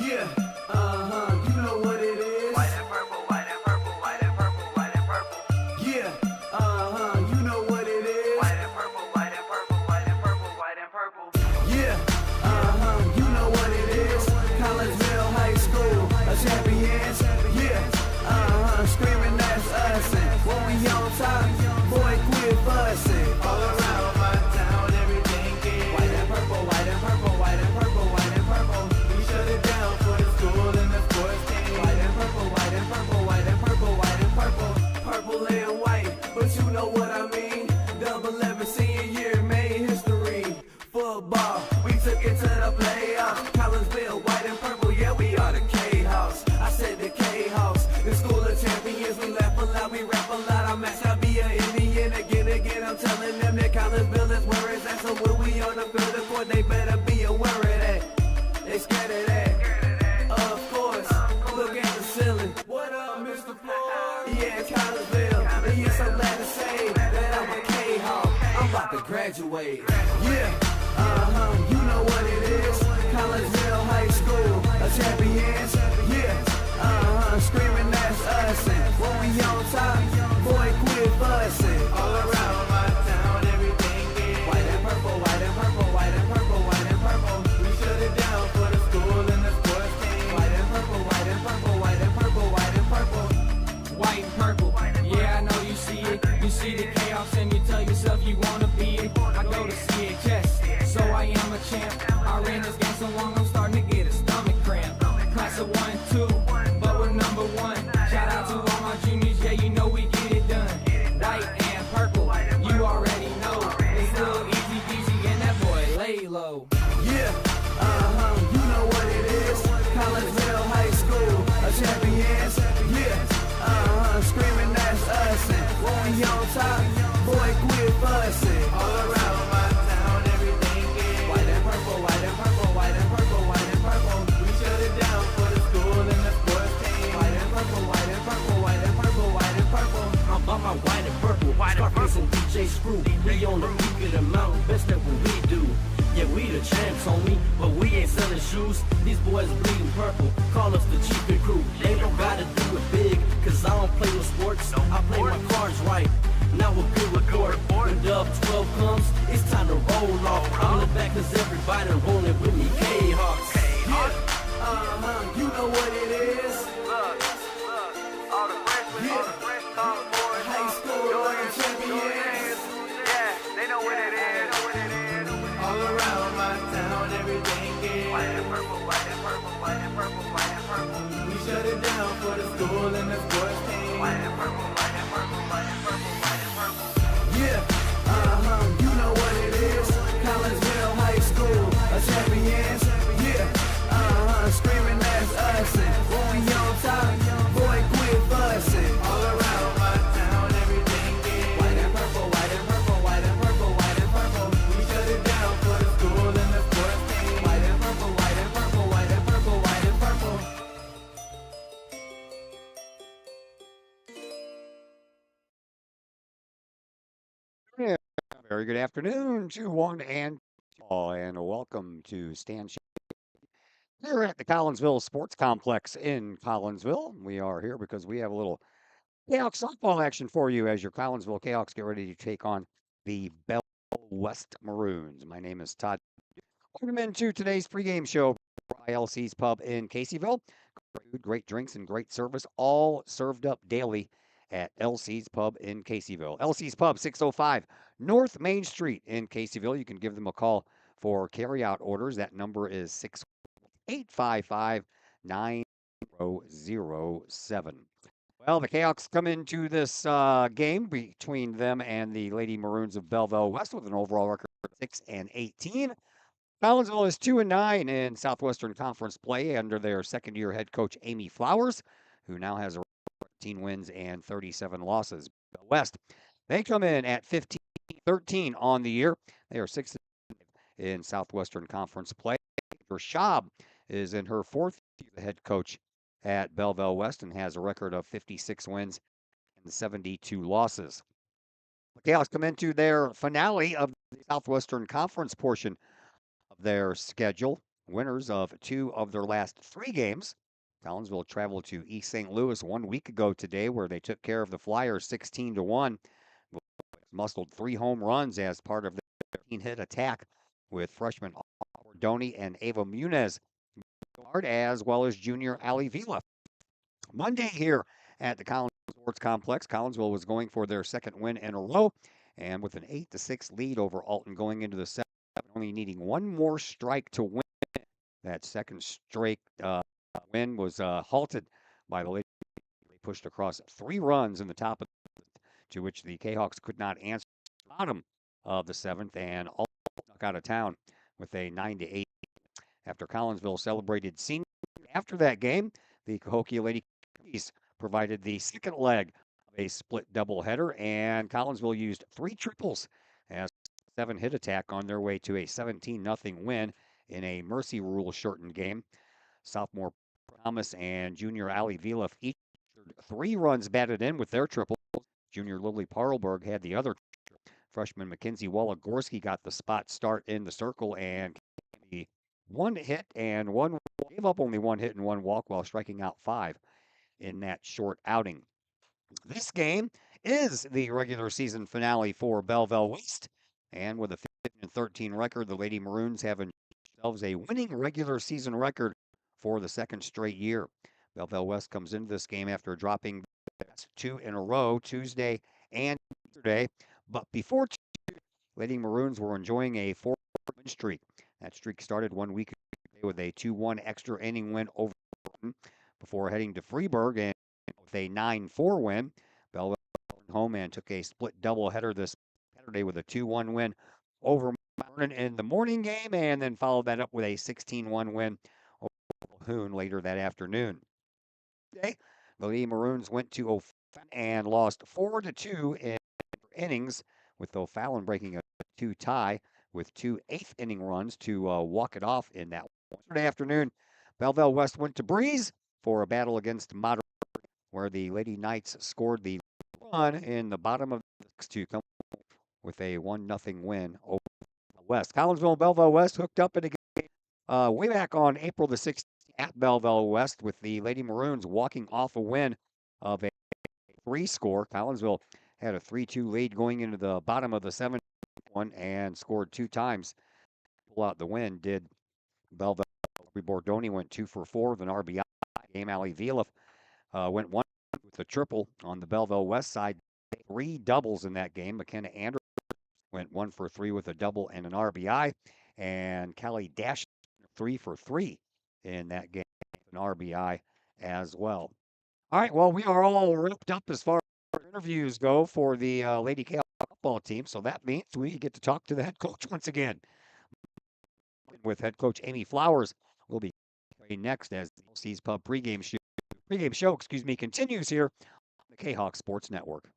Yeah, you know what it is. White and purple, white and purple, white and purple, white and purple. Yeah, you know what it is. White and purple, white and purple, white and purple, white and purple. Yeah, you know what it is. Collegeville High School, a champions. Yeah, screaming that's us. And when we on top, boy, quit fussing. All around my town, everything is White and purple, white and purple, white and purple, white and purple. we shut it down for the school and the sports team. White and purple, white and purple, white and purple, white and purple. Purple and white, but you know what I mean. Double 11 senior year made history. Football, we took it to the playoffs. Collegeville, white and purple, yeah, we are the K-House. I said the K-House, the school of champions. We laugh a lot, we rap a lot. I'm at Sabia, Indian again. I'm telling them that Collegeville is where it's at. So when we on the field of court, they better be aware of that. They scared of that. Of course, look at the ceiling. What up, Mr. Floyd? Yeah, it's Collegeville. And yes, I'm glad to say that I'm a K-Hawk. I'm about to graduate. Yeah, you know what it is. Collegeville High School, a champions. Yeah, screaming that's us. And when we on top, boy, quit fussing. All around my town, everything is White and purple, white and purple, white and purple, white and purple. we shut it down for the school and the sports team. White and purple, white and purple, white and purple, white and purple. White and purple, yeah, I know you see it. You see the chaos and you tell yourself you wanna be it. I go to CHS, so I am a champ. I ran this game so long, I'm starting to get a stomach cramp. Class of 1, 2, but we're number 1. Shout out to all my juniors, yeah, you know we get it done. White and purple, you already know. It's little easy peasy and that boy lay low. Yeah, you know what it is. Collegeville High School, a champions. Yeah, screaming that's us. And when we on top, boy, quit fussing. All around my town, everything is White and purple, white and purple, white and purple, white and purple. we shut it down for the school and the sports team. White and purple, white and purple, white and purple, white and purple. I'm on my white and purple, Scarface and DJ Screw. We on the peak of the mountain, best at what we do. Yeah, we the champs, homie, but we ain't selling shoes. These boys bleeding purple, call us the cheapin' crew. They don't gotta do it big, cause I don't play with sports. I play my cards right. Now a good report. When Dub 12 comes, it's time to roll off. I'm the back cause everybody rolling with me, K-Hawks. Yeah, you know what it is. Look, all the freshmen, all the fresh college boys, High school, champions. yeah, they know what it is. All around my town, everything is White and purple, white and purple, white and purple, white and purple. we shut it down for the school and the sports team. White and purple, white and purple, white and purple, white and purple. Yeah, you know what it is. Collegeville High School, a champions. Yeah, screaming that's us. And when we on top, boy, quit fussing. All around my town, everything is White and purple, white and purple, white and purple, white and purple. we shut it down for the school and the sports team. White and purple, white and purple, white and purple, white and purple. Yeah, very good afternoon to one and all, and welcome to Stan here at the Collinsville Sports Complex in Collinsville. We are here because we have a little Kahok softball action for you as your Collinsville Kahawks get ready to take on the Belleville West Maroons. My name is Todd. Welcome into today's pregame show for ILC's Pub in Caseyville. Great food, great drinks, and great service, all served up daily at LC's Pub in Caseyville. LC's Pub, 605 North Main Street in Caseyville. You can give them a call for carryout orders. That number is 61855-9007. Well, the Kahawks come into this game between them and the Lady Maroons of Belleville West with an overall record of 6-18. Collinsville is 2-9 in Southwestern Conference play under their second-year head coach Amy Flowers, who now has a 13 wins and 37 losses. West, they come in at 15-13 on the year. They are 6 in Southwestern Conference play. Schaub is in her fourth year as head coach at Belleville West and has a record of 56 wins and 72 losses. The Kahawks come into their finale of the Southwestern Conference portion of their schedule winners of 2 of their last 3 games. Collinsville traveled to East St. Louis 1 week ago today, where they took care of the Flyers 16-1. Muscled 3 home runs as part of the 13-hit attack with freshman Bordoni and Ava Munez, as well as junior Ali Vila. Monday here at the Collinsville Sports Complex, Collinsville was going for their 2nd win in a row, and with an 8-6 lead over Alton going into the 7th, only needing 1 more strike to win. That 2nd straight win was halted by the Lady. They pushed across 3 runs in the top of the 7th, to which the Kahawks could not answer the bottom of the 7th, and all snuck out of town with a 9-8. After Collinsville celebrated senior after that game, the Cahokia Lady provided the 2nd leg of a split doubleheader, and Collinsville used 3 triples as 7-hit attack on their way to a 17-0 win in a mercy rule shortened game. Sophomore Thomas and junior Ali Vila each 3 runs batted in with their triples. Junior Lily Parlberg had the other. Freshman Mackenzie Wallagorski got the spot start in the circle and the 1 hit and 1 gave up only 1 hit and 1 walk while striking out 5 in that short outing. This game is the regular season finale for Belleville West, and with a 15-13 record, the Lady Maroons have themselves a winning regular season record for the 2nd straight year. Belleville West comes into this game after dropping 2 in a row Tuesday and yesterday, but before Lady Maroons were enjoying a 4-win streak. That streak started 1 week ago with a 2-1 extra inning win over before heading to Freeburg and with a 9-4 win. Belleville went home and took a split doubleheader this Saturday with a 2-1 win over Vernon in the morning game, and then followed that up with a 16-1 win over Calhoun later that afternoon. Today, the Lady Maroons went to O'Fallon and lost 4-2 in innings, with O'Fallon breaking a 2 tie with 2 8th-inning runs to walk it off in that one. Saturday afternoon, Belleville West went to Breeze for a battle against Moderate, where the Lady Knights scored the run in the bottom of the 6th to come with a 1-0 win over West. Collinsville and Belleville West hooked up in a game way back on April the 16th at Belleville West, with the Lady Maroons walking off a win of a 3 score. Collinsville had a 3-2 lead going into the bottom of the 7th one and scored 2 times. Pull out the win did Belleville. Bordoni went 2 for 4 with an RBI game. Ali Vila went 1 with a triple on the Belleville West side. 3 doubles in that game. McKenna Anderson went 1 for 3 with a double and an RBI, and Callie Dash 3 for 3 in that game, an RBI as well. All right, well, we are all wrapped up as far as interviews go for the Lady Kahok football team, so that means we get to talk to the head coach once again. With head coach Amy Flowers, we'll be next as the LC's Pub pregame show continues here on the Kahok Sports Network.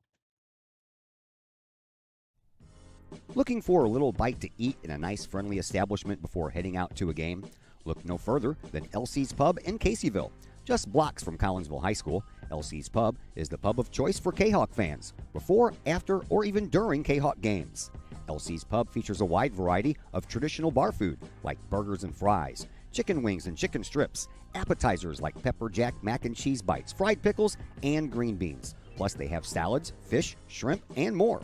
Looking for a little bite to eat in a nice, friendly establishment before heading out to a game? Look no further than LC's Pub in Caseyville. Just blocks from Collinsville High School, LC's Pub is the pub of choice for Kahok fans, before, after, or even during Kahok games. LC's Pub features a wide variety of traditional bar food like burgers and fries, chicken wings and chicken strips, appetizers like pepper jack mac and cheese bites, fried pickles, and green beans. Plus they have salads, fish, shrimp, and more.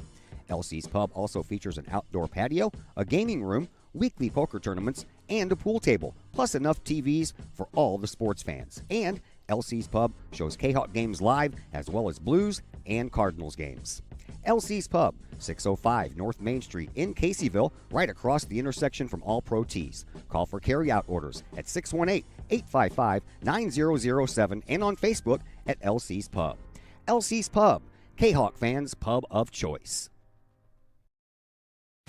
LC's Pub also features an outdoor patio, a gaming room, weekly poker tournaments, and a pool table, plus enough TVs for all the sports fans. And LC's Pub shows Kahok games live, as well as Blues and Cardinals games. LC's Pub, 605 North Main Street in Caseyville, right across the intersection from All Pro Tees. Call for carryout orders at 618-855-9007 and on Facebook at LC's Pub. LC's Pub, Kahok fans' pub of choice.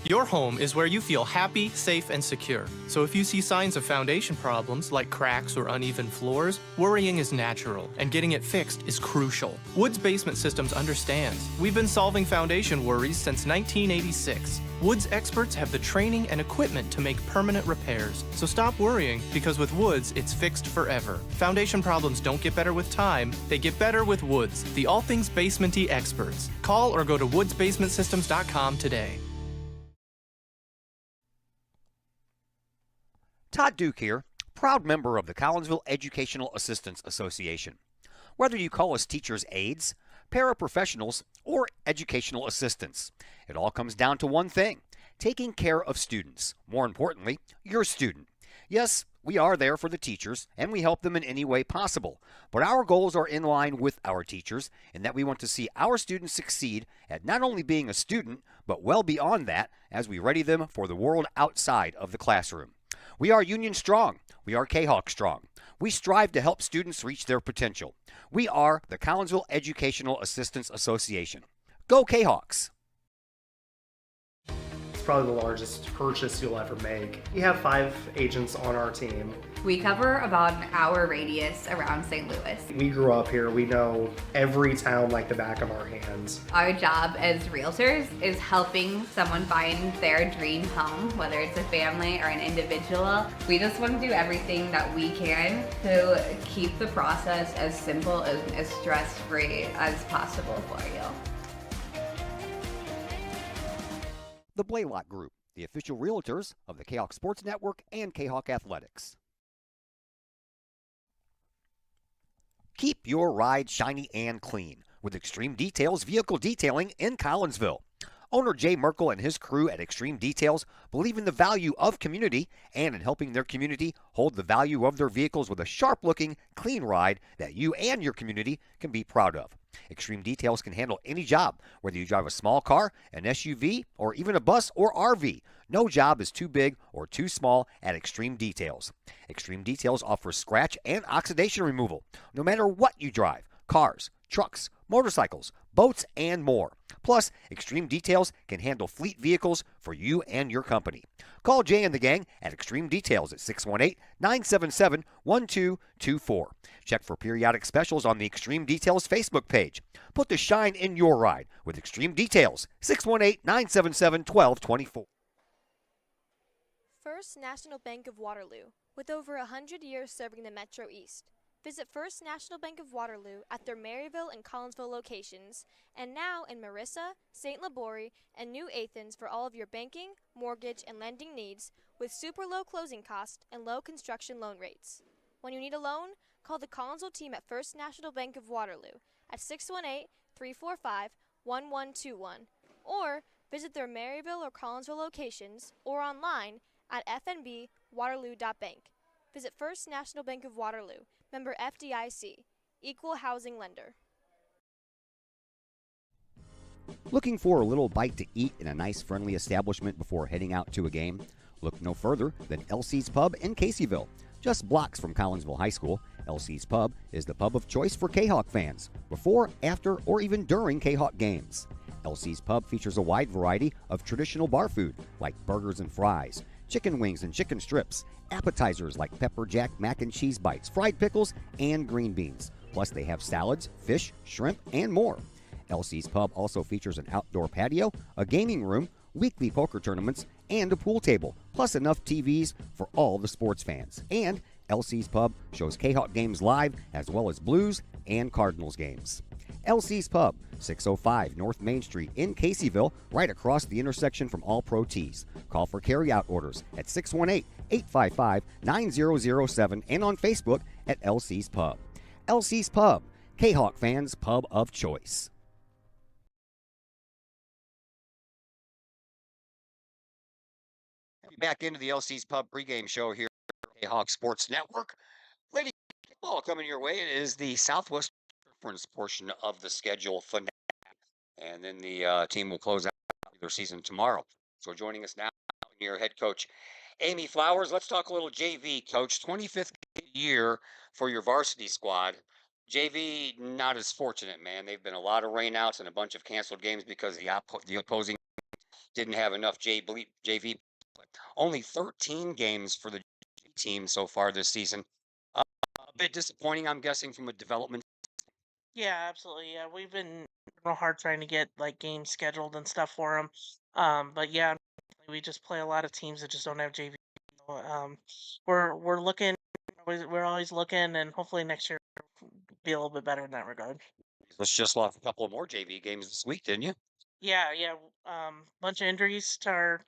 Your home is where you feel happy, safe, and secure. So if you see signs of foundation problems like cracks or uneven floors, worrying is natural, and getting it fixed is crucial. Woods Basement Systems understands. We've been solving foundation worries since 1986. Woods experts have the training and equipment to make permanent repairs. So stop worrying, because with Woods, it's fixed forever. Foundation problems don't get better with time, they get better with Woods, the all things basement-y experts. Call or go to woodsbasementsystems.com today. Todd Duke here, proud member of the Collinsville Educational Assistance Association. Whether you call us teachers' aides, paraprofessionals, or educational assistants, it all comes down to one thing: taking care of students. More importantly, your student. Yes, we are there for the teachers, and we help them in any way possible. But our goals are in line with our teachers, in that we want to see our students succeed at not only being a student, but well beyond that as we ready them for the world outside of the classroom. We are Union strong. We are Kahok strong. We strive to help students reach their potential. We are the Collinsville Educational Assistance Association. Go Kahawks! Probably the largest purchase you'll ever make. We have 5 agents on our team. We cover about an hour radius around St. Louis. We grew up here. We know every town like the back of our hands. Our job as realtors is helping someone find their dream home, whether it's a family or an individual. We just want to do everything that we can to keep the process as simple and as stress-free as possible for you. The Blaylock Group, the official realtors of the Kahok Sports Network and Kahok Athletics. Keep your ride shiny and clean with Extreme Details Vehicle Detailing in Collinsville. Owner Jay Merkel and his crew at Extreme Details believe in the value of community and in helping their community hold the value of their vehicles with a sharp-looking, clean ride that you and your community can be proud of. Extreme Details can handle any job, whether you drive a small car, an SUV, or even a bus or RV. No job is too big or too small at Extreme Details. Extreme Details offers scratch and oxidation removal, no matter what you drive: cars, trucks, motorcycles, boats, and more. Plus, Extreme Details can handle fleet vehicles for you and your company. Call Jay and the gang at Extreme Details at 618-977-1224. Check for periodic specials on the Extreme Details Facebook page. Put the shine in your ride with Extreme Details, 618-977-1224. First National Bank of Waterloo, with over 100 years serving the Metro East. Visit First National Bank of Waterloo at their Maryville and Collinsville locations, and now in Marissa, St. Laborie, and New Athens for all of your banking, mortgage, and lending needs with super low closing costs and low construction loan rates. When you need a loan, call the Collinsville team at First National Bank of Waterloo at 618-345-1121 or visit their Maryville or Collinsville locations or online at fnbwaterloo.bank. Visit First National Bank of Waterloo, member FDIC, equal housing lender. Looking for a little bite to eat in a nice, friendly establishment before heading out to a game? Look no further than LC's Pub in Caseyville. Just blocks from Collinsville High School, LC's Pub is the pub of choice for Kahawk fans, before, after, or even during Kahawk games. LC's Pub features a wide variety of traditional bar food like burgers and fries, chicken wings and chicken strips, appetizers like pepper jack mac and cheese bites, fried pickles, and green beans. Plus they have salads, fish, shrimp, and more. LC's Pub also features an outdoor patio, a gaming room, weekly poker tournaments, and a pool table, plus enough TVs for all the sports fans. And LC's Pub shows Kahawk games live as well as Blues and Cardinals games. LC's Pub, 605 North Main Street in Caseyville, right across the intersection from All Pro Tees. Call for carryout orders at 618-855-9007 and on Facebook at LC's Pub. LC's Pub, Kahawk fans' pub of choice. Back into the LC's Pub pregame show here at Kahawk Sports Network. Lady football coming your way. It is the Southwest Conference portion of the schedule finale, and then the team will close out their season tomorrow. So joining us now, your head coach, Amy Flowers. Let's talk a little JV, Coach. 25th year for your varsity squad. JV not as fortunate, man. They've been a lot of rainouts and a bunch of canceled games because the opposing didn't have enough JV. Only 13 games for the team so far this season. A bit disappointing, I'm guessing, from a development. Yeah, absolutely. Yeah, we've been real hard trying to get like games scheduled and stuff for them. But yeah, we just play a lot of teams that just don't have JV. So, we're looking. We're always looking, and hopefully next year will be a little bit better in that regard. Let's just lost a couple of more JV games this week, didn't you? Yeah, yeah. Bunch of injuries to our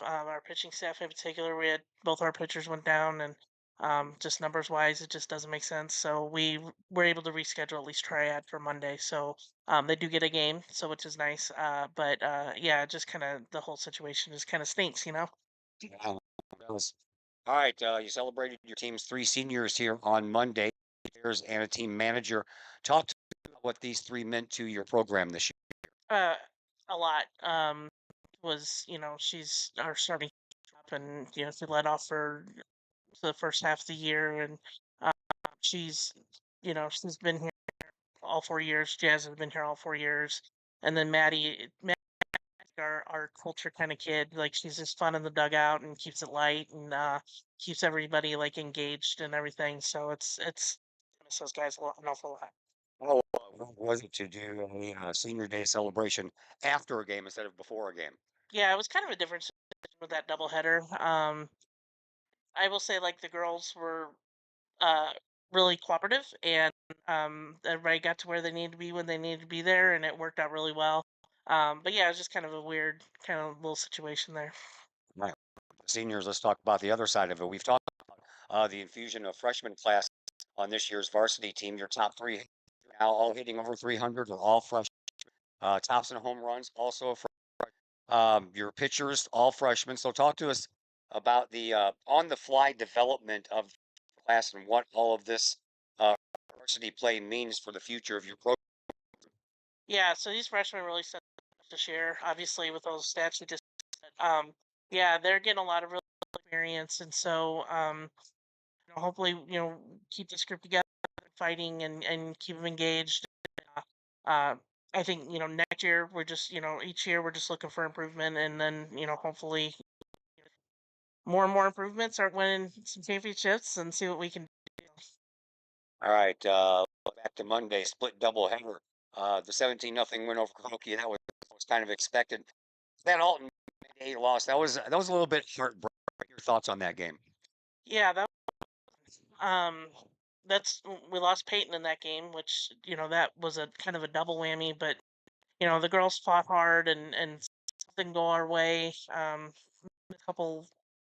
our pitching staff in particular. We had both our pitchers went down, and just numbers wise, it just doesn't make sense. So were able to reschedule at least triad for Monday. So they do get a game, so which is nice. But yeah, just kind of the whole situation just kind of stinks, you know. Yeah, it does. All right, you celebrated your team's three seniors here on Monday, players and a team manager. Talk to me about what these three meant to your program this year. Uh, a lot. Was she's our starting up, and she led off for the first half of the year, and uh, she's she's been here all 4 years. Jazz has been here all 4 years, and then Maddie, our culture kind of kid. Like she's just fun in the dugout and keeps it light and keeps everybody like engaged and everything. So it's I miss those guys an awful lot. Oh, what was it to do a senior day celebration after a game instead of before a game? Yeah, it was kind of a different situation with that doubleheader. I will say like the girls were uh, really cooperative, and everybody got to where they needed to be when they needed to be there, and it worked out really well. But yeah, it was just kind of a weird kind of little situation there. Right. Seniors, let's talk about the other side of it. We've talked about the infusion of freshman class on this year's varsity team. Your top three now all hitting over 300 are all fresh. Tops in home runs also for your pitchers, all freshmen. So talk to us about the on-the-fly development of the class and what all of this varsity play means for the future of your program. Yeah, so these freshmen really set to share, obviously, with those stats we just said. Yeah, they're getting a lot of real experience, and so hopefully, keep this group together, fighting, and keep them engaged. Uh, I think next year we're just each year we're just looking for improvement, and then hopefully more and more improvements, start winning some championships, and see what we can do. All right, back to Monday, split doubleheader. The 17-0 win over Kahok, that was kind of expected. That Alton Day loss, that was a little bit heartbreaking. Your thoughts on that game? Yeah, um we lost Peyton in that game, which that was a kind of a double whammy. But the girls fought hard, and something go our way. A couple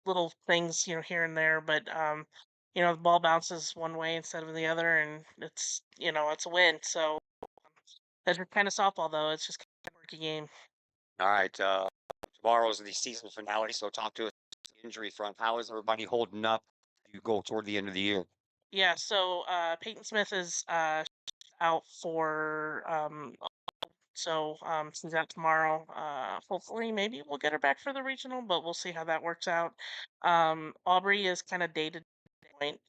little things here and there, but the ball bounces one way instead of the other, and it's a win. So that's kind of softball, though. It's just kind of a quirky game. All right, tomorrow's the season finale, so talk to us the injury front. How is everybody holding up? You go toward the end of the year. Yeah, so Peyton Smith is out for she's out tomorrow. Hopefully maybe we'll get her back for the regional, but we'll see how that works out. Aubrey is kind of day to point.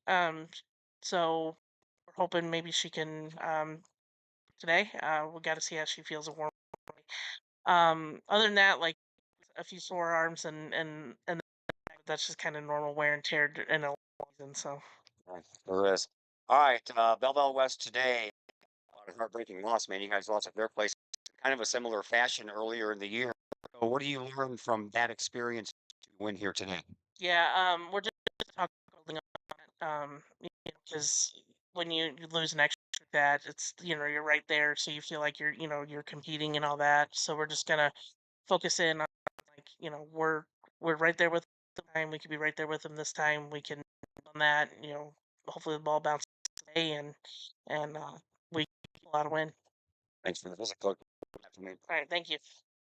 So we're hoping maybe she can today. We got to see how she feels at warm. Other than that, like a few sore arms, and that's just kind of normal wear and tear in a season. So. Right, there is. All right, Belleville West today. A heartbreaking loss, man. You guys lost at their place, kind of a similar fashion earlier in the year. So what do you learn from that experience to win here today? Yeah, we're just talking building up on it. Because when you lose an extra like that, it's you're right there, so you feel like you're competing and all that. So we're just gonna focus in on like we're right there with them this time. We could be right there with them this time. We can on that. Hopefully the ball bounces today, and we pull out a win. Thanks for the visit, Coach. Good afternoon. All right, thank you.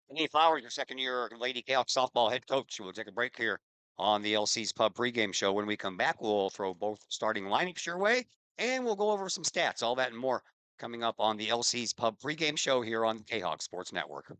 Kenny Flowers, your second year Lady Kahok softball head coach. We'll take a break here on the LC's Pub pregame show. When we come back, we'll throw both starting lineups your way, and we'll go over some stats, all that and more coming up on the LC's Pub pregame show here on the Kahok Sports Network.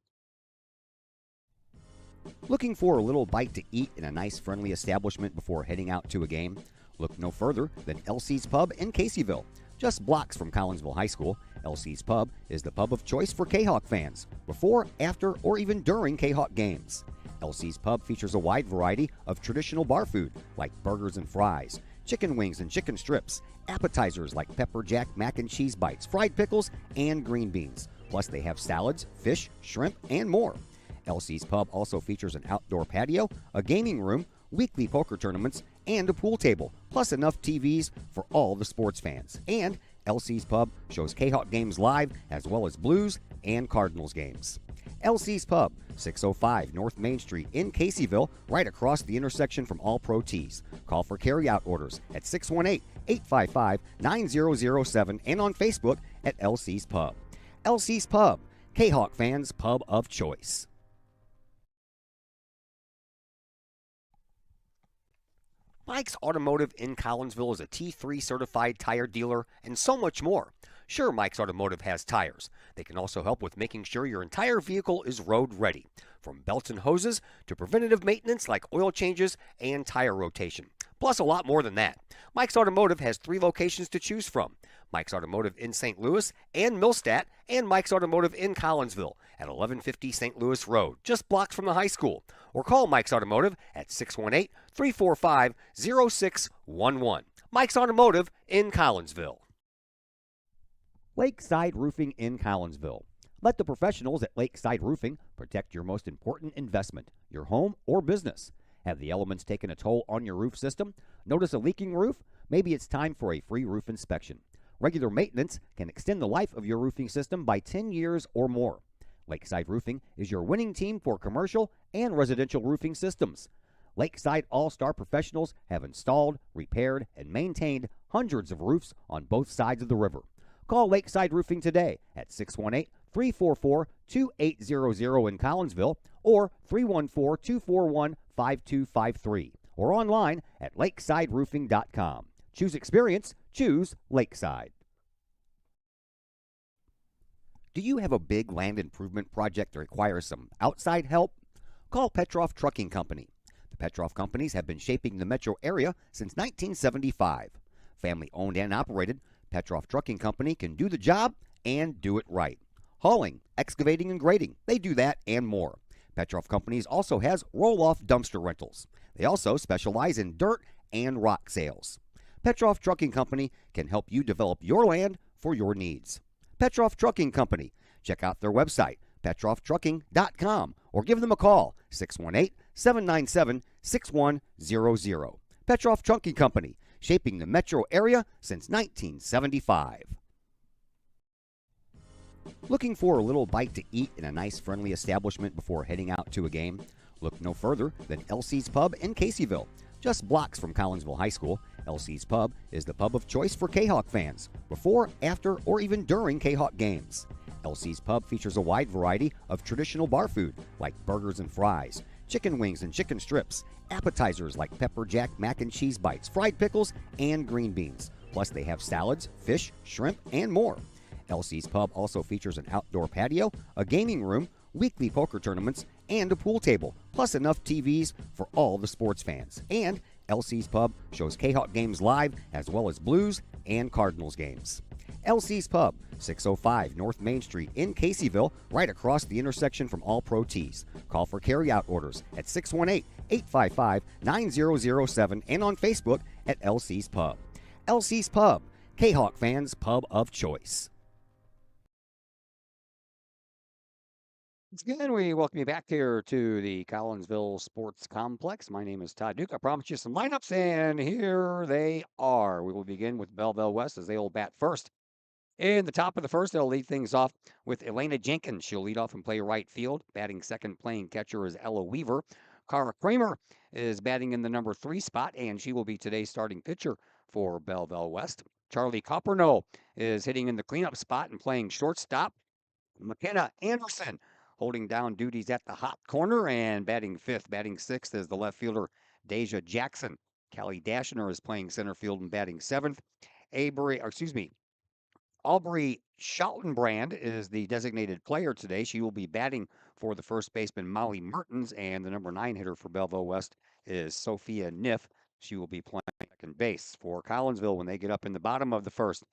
Looking for a little bite to eat in a nice, friendly establishment before heading out to a game? Look no further than LC's Pub in Caseyville. Just blocks from Collinsville High School, LC's Pub is the pub of choice for Kahok fans, before, after, or even during Kahok games. LC's Pub features a wide variety of traditional bar food like burgers and fries, chicken wings and chicken strips, appetizers like pepper jack mac and cheese bites, fried pickles, and green beans. Plus they have salads, fish, shrimp, and more. LC's Pub also features an outdoor patio, a gaming room, weekly poker tournaments, and a pool table, plus enough TVs for all the sports fans. And LC's Pub shows Kahok games live, as well as Blues and Cardinals games. LC's Pub, 605 North Main Street in Caseyville, right across the intersection from All Pro Tees. Call for carryout orders at 618-855-9007 and on Facebook at LC's Pub. LC's Pub, Kahok fans' pub of choice. Mike's Automotive in Collinsville is a T3 certified tire dealer and so much more. Sure, Mike's Automotive has tires. They can also help with making sure your entire vehicle is road ready, from belts and hoses to preventative maintenance like oil changes and tire rotation. Plus a lot more than that. Mike's Automotive has 3 locations to choose from. Mike's Automotive in St. Louis and Millstadt, and Mike's Automotive in Collinsville at 1150 St. Louis Road, just blocks from the high school. Or call Mike's Automotive at 618-345-0611. Mike's Automotive in Collinsville. Lakeside Roofing in Collinsville. Let the professionals at Lakeside Roofing protect your most important investment, your home or business. Have the elements taken a toll on your roof system? Notice a leaking roof? Maybe it's time for a free roof inspection. Regular maintenance can extend the life of your roofing system by 10 years or more. Lakeside Roofing is your winning team for commercial and residential roofing systems. Lakeside All-Star professionals have installed, repaired, and maintained hundreds of roofs on both sides of the river. Call Lakeside Roofing today at 618-344-2800 in Collinsville or 314-241-5253 or online at lakesideroofing.com. Choose experience, choose Lakeside. Do you have a big land improvement project that requires some outside help? Call Petroff Trucking Company. The Petroff Companies have been shaping the metro area since 1975. Family owned and operated, Petroff Trucking Company can do the job and do it right. Hauling, excavating, and grading, they do that and more. Petroff Companies also has roll-off dumpster rentals. They also specialize in dirt and rock sales. Petroff Trucking Company can help you develop your land for your needs. Petroff Trucking Company. Check out their website, petrofftrucking.com, or give them a call, 618-797-6100. Petroff Trucking Company, shaping the metro area since 1975. Looking for a little bite to eat in a nice, friendly establishment before heading out to a game? Look no further than LC's Pub in Caseyville. Just blocks from Collinsville High School, LC's Pub is the pub of choice for Kahok fans, before, after, or even during Kahok games. LC's Pub features a wide variety of traditional bar food like burgers and fries, chicken wings and chicken strips, appetizers like pepper jack mac and cheese bites, fried pickles, and green beans. Plus they have salads, fish, shrimp, and more. LC's Pub also features an outdoor patio, a gaming room, weekly poker tournaments, and a pool table, plus enough TVs for all the sports fans. And LC's Pub shows Kahok games live as well as Blues and Cardinals games. LC's Pub, 605 North Main Street in Caseyville, right across the intersection from All Pro Tees. Call for carryout orders at 618-855-9007 and on Facebook at LC's Pub. LC's Pub, Kahok fans' pub of choice. Once again, we welcome you back here to the Collinsville Sports Complex. My name is Todd Duke. I promised you some lineups, and here they are. We will begin with Belleville West as they will bat first. In the top of the first, they'll lead things off with Elena Jenkins. She'll lead off and play right field. Batting second, playing catcher is Ella Weaver. Cara Kramer is batting in the number 3 spot, and she will be today's starting pitcher for Belleville West. Charlie Coppernoe is hitting in the cleanup spot and playing shortstop. McKenna Anderson holding down duties at the hot corner and batting 5th. Batting 6th is the left fielder Deja Jackson. Callie Dashner is playing center field and batting 7th. Aubrey Schautenbrand is the designated player today. She will be batting for the first baseman Molly Mertens, and the number 9 hitter for Belleville West is Sophia Niff. She will be playing second base for Collinsville when they get up in the bottom of the first.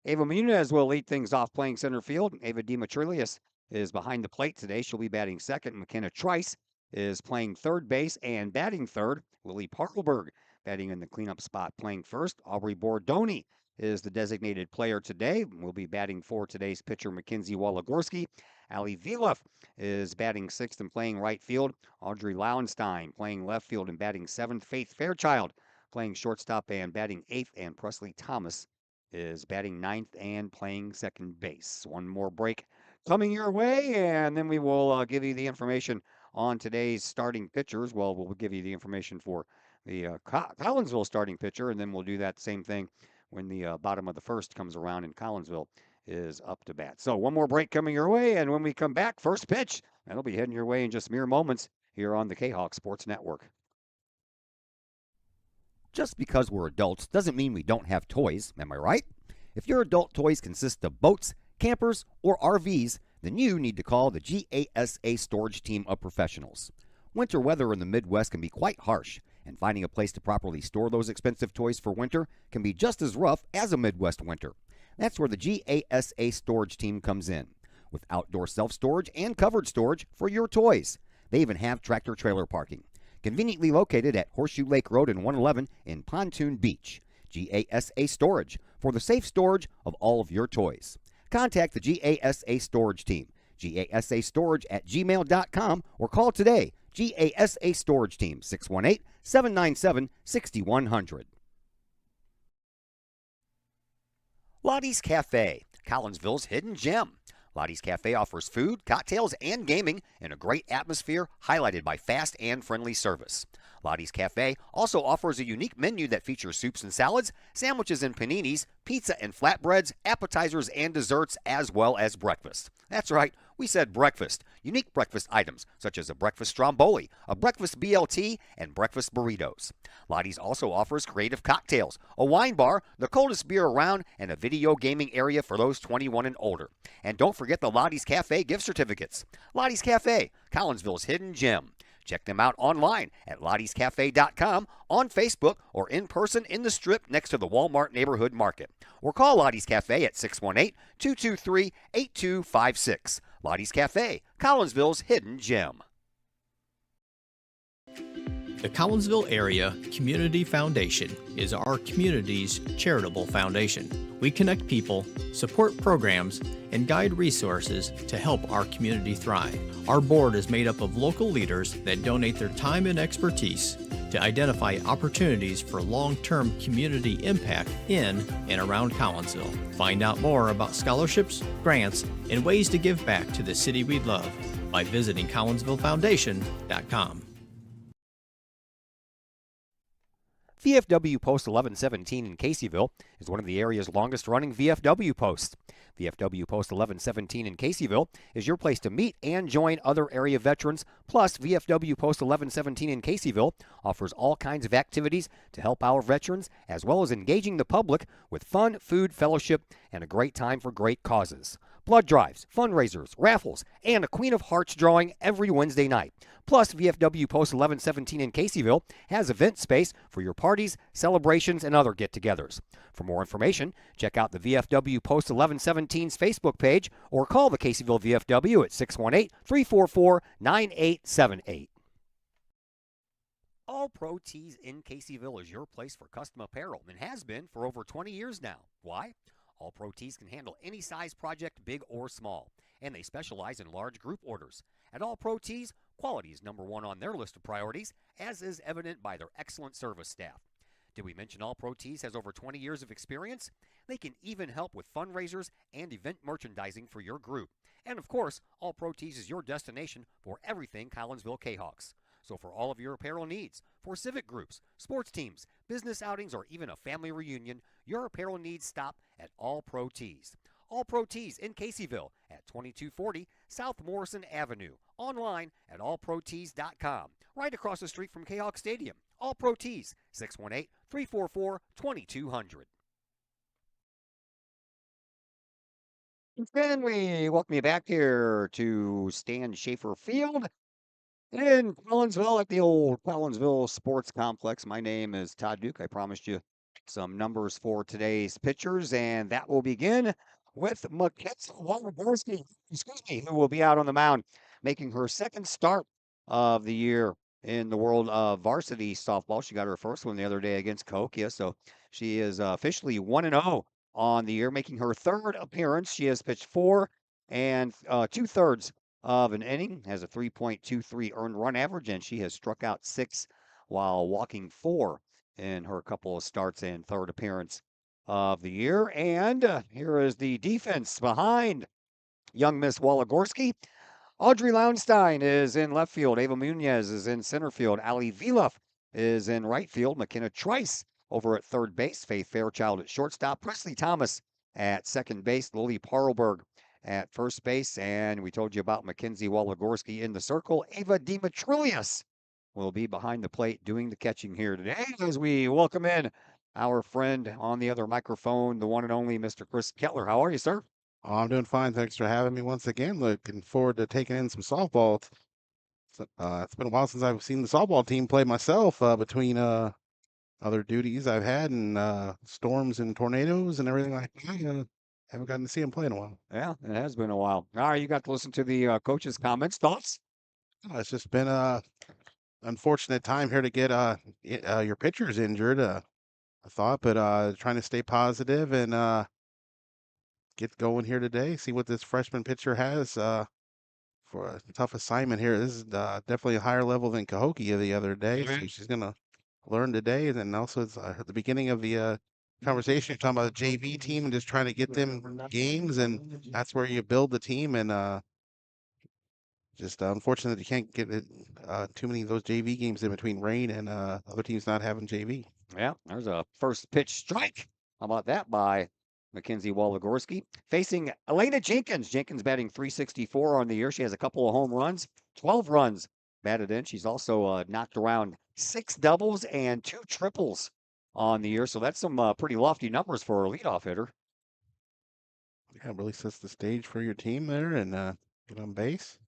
Ava Munez will lead things off playing center field. Ava DiMatrilius is behind the plate today. She'll be batting second. McKenna Trice is playing third base and batting third. Lily Parkelberg batting in the cleanup spot playing first. Aubrey Bordoni is the designated player today. Will be batting for today's pitcher Mackenzie Walagorski. Ali Vilef is batting 6th and playing right field. Audrey Lauenstein playing left field and batting 7th. Faith Fairchild playing shortstop and batting 8th. And Presley Thomas is batting 9th and playing second base. One more break coming your way, and then we will give you the information on today's starting pitchers. Well, we'll give you the information for the Collinsville starting pitcher, and then we'll do that same thing when the bottom of the first comes around and Collinsville is up to bat. So one more break coming your way, and when we come back, first pitch, that'll be heading your way in just mere moments here on the Kahok Sports Network. Just because we're adults doesn't mean we don't have toys, am I right? If your adult toys consist of boats, campers, or RVs, then you need to call the GASA storage team of professionals. Winter weather in the Midwest can be quite harsh, and finding a place to properly store those expensive toys for winter can be just as rough as a Midwest winter. That's where the GASA storage team comes in, with outdoor self-storage and covered storage for your toys. They even have tractor trailer parking. Conveniently located at Horseshoe Lake Road and 111 in Pontoon Beach. GASA Storage, for the safe storage of all of your toys. Contact the GASA Storage team, gasastorage@gmail.com, or call today, GASA Storage Team, 618-797-6100. Lottie's Cafe, Collinsville's hidden gem. Lottie's Cafe offers food, cocktails, and gaming in a great atmosphere highlighted by fast and friendly service. Lottie's Cafe also offers a unique menu that features soups and salads, sandwiches and paninis, pizza and flatbreads, appetizers and desserts, as well as breakfast. That's right, we said breakfast. Unique breakfast items such as a breakfast stromboli, a breakfast BLT, and breakfast burritos. Lottie's also offers creative cocktails, a wine bar, the coldest beer around, and a video gaming area for those 21 and older. And don't forget the Lottie's Cafe gift certificates. Lottie's Cafe, Collinsville's hidden gem. Check them out online at lottiescafe.com, on Facebook, or in person in the Strip next to the Walmart Neighborhood Market. Or call Lottie's Cafe at 618-223-8256. Lottie's Cafe, Collinsville's hidden gem. The Collinsville Area Community Foundation is our community's charitable foundation. We connect people, support programs, and guide resources to help our community thrive. Our board is made up of local leaders that donate their time and expertise to identify opportunities for long-term community impact in and around Collinsville. Find out more about scholarships, grants, and ways to give back to the city we love by visiting CollinsvilleFoundation.com. VFW Post 1117 in Caseyville is one of the area's longest-running VFW posts. VFW Post 1117 in Caseyville is your place to meet and join other area veterans. Plus, VFW Post 1117 in Caseyville offers all kinds of activities to help our veterans, as well as engaging the public with fun, food, fellowship, and a great time for great causes. Blood drives, fundraisers, raffles, and a Queen of Hearts drawing every Wednesday night. Plus, VFW Post 1117 in Caseyville has event space for your parties, celebrations, and other get-togethers. For more information, check out the VFW Post 1117's Facebook page or call the Caseyville VFW at 618-344-9878. All Pro Tees in Caseyville is your place for custom apparel and has been for over 20 years now. Why? All Pro Tees can handle any size project, big or small, and they specialize in large group orders. At All Pro Tees, quality is number one on their list of priorities, as is evident by their excellent service staff. Did we mention All Pro Tees has over 20 years of experience? They can even help with fundraisers and event merchandising for your group. And of course, All Pro Tees is your destination for everything Collinsville Kahawks. So for all of your apparel needs, for civic groups, sports teams, business outings, or even a family reunion, your apparel needs stop at All Pro Tees. All Pro Tees in Caseyville at 2240 South Morrison Avenue. Online at allprotees.com. Right across the street from Kahawk Stadium. All Pro Tees, 618-344-2200. And we welcome you back here to Stan Schaefer Field in Collinsville at the old Collinsville Sports Complex. My name is Todd Duke. I promised you some numbers for today's pitchers, and that will begin with Mackenzie Wolodarski, who will be out on the mound, making her second start of the year in the world of varsity softball. She got her first one the other day against Kahok, so she is officially 1-0 on the year, making her third appearance. She has pitched 4 and 2/3 of an inning, has a 3.23 earned run average, and she has struck out 6 while walking 4 in her couple of starts and third appearance of the year. And here is the defense behind young Miss Waligorski. Audrey Lounstein is in left field. Ava Munez is in center field. Ali Viluff is in right field. McKenna Trice over at third base. Faith Fairchild at shortstop. Presley Thomas at second base. Lily Parlberg at first base. And we told you about Mackenzie Waligorski in the circle. Ava Dimitrilius will be behind the plate doing the catching here today as we welcome in our friend on the other microphone, the one and only Mr. Chris Kettler. How are you, sir? Oh, I'm doing fine. Thanks for having me once again. Looking forward to taking in some softball. It's been a while since I've seen the softball team play myself, between other duties I've had and storms and tornadoes and everything like that. Haven't gotten to see them play in a while. Yeah, it has been a while. All right, you got to listen to the coach's comments. Thoughts? It's just been a unfortunate time here to get your pitchers injured. I thought, but trying to stay positive and get going here today. See what this freshman pitcher has. For a tough assignment here. This is definitely a higher level than Cahokia the other day. So she's gonna learn today, and then also it's at the beginning of the conversation, you're talking about the JV team and just trying to get them games, and that's where you build the team. And just unfortunate that you can't get too many of those JV games in between rain and other teams not having JV. Yeah, there's a first pitch strike. How about that by Mackenzie Waligorski? Facing Elena Jenkins. Jenkins batting .364 on the year. She has a couple of home runs, 12 runs batted in. She's also knocked around 6 doubles and 2 triples on the year. So that's some pretty lofty numbers for a leadoff hitter. Yeah, it really sets the stage for your team there and get on base.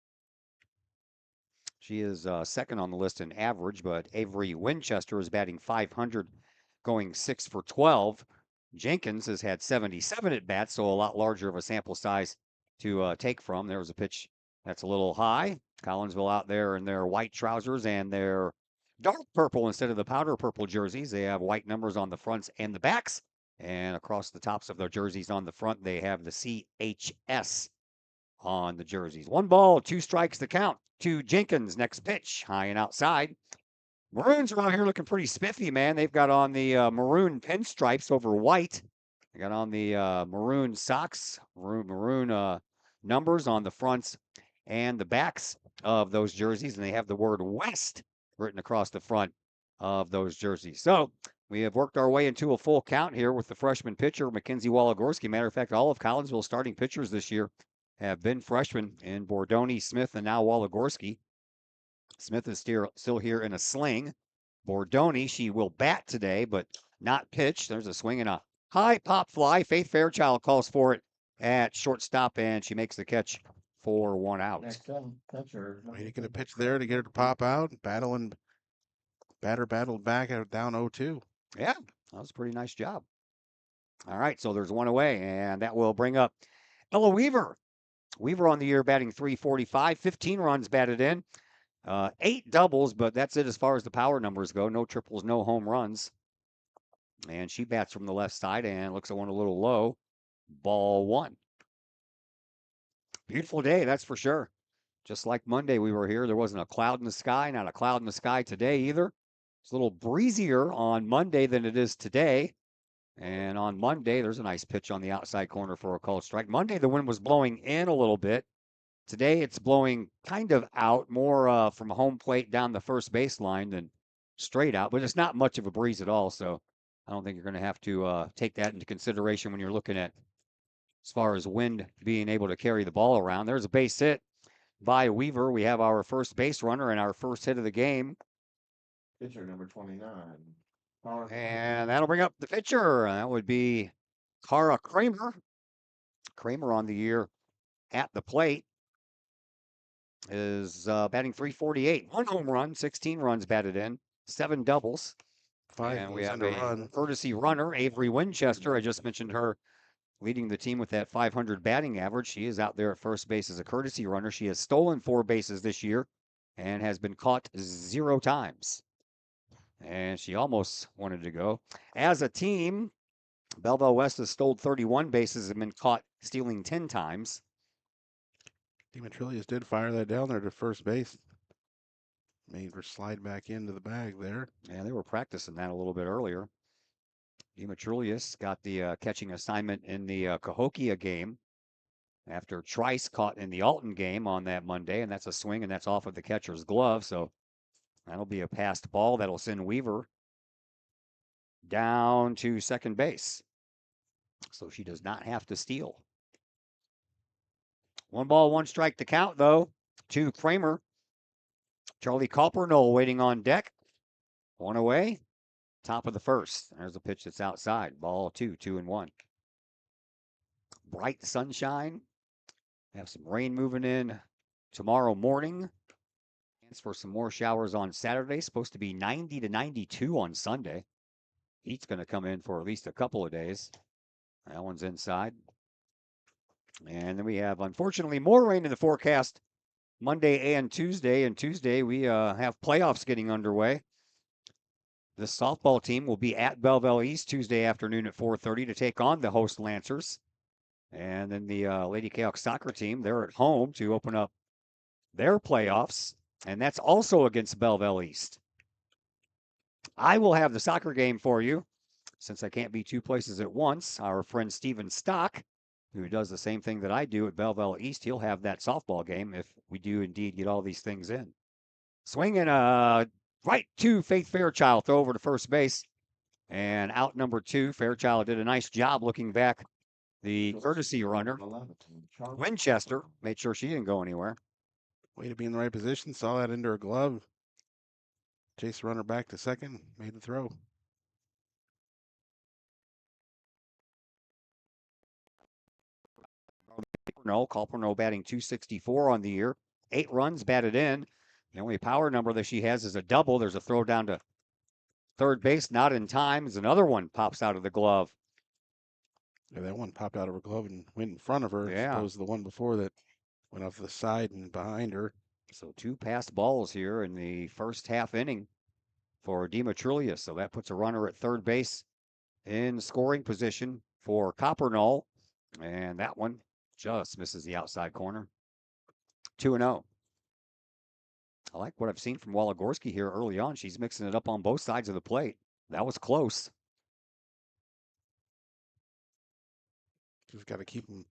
She is second on the list in average, but Avery Winchester is batting .500, going 6 for 12. Jenkins has had 77 at bats, so a lot larger of a sample size to take from. There was a pitch that's a little high. Collinsville out there in their white trousers and their dark purple instead of the powder purple jerseys. They have white numbers on the fronts and the backs. And across the tops of their jerseys on the front, they have the CHS on the jerseys. 1 ball, 2 strikes to count to Jenkins. Next pitch, high and outside. Maroons are out here looking pretty spiffy, man. They've got on the maroon pinstripes over white. They got on the maroon socks, maroon numbers on the fronts and the backs of those jerseys, and they have the word West written across the front of those jerseys. So we have worked our way into a full count here with the freshman pitcher, Mackenzie Waligorski. Matter of fact, all of Collinsville's starting pitchers this year have been freshmen in Bordoni, Smith, and now Waligorski. Smith is still here in a sling. Bordoni, she will bat today, but not pitch. There's a swing and a high pop fly. Faith Fairchild calls for it at shortstop, and she makes the catch for 1 out. Way to get a pitch there to get her to pop out. Battled back out down 0-2. Yeah, that was a pretty nice job. All right, so there's 1 away, and that will bring up Ella Weaver. Weaver on the year batting .345, 15 runs batted in. 8 doubles, but that's it as far as the power numbers go. No triples, no home runs. And she bats from the left side and looks at one a little low. Ball 1. Beautiful day, that's for sure. Just like Monday we were here, there wasn't a cloud in the sky, not a cloud in the sky today either. It's a little breezier on Monday than it is today. And on Monday, there's a nice pitch on the outside corner for a called strike. Monday, the wind was blowing in a little bit. Today, it's blowing kind of out, more from home plate down the first baseline than straight out, but it's not much of a breeze at all. So I don't think you're going to have to take that into consideration when you're looking at as far as wind being able to carry the ball around. There's a base hit by Weaver. We have our first base runner and our first hit of the game. Pitcher number 29. And that'll bring up the pitcher. That would be Cara Kramer. Kramer on the year at the plate is batting .348. 1 home run, 16 runs batted in, 7 doubles. And we have a courtesy runner, Avery Winchester. I just mentioned her leading the team with that .500 batting average. She is out there at first base as a courtesy runner. She has stolen 4 bases this year and has been caught 0 times. And she almost wanted to go. As a team, Belleville West has stolen 31 bases and been caught stealing 10 times. Dimitrilius did fire that down there to first base. Made her slide back into the bag there. Yeah, they were practicing that a little bit earlier. Dimitrilius got the catching assignment in the Cahokia game. after Trice caught in the Alton game on that Monday, and that's a swing, and that's off of the catcher's glove. So that'll be a passed ball that'll send Weaver down to second base. So she does not have to steal. 1 ball, 1 strike to count, though, to Kramer. Charlie Coppernoll waiting on deck. 1 away. Top of the first. There's a pitch that's outside. Ball 2, 2-1. Bright sunshine. Have some rain moving in tomorrow morning. Chance for some more showers on Saturday. Supposed to be 90 to 92 on Sunday. Heat's going to come in for at least a couple of days. That one's inside. And then we have, unfortunately, more rain in the forecast Monday and Tuesday. And Tuesday, we have playoffs getting underway. The softball team will be at Belleville East Tuesday afternoon at 4:30 to take on the host Lancers. And then the Lady Kahok soccer team, they're at home to open up their playoffs. And that's also against Belleville East. I will have the soccer game for you. Since I can't be 2 places at once, our friend Steven Stock, who does the same thing that I do at Belleville East, he'll have that softball game if we do indeed get all these things in. Swinging right to Faith Fairchild, throw over to first base. And out number 2, Fairchild did a nice job looking back the courtesy runner. Winchester made sure she didn't go anywhere. Way to be in the right position. Saw that into her glove. Chase the runner back to second. Made the throw. Coppernoll batting .264 on the year. 8 runs batted in. The only power number that she has is a double. There's a throw down to third base, not in time. As another one pops out of the glove. Yeah, that one popped out of her glove and went in front of her. Yeah. As opposed to the one before that went off the side and behind her. So 2 passed balls here in the first half inning for Demetrius. So that puts a runner at third base in scoring position for Coppernoll. And that one just misses the outside corner. 2-0. I like what I've seen from Waligorski here early on. She's mixing it up on both sides of the plate. That was close. Just got to keep them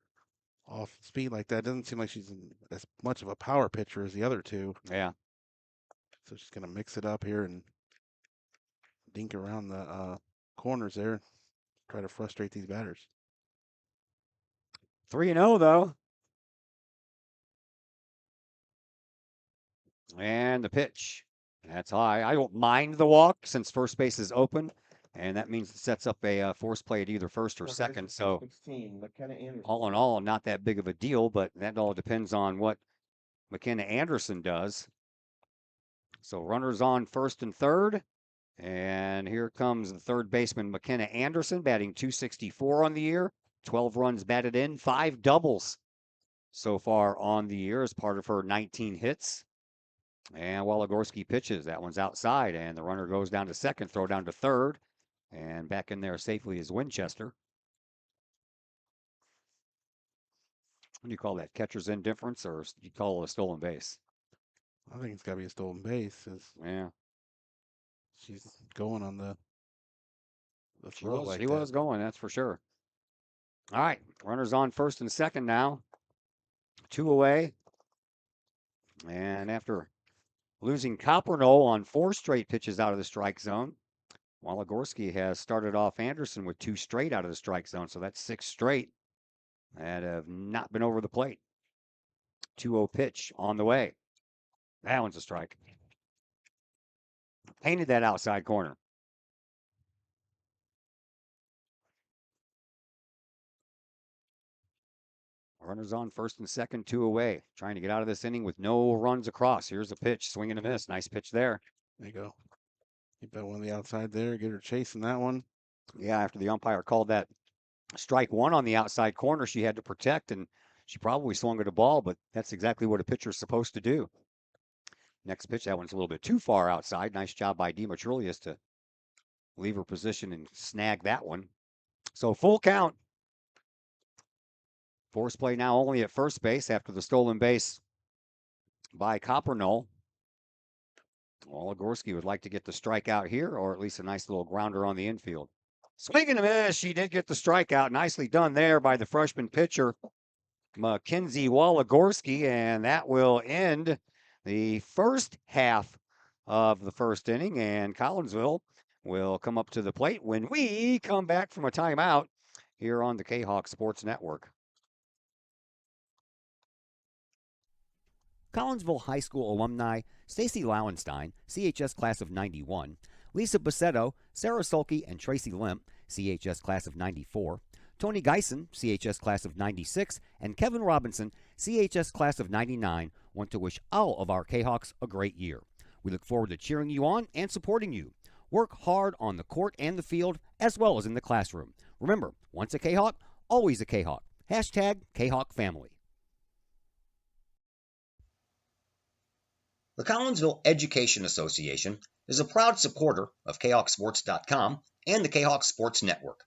off speed like that. Doesn't seem like she's as much of a power pitcher as the other two. Yeah. So she's going to mix it up here and dink around the corners there. Try to frustrate these batters. 3-0 though. And the pitch. That's high. I don't mind the walk since first base is open. And that means it sets up a force play at either first or second. So all in all, not that big of a deal, but that all depends on what McKenna Anderson does. So runners on first and third. And here comes the third baseman, McKenna Anderson, batting .264 on the year. 12 runs batted in, 5 doubles so far on the year as part of her 19 hits. And Waligorski pitches. That one's outside, and the runner goes down to second, throw down to third. And back in there safely is Winchester. What do you call that? Catcher's indifference, or do you call it a stolen base? I think it's got to be a stolen base. Yeah. She's going on the She throw was, like she that. was going, that's for sure. All right, runners on first and second now. 2 away. And after losing Coppernoll on 4 straight pitches out of the strike zone, Waligorski has started off Anderson with 2 straight out of the strike zone. So that's 6 straight that have not been over the plate. 2-0 pitch on the way. That one's a strike. Painted that outside corner. Runners on first and second, 2 away. Trying to get out of this inning with no runs across. Here's a pitch, swing and a miss. Nice pitch there. There you go. Keep that one on the outside there. Get her chasing that one. Yeah, after the umpire called that strike 1 on the outside corner, she had to protect, and she probably swung at a ball, but that's exactly what a pitcher's supposed to do. Next pitch, that one's a little bit too far outside. Nice job by Demetrius to leave her position and snag that one. So full count. Force play now only at first base after the stolen base by Coppernoll. Waligorski would like to get the strikeout here, or at least a nice little grounder on the infield. Swing and a miss. She did get the strikeout. Nicely done there by the freshman pitcher. Mackenzie Waligorski, and that will end the first half of the first inning. And Collinsville will come up to the plate when we come back from a timeout here on the Kahok Sports Network. Collinsville High School alumni Stacy Lauenstein, CHS class of 91, Lisa Bassetto, Sarah Sulke, and Tracy Limp, CHS class of 94, Tony Geisen, CHS class of 96, and Kevin Robinson, CHS class of 99, want to wish all of our Kahawks a great year. We look forward to cheering you on and supporting you. Work hard on the court and the field, as well as in the classroom. Remember, once a Kahawk, always a Kahawk. Hashtag Kahawk Family. The Collinsville Education Association is a proud supporter of KahawkSports.com and the Kahawk Sports Network.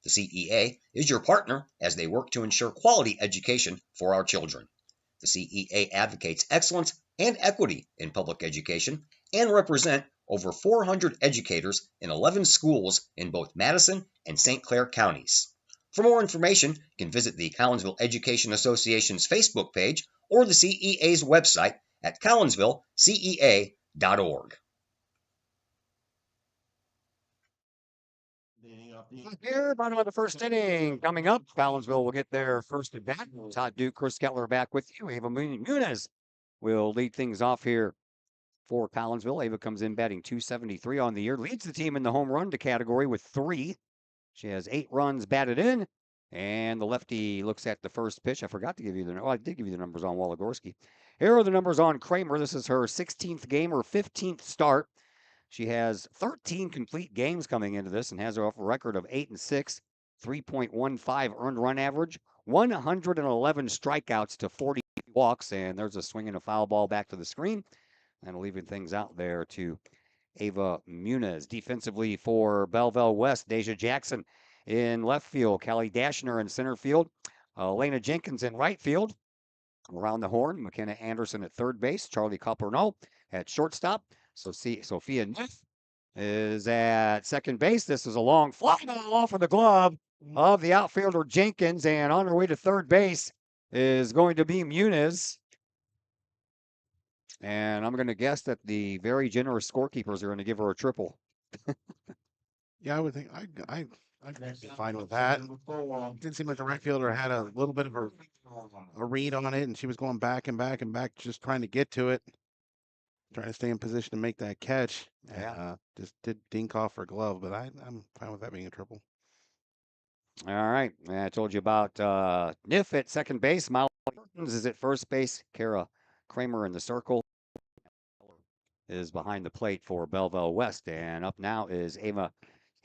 The CEA is your partner as they work to ensure quality education for our children. The CEA advocates excellence and equity in public education and represent over 400 educators in 11 schools in both Madison and St. Clair counties. For more information, you can visit the Collinsville Education Association's Facebook page or the CEA's website at collinsvillecea.org. Here, bottom of the first inning coming up. Collinsville will get their first at bat. Todd Duke, Chris Kettler back with you. Ava Muniz will lead things off here for Collinsville. Ava comes in batting .273 on the year, leads the team in the home run category with 3. She has 8 runs batted in, and the lefty looks at the first pitch. I forgot to give you I did give you the numbers on Waligorski. Here are the numbers on Kramer. This is her 16th game, her 15th start. She has 13 complete games coming into this and has a record of 8-6, 3.15 earned run average, 111 strikeouts to 40 walks, and there's a swing and a foul ball back to the screen, and leaving things out there to Ava Muniz. Defensively for Belleville West, Deja Jackson in left field, Callie Dashner in center field, Elena Jenkins in right field. Around the horn, McKenna Anderson at third base, Charlie Coperneau at shortstop. So Sophia Neff is at second base. This is a long fly ball off of the glove of the outfielder Jenkins, and on her way to third base is going to be Muniz. And I'm going to guess that the very generous scorekeepers are going to give her a triple. Yeah, I would think I'd be fine with that. Didn't seem like the right fielder had a little bit of a read on it, and she was going back and back and back, just trying to get to it, trying to stay in position to make that catch. Yeah. Just did dink off her glove, but I'm fine with that being a triple. All right. I told you about Niff at second base. Molly Burtons is at first base. Kara Kramer in the circle is behind the plate for Belleville West. And up now is Ava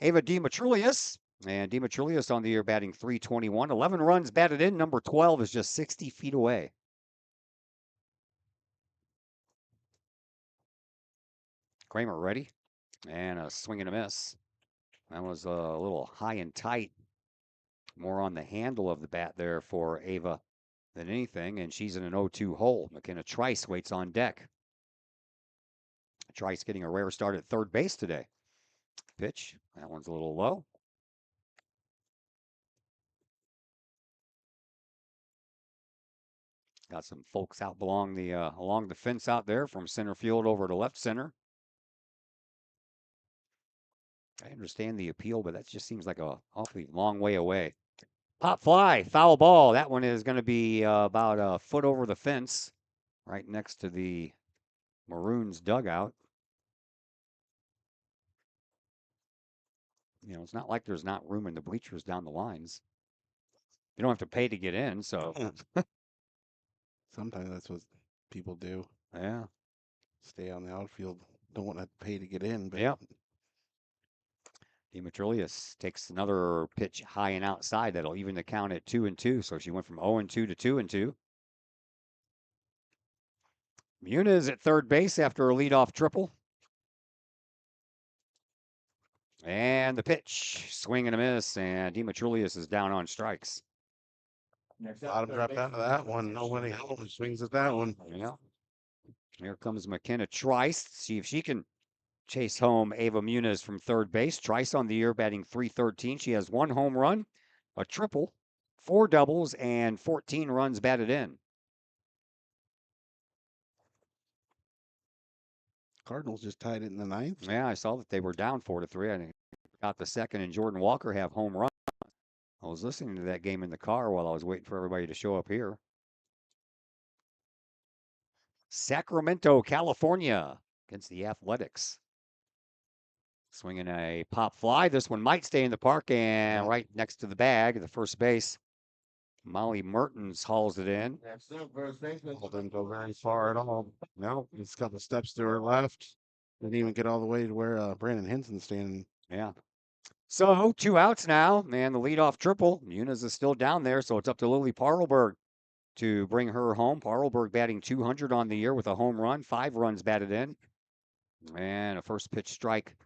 Demetrulius. And Demetrulius on the year batting .321. 11 runs batted in. Number 12 is just 60 feet away. Kramer ready. And a swing and a miss. That was a little high and tight. More on the handle of the bat there for Ava than anything. And she's in an 0-2 hole. McKenna Trice waits on deck. Trice getting a rare start at third base today. Pitch. That one's a little low. Got some folks out along the fence out there from center field over to left center. I understand the appeal, but that just seems like a awfully long way away. Pop fly, foul ball. That one is going to be about a foot over the fence, right next to the Maroons dugout. You know, it's not like there's not room in the bleachers down the lines. You don't have to pay to get in, so. Sometimes that's what people do. Yeah. Stay on the outfield. Don't want to pay to get in, but Yep. Demetrius takes another pitch high and outside. That'll even the count at 2-2. So she went from 0-2 to 2-2. Muniz at third base after a leadoff triple. And the pitch, swing and a miss, and Demetrius is down on strikes. Bottom dropped out of that one. Nobody else swings at that one. Yeah. Here comes McKenna Trice. See if she can chase home Ava Muniz from third base. Trice on the year batting .313. She has 1 home run, a triple, 4 doubles, and 14 runs batted in. Cardinals just tied it in the ninth. Yeah, I saw that they were down 4-3. I think got the second, and Jordan Walker have home run. I was listening to that game in the car while I was waiting for everybody to show up here. Sacramento, California against the Athletics. Swinging a pop fly. This one might stay in the park and right next to the bag, the first base. Molly Mertens hauls it in. That's the first baseman. Didn't go very far at all. No, it's a couple steps to her left. Didn't even get all the way to where Brandon Henson's standing. Yeah. So 2 outs now, and the leadoff triple. Muniz is still down there, so it's up to Lily Parlberg to bring her home. Parlberg batting .200 on the year with a home run, 5 runs batted in, and a first pitch strike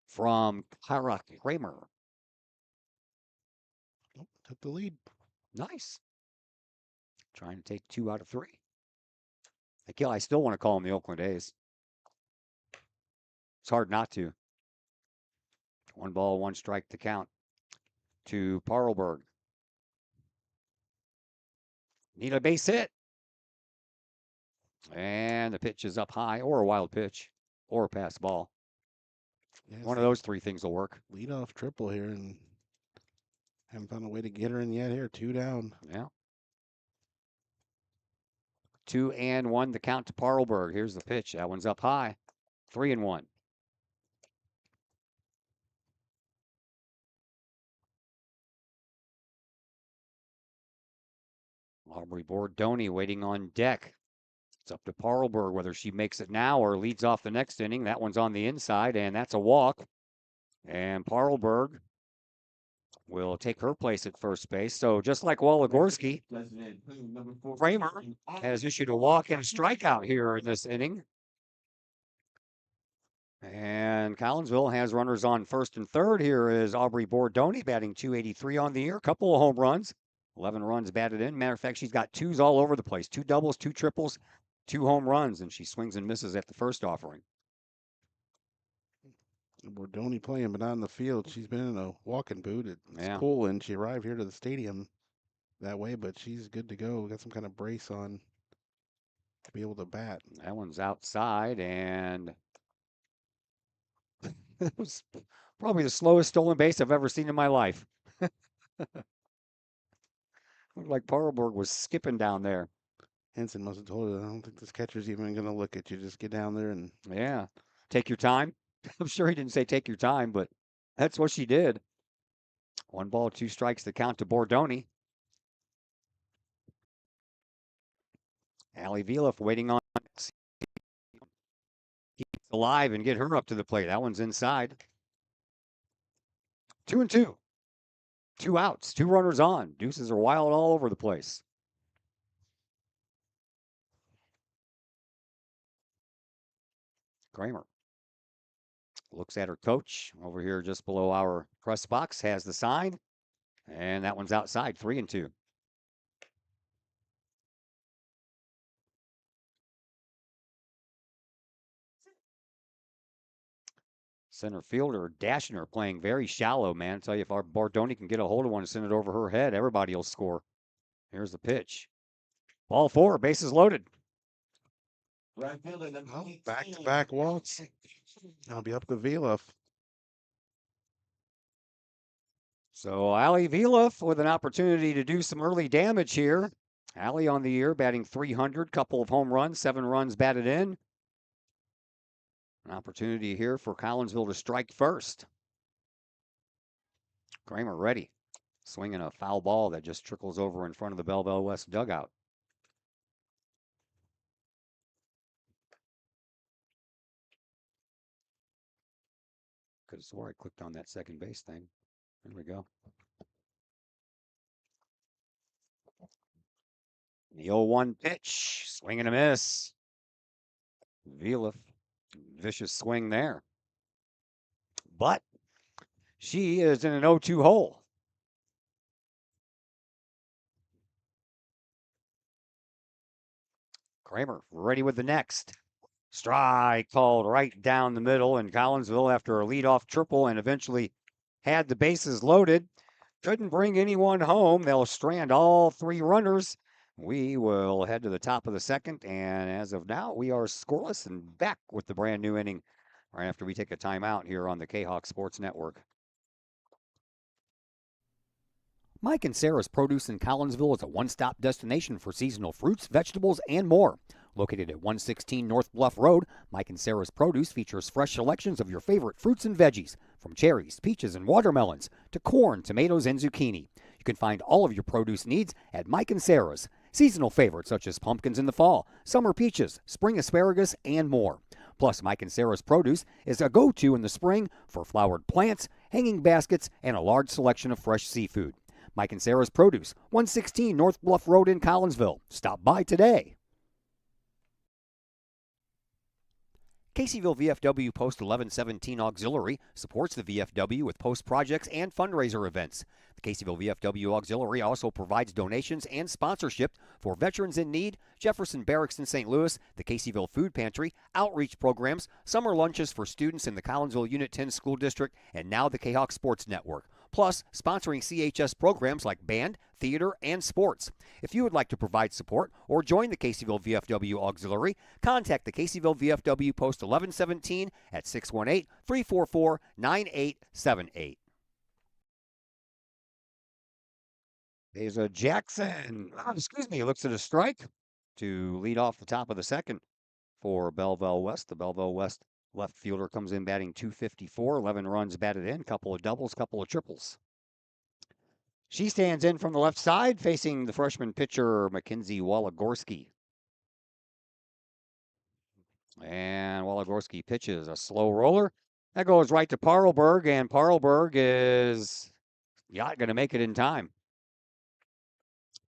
from Kara Kramer. Oh, took the lead. Nice. Trying to take 2 out of 3. I still want to call them the Oakland A's. It's hard not to. 1 ball, 1 strike to count to Parlberg. Need a base hit. And the pitch is up high, or a wild pitch, or a pass ball. Yeah, One of those 3 things will work. Leadoff triple here, and haven't found a way to get her in yet here. 2 down. Yeah. 2-1 the count to Parlberg. Here's the pitch. That one's up high. 3-1. Aubrey Bordoni waiting on deck. It's up to Parlberg whether she makes it now or leads off the next inning. That one's on the inside, and that's a walk. And Parlberg will take her place at first base. So just like Waligorski, Kramer has issued a walk and a strikeout here in this inning. And Collinsville has runners on first and third. Here is Aubrey Bordoni batting .283 on the year. Couple of home runs, 11 runs batted in. Matter of fact, she's got 2s all over the place. 2 doubles, 2 triples, 2 home runs, and she swings and misses at the first offering. Bordoni playing, but not in the field. She's been in a walking boot at Yeah. school, and she arrived here to the stadium that way, but she's good to go. Got some kind of brace on to be able to bat. That one's outside, and it was probably the slowest stolen base I've ever seen in my life. Looked like Parlberg was skipping down there. Henson must have told her, I don't think this catcher's even going to look at you. Just get down there and... Yeah. Take your time. I'm sure he didn't say take your time, but that's what she did. 1 ball, 2 strikes to count to Bordoni. Allie Viloff waiting on keep alive and get her up to the plate. That one's inside. 2-2. 2 outs, 2 runners on. Deuces are wild all over the place. Kramer looks at her coach over here just below our press box, has the sign, and that one's outside. 3-2. Center fielder Dashner playing very shallow, man. I tell you, if our Bordoni can get a hold of one and send it over her head, everybody will score. Here's the pitch. Ball 4, bases loaded. Back-to-back walks. I'll be up to Viloff. So Allie Viloff with an opportunity to do some early damage here. Allie on the year batting .300, couple of home runs, 7 runs batted in. An opportunity here for Collinsville to strike first. Kramer ready. Swinging a foul ball that just trickles over in front of the Belleville West dugout. Could have swore I clicked on that second base thing. There we go. The 0-1 pitch. Swing and a miss. Viloff. Vicious swing there. But she is in an 0-2 hole. Kramer ready with the next. Strike called right down the middle, and Collinsville, after a leadoff triple and eventually had the bases loaded, couldn't bring anyone home. They'll strand all 3 runners. We will head to the top of the second, and as of now, we are scoreless and back with the brand new inning right after we take a timeout here on the Kahok Sports Network. Mike and Sarah's Produce in Collinsville is a one-stop destination for seasonal fruits, vegetables, and more. Located at 116 North Bluff Road, Mike and Sarah's Produce features fresh selections of your favorite fruits and veggies, from cherries, peaches, and watermelons to corn, tomatoes, and zucchini. You can find all of your produce needs at Mike and Sarah's. Seasonal favorites such as pumpkins in the fall, summer peaches, spring asparagus, and more. Plus, Mike and Sarah's Produce is a go-to in the spring for flowered plants, hanging baskets, and a large selection of fresh seafood. Mike and Sarah's Produce, 116 North Bluff Road in Collinsville. Stop by today. Caseyville VFW Post 1117 Auxiliary supports the VFW with post projects and fundraiser events. The Caseyville VFW Auxiliary also provides donations and sponsorship for Veterans in Need, Jefferson Barracks in St. Louis, the Caseyville Food Pantry, outreach programs, summer lunches for students in the Collinsville Unit 10 School District, and now the Kahok Sports Network. Plus, sponsoring CHS programs like band, theater, and sports. If you would like to provide support or join the Caseyville VFW Auxiliary, contact the Caseyville VFW Post 1117 at 618-344-9878. There's a Jackson. Looks at a strike to lead off the top of the second for Belleville West. The Belleville West left fielder comes in batting .254, 11 runs batted in, couple of doubles, couple of triples. She stands in from the left side, facing the freshman pitcher, Mackenzie Walagorski. And Walagorski pitches a slow roller. That goes right to Parlberg, and Parlberg is not going to make it in time.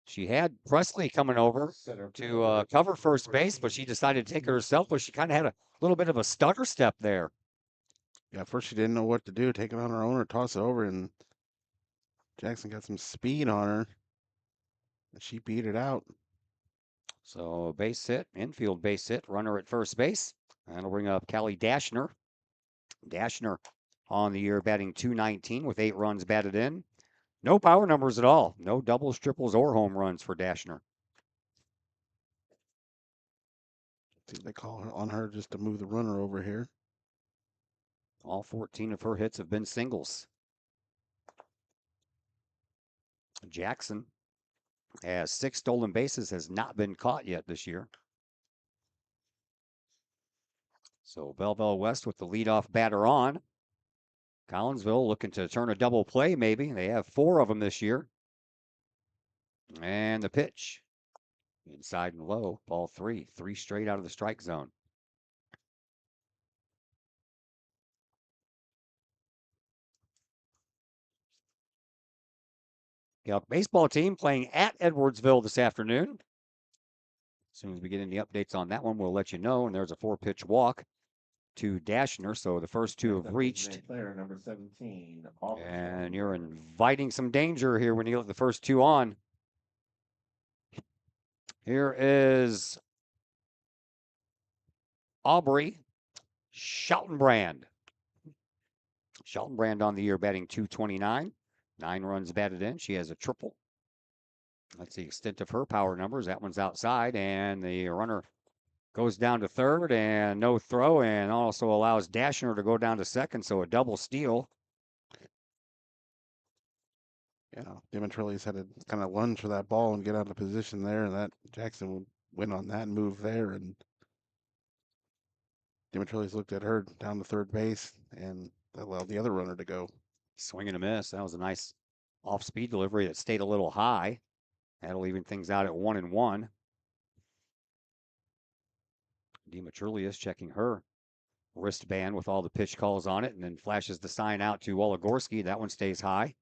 She had Presley coming over to cover first base, but she decided to take it herself, but she kind of had a little bit of a stutter step there. Yeah, at first she didn't know what to do, take it on her own or toss it over, and Jackson got some speed on her, and she beat it out. So base hit, infield base hit, runner at first base. That'll bring up Callie Dashner. Dashner on the year batting .219 with 8 runs batted in. No power numbers at all. No doubles, triples, or home runs for Dashner. See, they call on her just to move the runner over here. All 14 of her hits have been singles. Jackson has 6 stolen bases, has not been caught yet this year. So Belleville West with the leadoff batter on. Collinsville looking to turn a double play maybe. They have 4 of them this year. And the pitch. Inside and low, ball 3. 3 straight out of the strike zone. Kahok baseball team playing at Edwardsville this afternoon. As soon as we get any updates on that one, we'll let you know. And there's a 4-pitch walk to Dashner. So the first 2 have reached. Player number 17. And you're inviting some danger here when you let the first 2 on. Here is Aubrey Schautenbrand. Schautenbrand on the year batting .229. 9 runs batted in. She has a triple. That's the extent of her power numbers. That one's outside, and the runner goes down to third, and no throw, and also allows Dashner to go down to second, so a double steal. Yeah, Dimitrilli's had to kind of lunge for that ball and get out of position there, and that Jackson would win on that move there, and Dimitrilli's looked at her down to third base and allowed the other runner to go. Swing and a miss. That was a nice off-speed delivery that stayed a little high. That'll even things out at 1-1. Dimitrilis checking her wristband with all the pitch calls on it, and then flashes the sign out to Walagorski. That one stays high.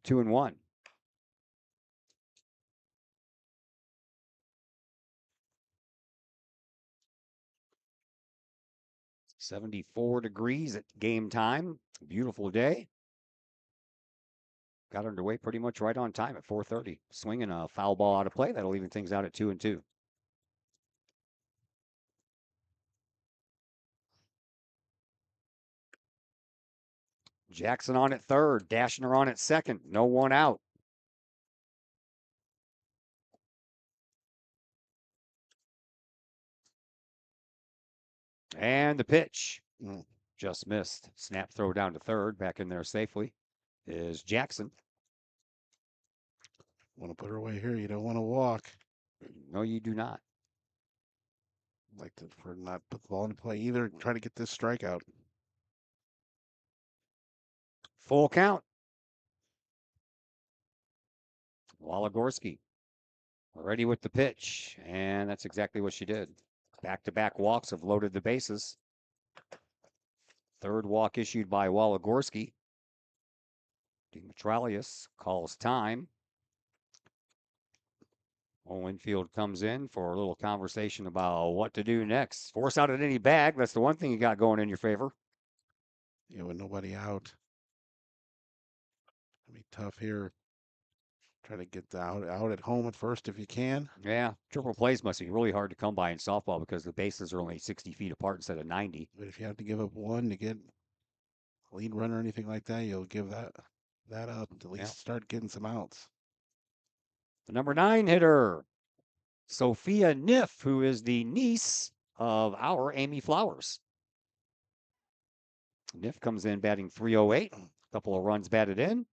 2-1. .74 degrees at game time. Beautiful day. Got underway pretty much right on time at 4:30. Swinging a foul ball out of play. That'll even things out at 2-2. Jackson on at third, Dashner on at second, no one out. And the pitch just missed. Snap throw down to third, back in there safely is Jackson. Want to put her away here. You don't want to walk. No, you do not. Like to for not put the ball in play either. Try to get this strikeout. Full count. Waligorski ready with the pitch, and that's exactly what she did. Back-to-back walks have loaded the bases. Third walk issued by Waligorski. Dimitralius calls time. Winfield comes in for a little conversation about what to do next. Force out at any bag. That's the one thing you got going in your favor. Yeah, with nobody out. It'll be tough here. Try to get out at home at first if you can. Yeah, triple plays must be really hard to come by in softball because the bases are only 60 feet apart instead of 90. But if you have to give up one to get a lead run or anything like that, you'll give that up to at least start getting some outs. The number 9 hitter, Sophia Niff, who is the niece of our Amy Flowers. Niff comes in batting 308. A couple of runs batted in.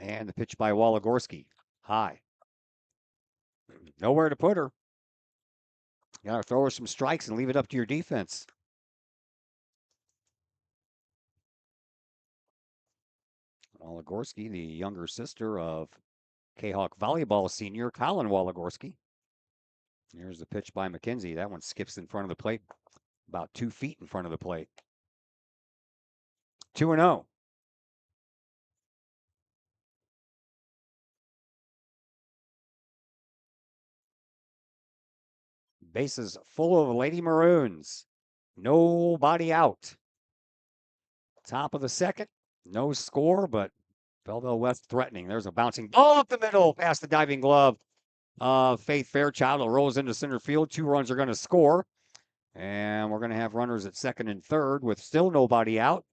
And the pitch by Waligorski. High. Nowhere to put her. You got to throw her some strikes and leave it up to your defense. Waligorski, the younger sister of Kahok volleyball senior Colin Waligorski. Here's the pitch by McKenzie. That one skips in front of the plate, about 2 feet in front of the plate. 2-0. Bases full of Lady Maroons. Nobody out. Top of the second. No score, but Belleville West threatening. There's a bouncing ball up the middle past the diving glove of Faith Fairchild. It rolls into center field. 2 runs are going to score. And we're going to have runners at second and third with still nobody out.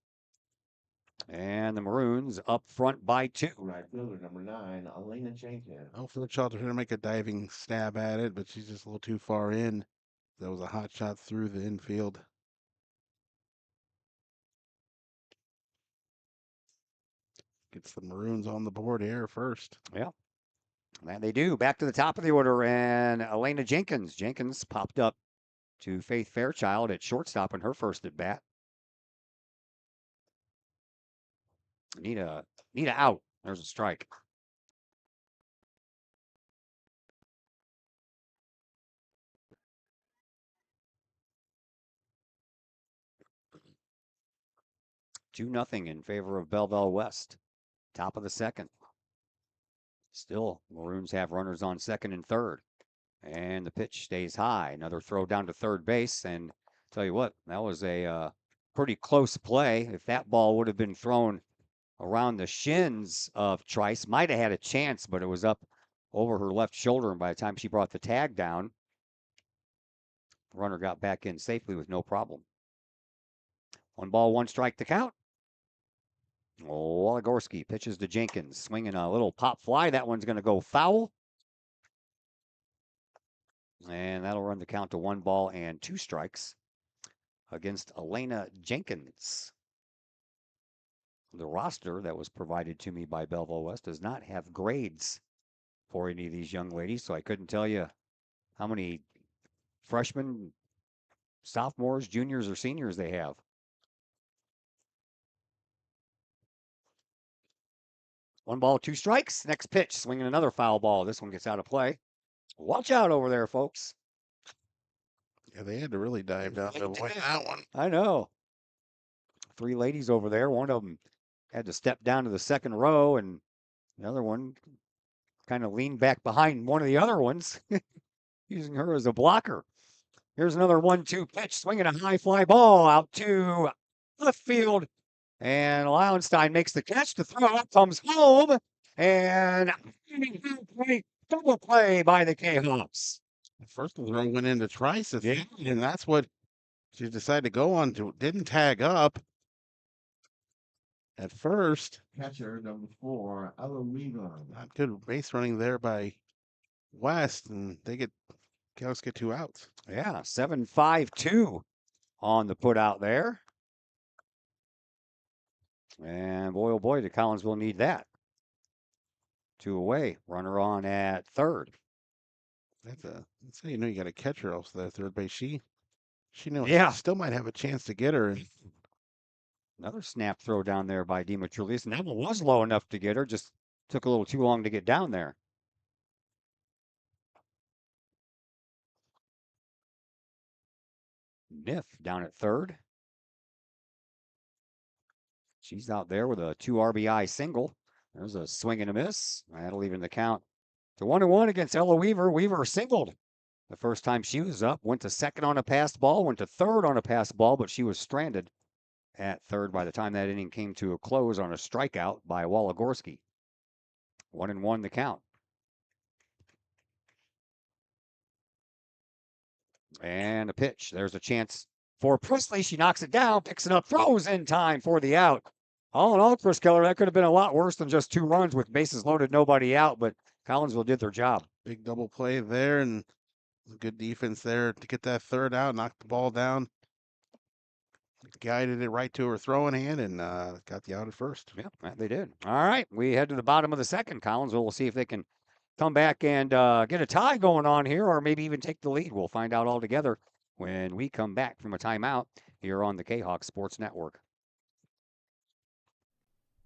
And the Maroons up front by 2. Right fielder number 9, Elena Jenkins. Oh, Fairchild trying to make a diving stab at it, but she's just a little too far in. That was a hot shot through the infield. Gets the Maroons on the board here first. Yeah. And they do. Back to the top of the order, and Elena Jenkins. Jenkins popped up to Faith Fairchild at shortstop in her first at bat. Need a out. There's a strike. Two nothing in favor of Belleville West. Top of the second. Still, Maroons have runners on second and third. And the pitch stays high. Another throw down to third base. And tell you what, that was a pretty close play. If that ball would have been thrown around the shins of Trice, might have had a chance, but it was up over her left shoulder. And by the time she brought the tag down, the runner got back in safely with no problem. 1 ball, 1 strike to count. Waligorski pitches to Jenkins, swinging a little pop fly. That one's going to go foul. And that'll run the count to 1 ball and 2 strikes against Elena Jenkins. The roster that was provided to me by Belleville West does not have grades for any of these young ladies, so I couldn't tell you how many freshmen, sophomores, juniors, or seniors they have. One ball, 2 strikes. Next pitch, swinging another foul ball. This one gets out of play. Watch out over there, folks. Yeah, they had to really dive down to avoid that one. I know. 3 ladies over there. One of them had to step down to the second row, and the other one kind of leaned back behind one of the other ones, using her as a blocker. Here's another 1-2 pitch, swinging a high fly ball out to left field. And Lowenstein makes the catch. The throw comes home, and double play by the Kahawks. The first throw went into Trice, and that's what She decided to go on to, didn't tag up at first. Catcher number 4, Ella Weaver. Not good base running there by West, and Cows get 2 outs. Yeah, 7-5-2 on the put out there. And boy, oh boy, did Collinsville need that. 2 away. Runner on at third. That's how you know you got a catcher else there, third base. She knows Yeah. she still might have a chance to get her. Another snap throw down there by Demetrius. And that one was low enough to get her, just took a little too long to get down there. Niff down at third. She's out there with a 2 RBI single. There's a swing and a miss. That'll even the count to 1-1 against Ella Weaver. Weaver singled the first time she was up, went to second on a passed ball, went to third on a passed ball, but she was stranded at third by the time that inning came to a close on a strikeout by Walagorski. 1-1 the count. And a pitch. There's a chance for Presley. She knocks it down, picks it up, throws in time for the out. All in all, Chris Keller, that could have been a lot worse than just 2 runs with bases loaded, nobody out, but Collinsville did their job. Big double play there, and good defense there to get that third out, knocked the ball down, guided it right to her throwing hand, and got the out at first. Yeah, they did. All right, we head to the bottom of the second. Collinsville will see if they can come back and get a tie going on here, or maybe even take the lead. We'll find out all together when we come back from a timeout here on the Kahok Sports Network.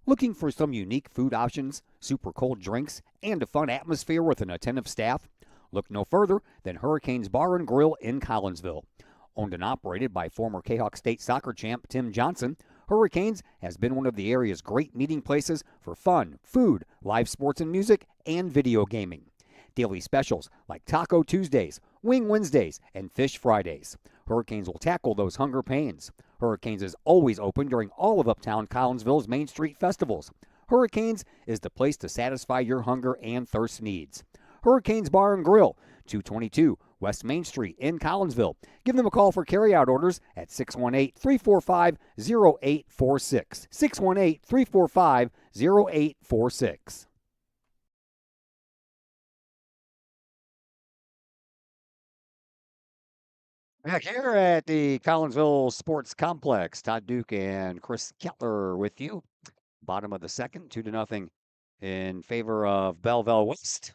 Looking for some unique food options, super cold drinks, and a fun atmosphere with an attentive staff? Look no further than Hurricanes Bar and Grill in Collinsville. Owned and operated by former Kahok State soccer champ Tim Johnson, Hurricanes has been one of the area's great meeting places for fun, food, live sports and music, and video gaming. Daily specials like Taco Tuesdays, Wing Wednesdays, and Fish Fridays. Hurricanes will tackle those hunger pains. Hurricanes is always open during all of Uptown Collinsville's Main Street festivals. Hurricanes is the place to satisfy your hunger and thirst needs. Hurricanes Bar and Grill, 222 West Main Street in Collinsville. Give them a call for carryout orders at 618-345-0846. 618-345-0846. Back here at the Collinsville Sports Complex, Todd Duke and Chris Kettler with you. Bottom of the second, 2-0 in favor of Belleville West.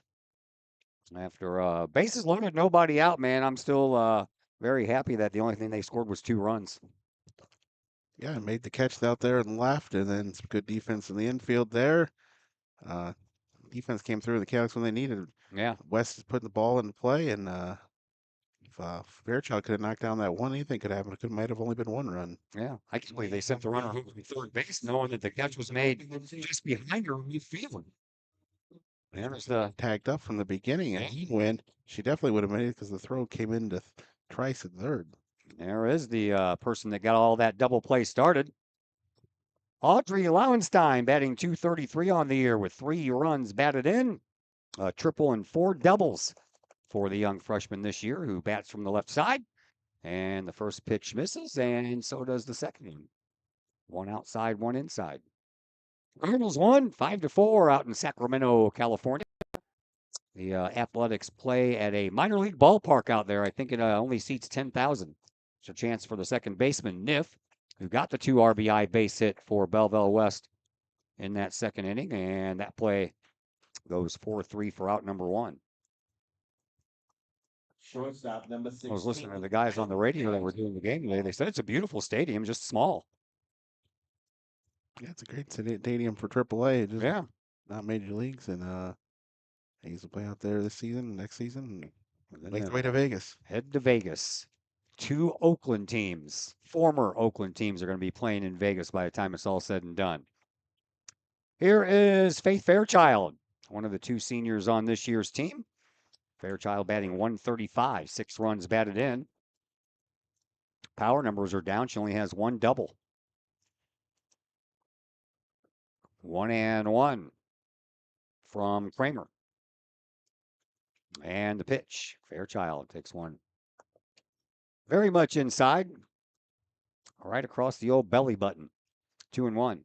After bases loaded, nobody out, man. I'm still very happy that the only thing they scored was 2 runs. Yeah, made the catch out there and left, and then some good defense in the infield there. Defense came through the Cows when they needed it. Yeah. West is putting the ball into play, and if Fairchild could have knocked down that one, anything could happen. It might have only been 1 run. Yeah, I can't believe they sent the runner home from third base, knowing that the catch was made just behind her in midfield. There's the tagged up from the beginning, and when she definitely would have made it because the throw came into Trice at third. There is the person that got all that double play started. Audrey Lauenstein batting .233 on the year with 3 runs batted in, a triple and 4 doubles for the young freshman this year who bats from the left side. And the first pitch misses, and so does the second one. 1 outside, 1 inside. Cardinals won 5-4 out in Sacramento, California. The Athletics play at a minor league ballpark out there. I think it only seats 10,000. It's a chance for the second baseman, Niff, who got the 2 RBI base hit for Belleville West in that second inning. And that play goes 4-3 for out number 1. Shortstop number 6. I was listening to the guys on the radio that were doing the game today. They said it's a beautiful stadium, just small. Yeah, it's a great stadium for AAA. Just Yeah. Not major leagues, and he used to play out there this season, next season, and make the way to Vegas. Head to Vegas. 2 Oakland teams, former Oakland teams, are going to be playing in Vegas by the time it's all said and done. Here is Faith Fairchild, one of the 2 seniors on this year's team. Fairchild batting .135, 6 runs batted in. Power numbers are down. She only has 1 double. 1-1 from Kramer. And the pitch. Fairchild takes one very much inside. right across the old belly button. 2-1.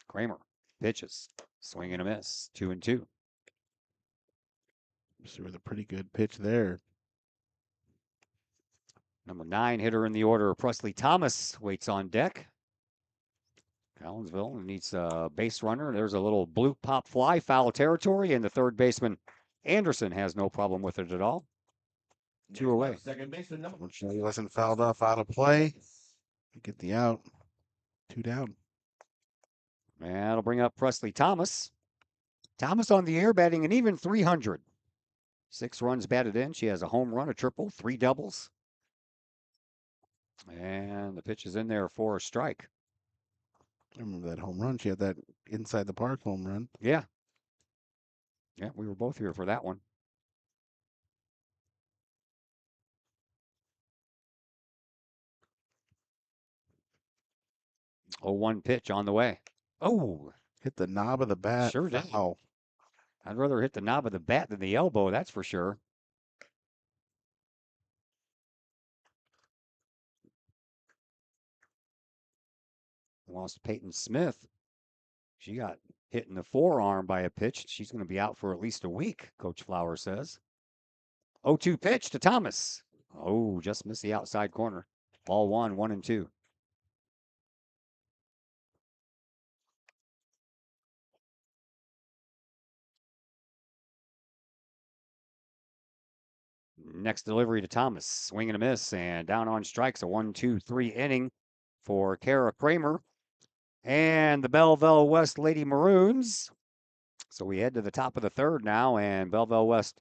Kramer pitches, swing and a miss. 2-2. So with a pretty good pitch there. Number 9 hitter in the order, Presley Thomas, waits on deck. Collinsville needs a base runner. There's a little blue pop fly, foul territory, and the third baseman, Anderson, has no problem with it at all. 2 away. Second baseman number. Fortunately, he wasn't fouled off out of play. Get the out. 2 down. And that'll bring up Presley Thomas. Thomas on the air, batting an even 300. 6 runs batted in. She has a home run, a triple, 3 doubles. And the pitch is in there for a strike. I remember that home run. She had that inside the park home run. Yeah. Yeah, we were both here for that one. Oh, 1 pitch on the way. Oh, hit the knob of the bat. Sure did. Wow. I'd rather hit the knob of the bat than the elbow, that's for sure. Lost Peyton Smith. She got hit in the forearm by a pitch. She's going to be out for at least a week, Coach Flower says. 0-2 pitch to Thomas. Oh, just missed the outside corner. Ball 1, 1-2. Next delivery to Thomas. Swing and a miss, and down on strikes. A 1-2-3 inning for Kara Kramer and the Belleville West Lady Maroons. So we head to the top of the third now, and Belleville West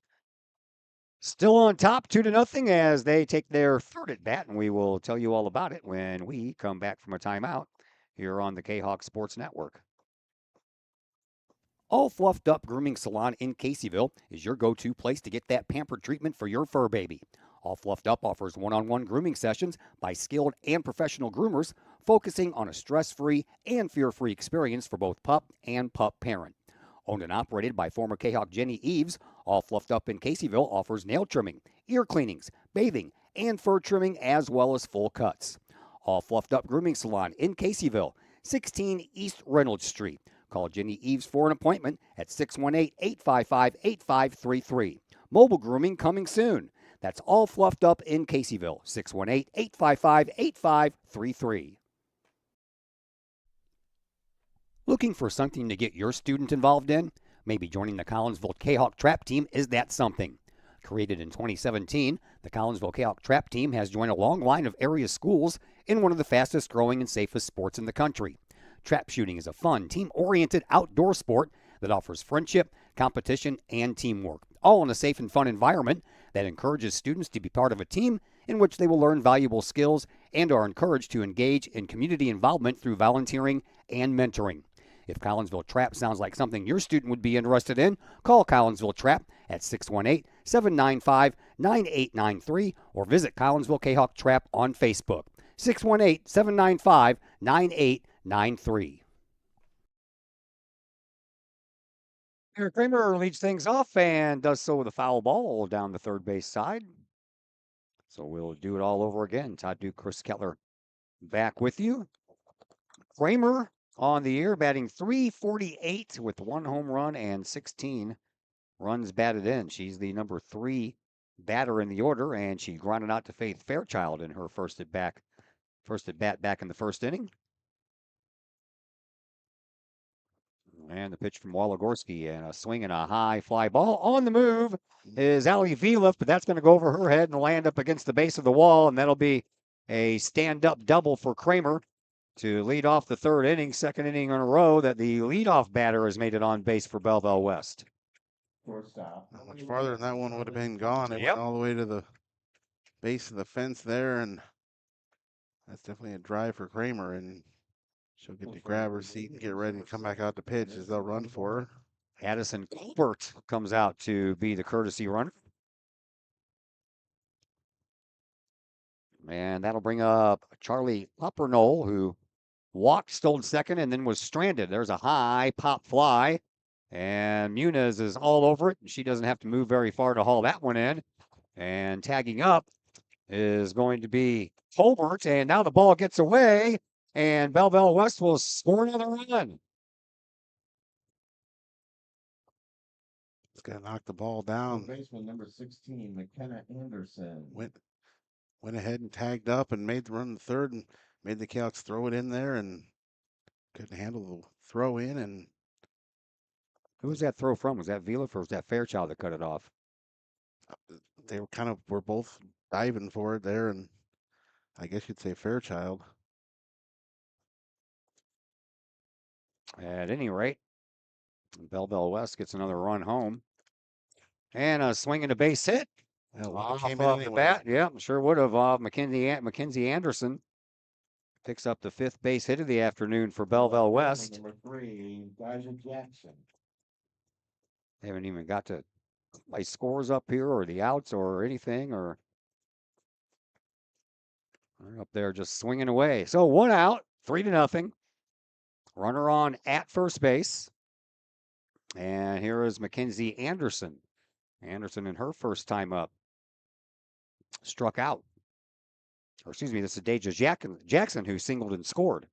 still on top, 2-0, as they take their third at bat, and we will tell you all about it when we come back from a timeout here on the Kahok Sports Network. All Fluffed Up Grooming Salon in Caseyville is your go-to place to get that pampered treatment for your fur baby. All Fluffed Up offers one-on-one grooming sessions by skilled and professional groomers, focusing on a stress-free and fear-free experience for both pup and pup parent. Owned and operated by former Kahok Jenny Eves, All Fluffed Up in Caseyville offers nail trimming, ear cleanings, bathing, and fur trimming, as well as full cuts. All Fluffed Up Grooming Salon in Caseyville, 16 East Reynolds Street. Call Jenny Eves for an appointment at 618-855-8533. Mobile grooming coming soon. That's All Fluffed Up in Caseyville, 618-855-8533. Looking for something to get your student involved in? Maybe joining the Collinsville Kahok Trap Team is that something. Created in 2017, the Collinsville Kahok Trap Team has joined a long line of area schools in one of the fastest growing and safest sports in the country. Trap shooting is a fun, team-oriented outdoor sport that offers friendship, competition, and teamwork, all in a safe and fun environment that encourages students to be part of a team in which they will learn valuable skills and are encouraged to engage in community involvement through volunteering and mentoring. If Collinsville Trap sounds like something your student would be interested in, call Collinsville Trap at 618-795-9893 or visit Collinsville Kahok Trap on Facebook, 618-795-9893. Eric Kramer leads things off and does so with a foul ball down the third base side. So we'll do it all over again. Todd Duke, Chris Kettler back with you. Kramer on the year, batting .348 with 1 home run and 16 runs batted in. She's the number 3 batter in the order, and she grounded out to Faith Fairchild in her first at bat back in the first inning. And the pitch from Waligorski, and a swing and a high fly ball. On the move is Ali Vila, but that's going to go over her head and land up against the base of the wall, and that'll be a stand-up double for Kramer to lead off the third inning, second inning in a row that the leadoff batter has made it on base for Belleville West. Not much farther than that one would have been gone. It went all the way to the base of the fence there, and that's definitely a drive for Kramer, and she'll get to grab her seat and get ready to come back out to pitch as they'll run for her. Addison Colbert comes out to be the courtesy runner. And that'll bring up Charlie Uppernol, who walked, stole second, and then was stranded. There's a high pop fly, and Muniz is all over it. She doesn't have to move very far to haul that one in. And tagging up is going to be Colbert, and now the ball gets away, and Belleville West will score another run. It's gonna knock the ball down. Baseman number 16, McKenna Anderson. Went ahead and tagged up and made the run to third and made the Canucks throw it in there and couldn't handle the throw in. And who was that throw from? Was that Viliff or was that Fairchild that cut it off? They were both diving for it there, and I guess you'd say Fairchild. At any rate, Belleville West gets another run home. And a swing and a base hit. Off of the bat. Yeah, sure would have. Mackenzie Anderson picks up the 5th base hit of the afternoon for Belleville West. Number 3, Elijah Jackson. They haven't even got to my scores up here or the outs or anything, or they're up there just swinging away. So 1 out, 3-0. Runner on at first base. And here is Mackenzie Anderson. Anderson in her first time up struck out. Or excuse me, this is Deja Jackson who singled and scored.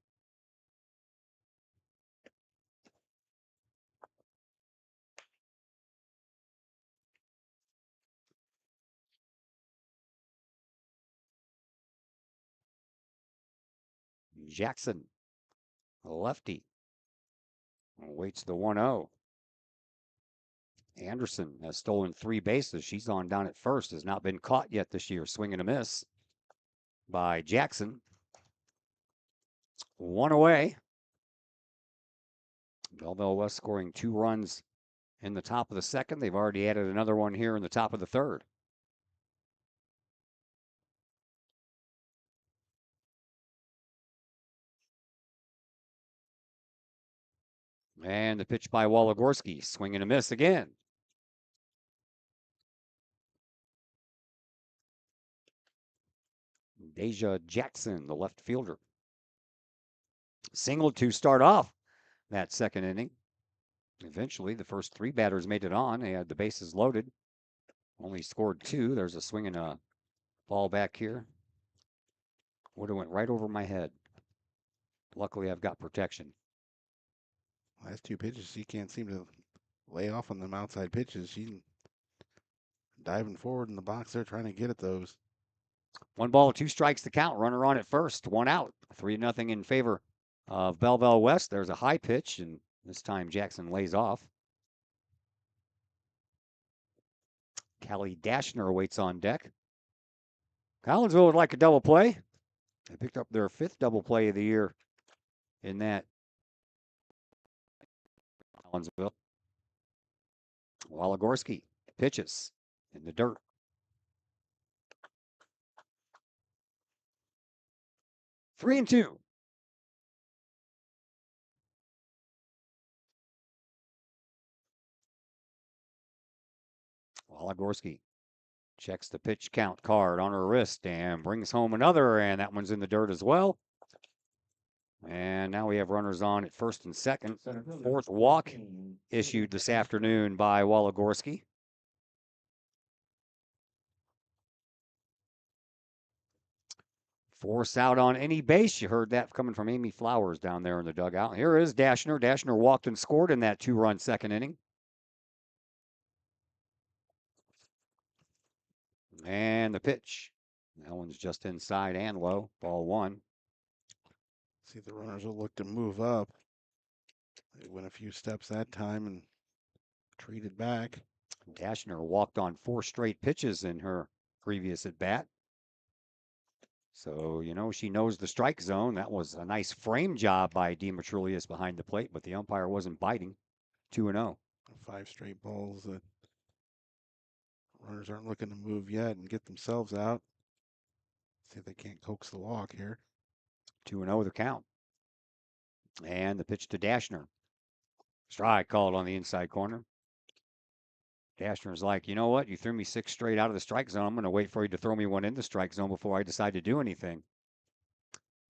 Jackson, a lefty, waits the 1-0. Anderson has stolen 3 bases. She's on down at first, has not been caught yet this year. Swing and a miss by Jackson. 1 away. Belleville West scoring 2 runs in the top of the 2nd. They've already added another one here in the top of the 3rd. And the pitch by Waligorski. Swing and a miss again. Deja Jackson, the left fielder. Singled to start off that 2nd inning. Eventually, the first 3 batters made it on. They had the bases loaded. Only scored 2. There's a swing and a ball back here. Would have went right over my head. Luckily, I've got protection. Last 2 pitches, she can't seem to lay off on them outside pitches. She's diving forward in the box there, trying to get at those. 1 ball, 2 strikes to count. Runner on at first. 1 out. 3-0 in favor of Belleville West. There's a high pitch, and this time Jackson lays off. Callie Dashner waits on deck. Collinsville would like a double play. They picked up their 5th double play of the year in that. Collinsville. Waligorski pitches in the dirt. 3-2. Waligorski checks the pitch count card on her wrist and brings home another, and that one's in the dirt as well. And now we have runners on at first and second. 4th walk issued this afternoon by Waligorski. Force out on any base. You heard that coming from Amy Flowers down there in the dugout. Here is Dashner. Dashner walked and scored in that 2-run 2nd inning. And the pitch. That one's just inside and low. Ball 1. See, the runners will look to move up. They went a few steps that time and treated back. Dashner walked on 4 straight pitches in her previous at bat. So, she knows the strike zone. That was a nice frame job by Demetrius behind the plate, but the umpire wasn't biting. 2-0. 5 straight balls that runners aren't looking to move yet and get themselves out. See if they can't coax the walk here. 2-0 the count. And the pitch to Dashner. Strike called on the inside corner. Dashner's like, you know what? You threw me 6 straight out of the strike zone. I'm going to wait for you to throw me one in the strike zone before I decide to do anything.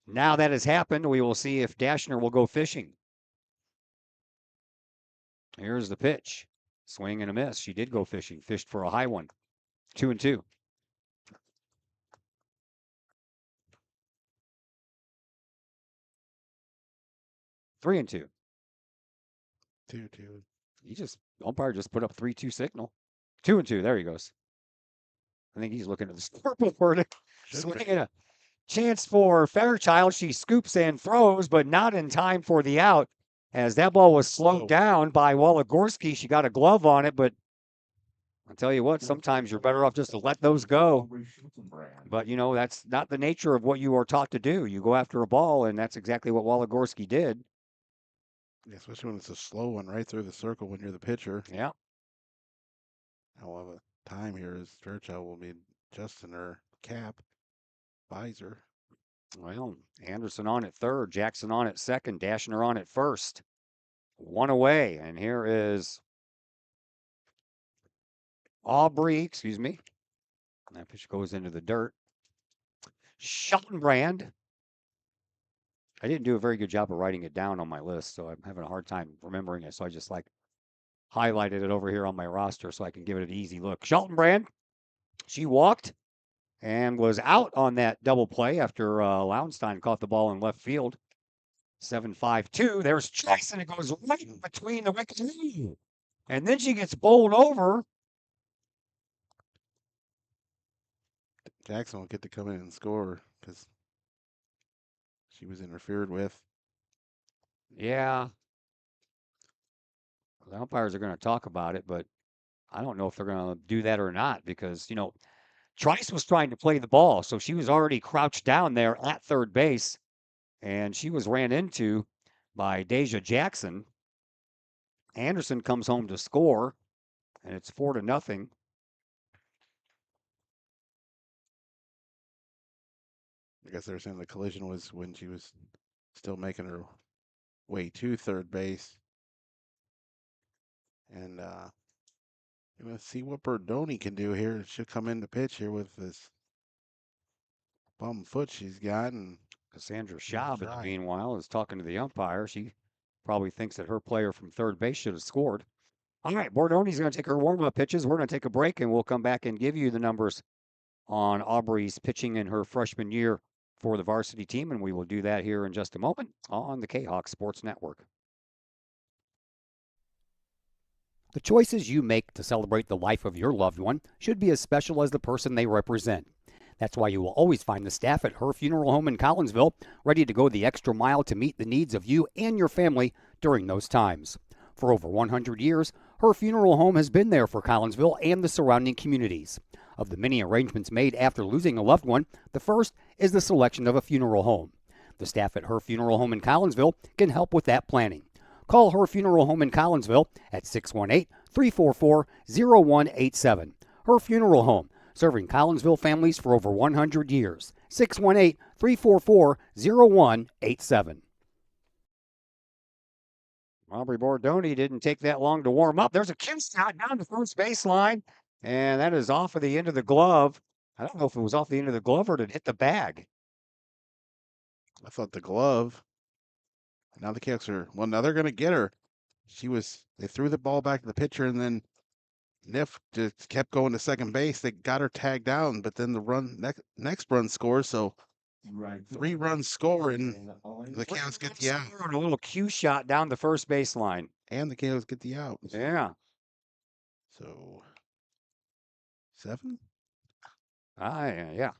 Now that has happened, we will see if Dashner will go fishing. Here's the pitch. Swing and a miss. She did go fishing. Fished for a high one. 2-2. 3-2. 2-2. Umpire just put up 3-2 signal. 2-2. There he goes. I think he's looking at the scoreboard. Swinging a chance for Fairchild. She scoops and throws, but not in time for the out. As that ball was slowed down by Waligorski, she got a glove on it, but I'll tell you what, sometimes you're better off just to let those go. But, that's not the nature of what you are taught to do. You go after a ball, and that's exactly what Waligorski did. Yeah, especially when it's a slow one right through the circle when you're the pitcher. Yeah. However, time here is Fairchild will be adjusting her cap, visor. Well, Anderson on at third, Jackson on at second, Dashner on at first. One away, and here is Aubrey, excuse me. That pitch goes into the dirt. Schottenbrand. I didn't do a very good job of writing it down on my list, so I'm having a hard time remembering it. So I just highlighted it over here on my roster so I can give it an easy look. Schottenbrand, she walked and was out on that double play after Lowenstein caught the ball in left field. 7-5-2. There's Trice, and it goes right between the wickets. And then she gets bowled over. Jackson will get to come in and score because she was interfered with. Yeah. The umpires are going to talk about it, but I don't know if they're going to do that or not because, Trice was trying to play the ball, so she was already crouched down there at third base, and she was ran into by Deja Jackson. Anderson comes home to score, and it's 4-0. I guess they're saying the collision was when she was still making her way to third base. And let's see what Berdoni can do here. She'll come in the pitch here with this bum foot she's got. And Cassandra Schaub, in the meanwhile, is talking to the umpire. She probably thinks that her player from third base should have scored. All right, Bordoni's going to take her warm-up pitches. We're going to take a break, and we'll come back and give you the numbers on Aubrey's pitching in her freshman year for the varsity team, and we will do that here in just a moment on the Kahok Sports Network. The choices you make to celebrate the life of your loved one should be as special as the person they represent. That's why you will always find the staff at Her Funeral Home in Collinsville ready to go the extra mile to meet the needs of you and your family during those times. For over 100 years, Her Funeral Home has been there for Collinsville and the surrounding communities. Of the many arrangements made after losing a loved one, the first is the selection of a funeral home. The staff at Her Funeral Home in Collinsville can help with that planning. Call Her Funeral Home in Collinsville at 618-344-0187. Her Funeral Home, serving Collinsville families for over 100 years. 618-344-0187. Aubrey Bordoni didn't take that long to warm up. There's a kick shot down the first baseline, and that is off of the end of the glove. I don't know if it was off the end of the glove or did it hit the bag. I thought the glove. Now the Cats are, now they're going to get her. They threw the ball back to the pitcher, and then Niff just kept going to second base. They got her tagged down, but then the next run scores. So 3 runs score, and the Cats get the out. And a little cue shot down the first baseline. And the Cats get the out. Yeah. So 7? Yeah.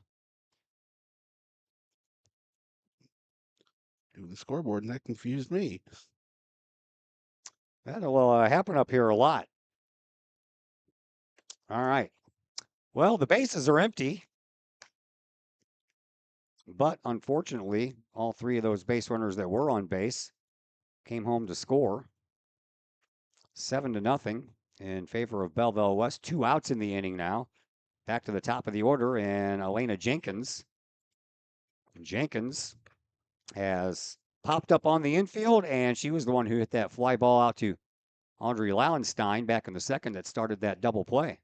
Do the scoreboard, and that confused me. That'll happen up here a lot. All right. Well, the bases are empty. But unfortunately, all 3 of those base runners that were on base came home to score. 7-0 in favor of Belleville West. 2 outs in the inning now. Back to the top of the order, and Elena Jenkins. Jenkins has popped up on the infield, and she was the one who hit that fly ball out to Audrey Lauenstein back in the second that started that double play.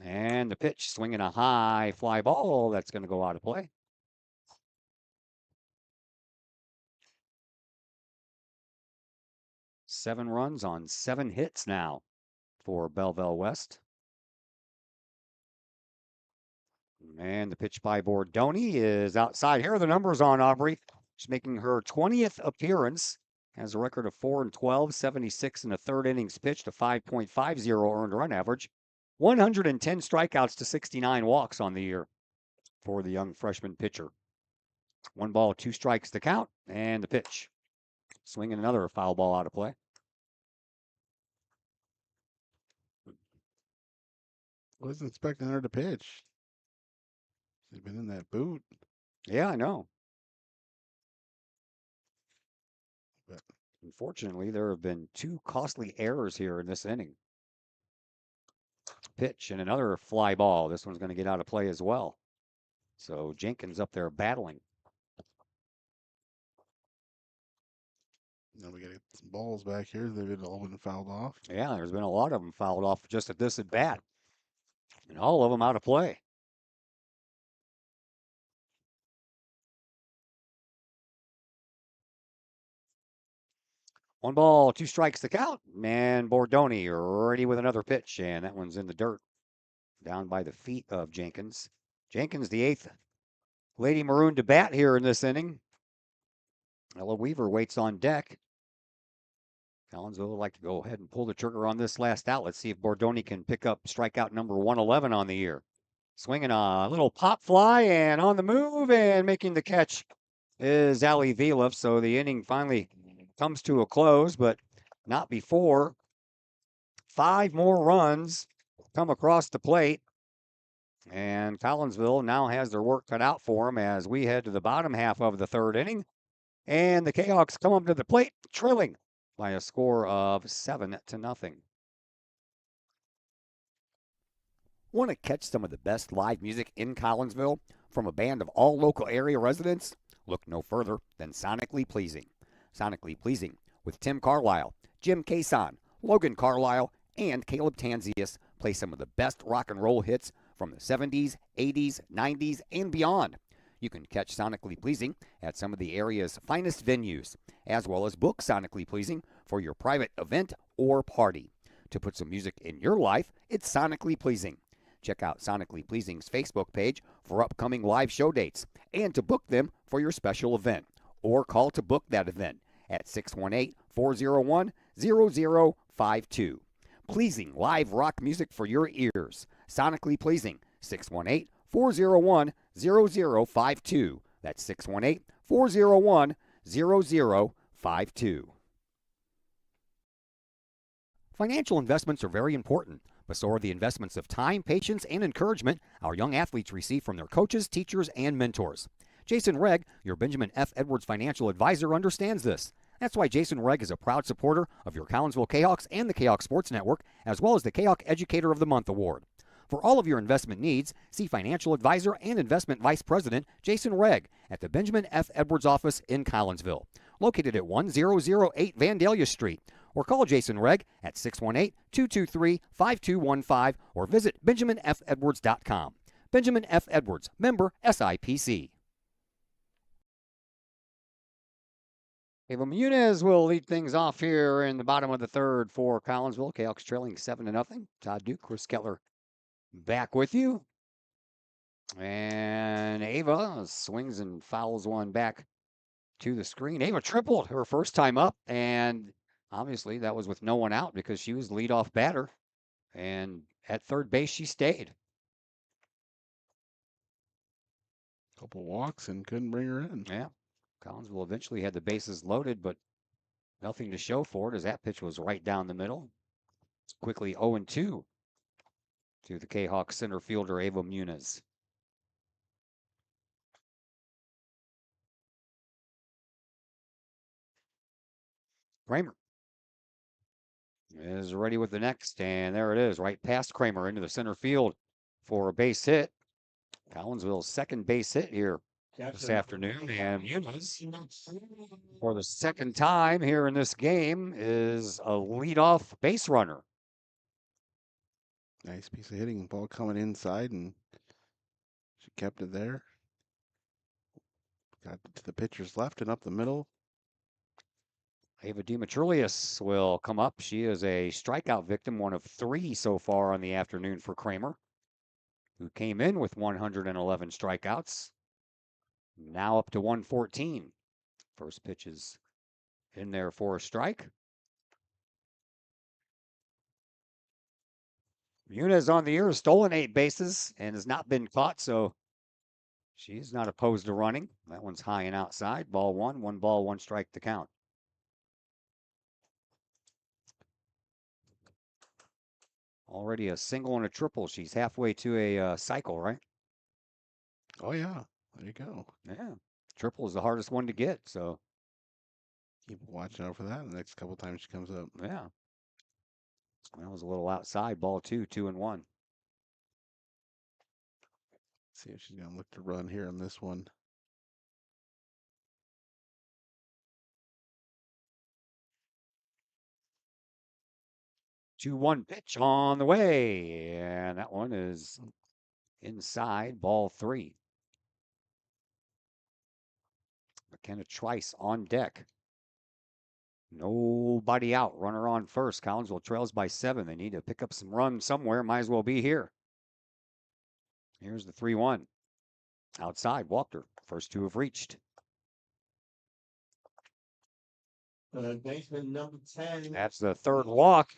And the pitch, swinging a high fly ball, that's going to go out of play. Seven runs on 7 hits now for Belleville West. And the pitch by Bordoni is outside. Here are the numbers on Aubrey. She's making her 20th appearance. Has a record of 4-12, 76 in the third innings pitched, a 5.50 earned run average, 110 strikeouts to 69 walks on the year for the young freshman pitcher. 1 ball, 2 strikes to count, and the pitch. Swinging another foul ball out of play. Wasn't expecting her to pitch. She's been in that boot. Yeah, I know. But unfortunately, there have been 2 costly errors here in this inning. Pitch and another fly ball. This one's going to get out of play as well. So Jenkins up there battling. now we got to get some balls back here. They've all been fouled off. Yeah, there's been a lot of them fouled off just at this at bat. And all of them out of play. One ball, 2 strikes to count. And Bordoni ready with another pitch. And that one's in the dirt. Down by the feet of Jenkins. Jenkins, the 8th Lady Maroon to bat here in this inning. Ella Weaver waits on deck. Collinsville would like to go ahead and pull the trigger on this last out. Let's see if Bordoni can pick up strikeout number 111 on the year. Swinging a little pop fly and on the move and making the catch is Ali Vila. So the inning finally comes to a close, but not before 5 more runs come across the plate. And Collinsville now has their work cut out for them as we head to the bottom half of the third inning. And the Kahawks come up to the plate, trailing by a score of 7-0. Want to catch some of the best live music in Collinsville from a band of all local area residents? Look no further than Sonically Pleasing. Sonically Pleasing with Tim Carlisle, Jim Cason, Logan Carlisle, and Caleb Tanzius play some of the best rock and roll hits from the 70s, 80s, 90s, and beyond. You can catch Sonically Pleasing at some of the area's finest venues, as well as book Sonically Pleasing for your private event or party. To put some music in your life, it's Sonically Pleasing. Check out Sonically Pleasing's Facebook page for upcoming live show dates and to book them for your special event, or call to book that event at 618-401-0052. Pleasing live rock music for your ears. Sonically Pleasing, 618-401-0052. That's 618-401-0052. Financial investments are very important, but so are the investments of time, patience, and encouragement our young athletes receive from their coaches, teachers, and mentors. Jason Regg, your Benjamin F. Edwards financial advisor, understands this. That's why Jason Regg is a proud supporter of your Collinsville Kahawks and the Kahawk Sports Network, as well as the Kahawk Educator of the Month Award. For all of your investment needs, see financial advisor and investment vice president Jason Regg at the Benjamin F. Edwards office in Collinsville, located at 1008 Vandalia Street, or call Jason Regg at 618-223-5215 or visit benjaminfedwards.com. Benjamin F. Edwards, member SIPC. Ava Muniz will lead things off here in the bottom of the third for Collinsville. Kahawks trailing 7-0. Todd Duke, Chris Kettler back with you. And Ava swings and fouls one back to the screen. Ava tripled her first time up, and obviously that was with no one out because she was the leadoff batter. And at third base, she stayed. Couple walks and couldn't bring her in. Yeah. Collinsville eventually had the bases loaded, but nothing to show for it as that pitch was right down the middle. Quickly 0-2 to the Kahawk center fielder, Ava Muniz. Kramer is ready with the next, and there it is, right past Kramer into the center field for a base hit. Collinsville's second base hit here this afternoon, and Muniz, for the second time here in this game, is a leadoff base runner. Nice piece of hitting. Ball coming inside, and she kept it there. Got to the pitcher's left and up the middle. Ava Demetrius will come up. She is a strikeout victim, one of 3 so far on the afternoon for Kramer. who came in with 111 strikeouts, now up to 114. First pitch is in there for a strike. Yuna on the year, has stolen 8 bases and has not been caught, so she's not opposed to running. That one's high and outside. Ball 1, 1 ball, 1 strike to count. Already a single and a triple. She's halfway to a cycle, right? Oh, yeah. There you go. Yeah. Triple is the hardest one to get, so. Keep watching out for that the next couple times she comes up. Yeah. That was a little outside. Ball 2, 2-1. See if she's going to look to run here on this one. Two-one pitch on the way, and that one is inside. Ball 3. McKenna Trice on deck. Nobody out. Runner on first. Collinsville trails by 7. They need to pick up some runs somewhere. Might as well be here. Here's the 3-1. Outside, Walker. First 2 have reached. Baseman number 10. That's the third walk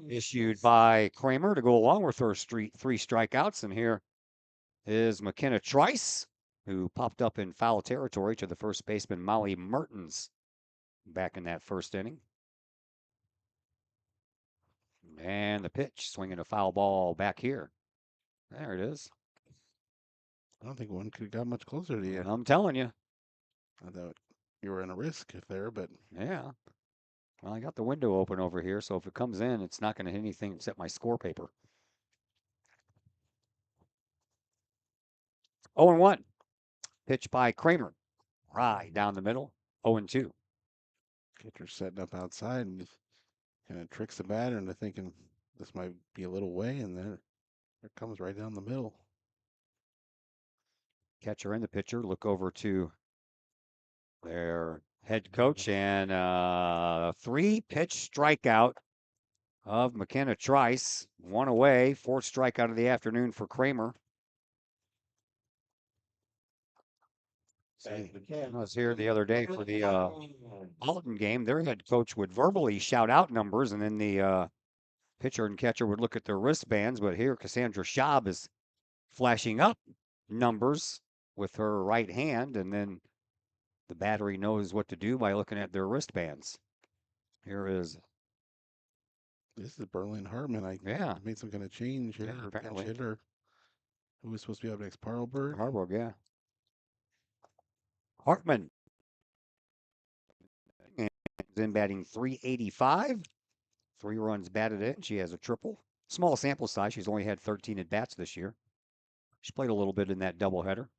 issued by Kramer to go along with her 3 strikeouts. And here is McKenna Trice, who popped up in foul territory to the first baseman, Molly Mertens, back in that first inning. And the pitch, swinging a foul ball back here. There it is. I don't think one could have got much closer to you. I'm telling you. I thought you were in a risk if there, but. Yeah. Well, I got the window open over here, so if it comes in, it's not going to hit anything except my score paper. 0-1. Pitch by Kramer. Right down the middle. 0-2. Catcher setting up outside and kind of tricks the batter into thinking this might be a little way, and then it comes right down the middle. Catcher and the pitcher look over to their head coach, and 3-pitch strikeout of McKenna Trice. 1 away, 4th strikeout of the afternoon for Kramer. I was here the other day for the Alton game. Their head coach would verbally shout out numbers, and then the pitcher and catcher would look at their wristbands. But here, Cassandra Schaub is flashing up numbers with her right hand, and then the battery knows what to do by looking at their wristbands. Here is. This is Berlin Hartman. I made some kind of change here. Yeah, apparently. Pinch hitter. Who was supposed to be up next? Parlberg? Parlberg, yeah. Hartman is in batting .385. 3 runs batted in. She has a triple. Small sample size. She's only had 13 at bats this year. She played a little bit in that doubleheader.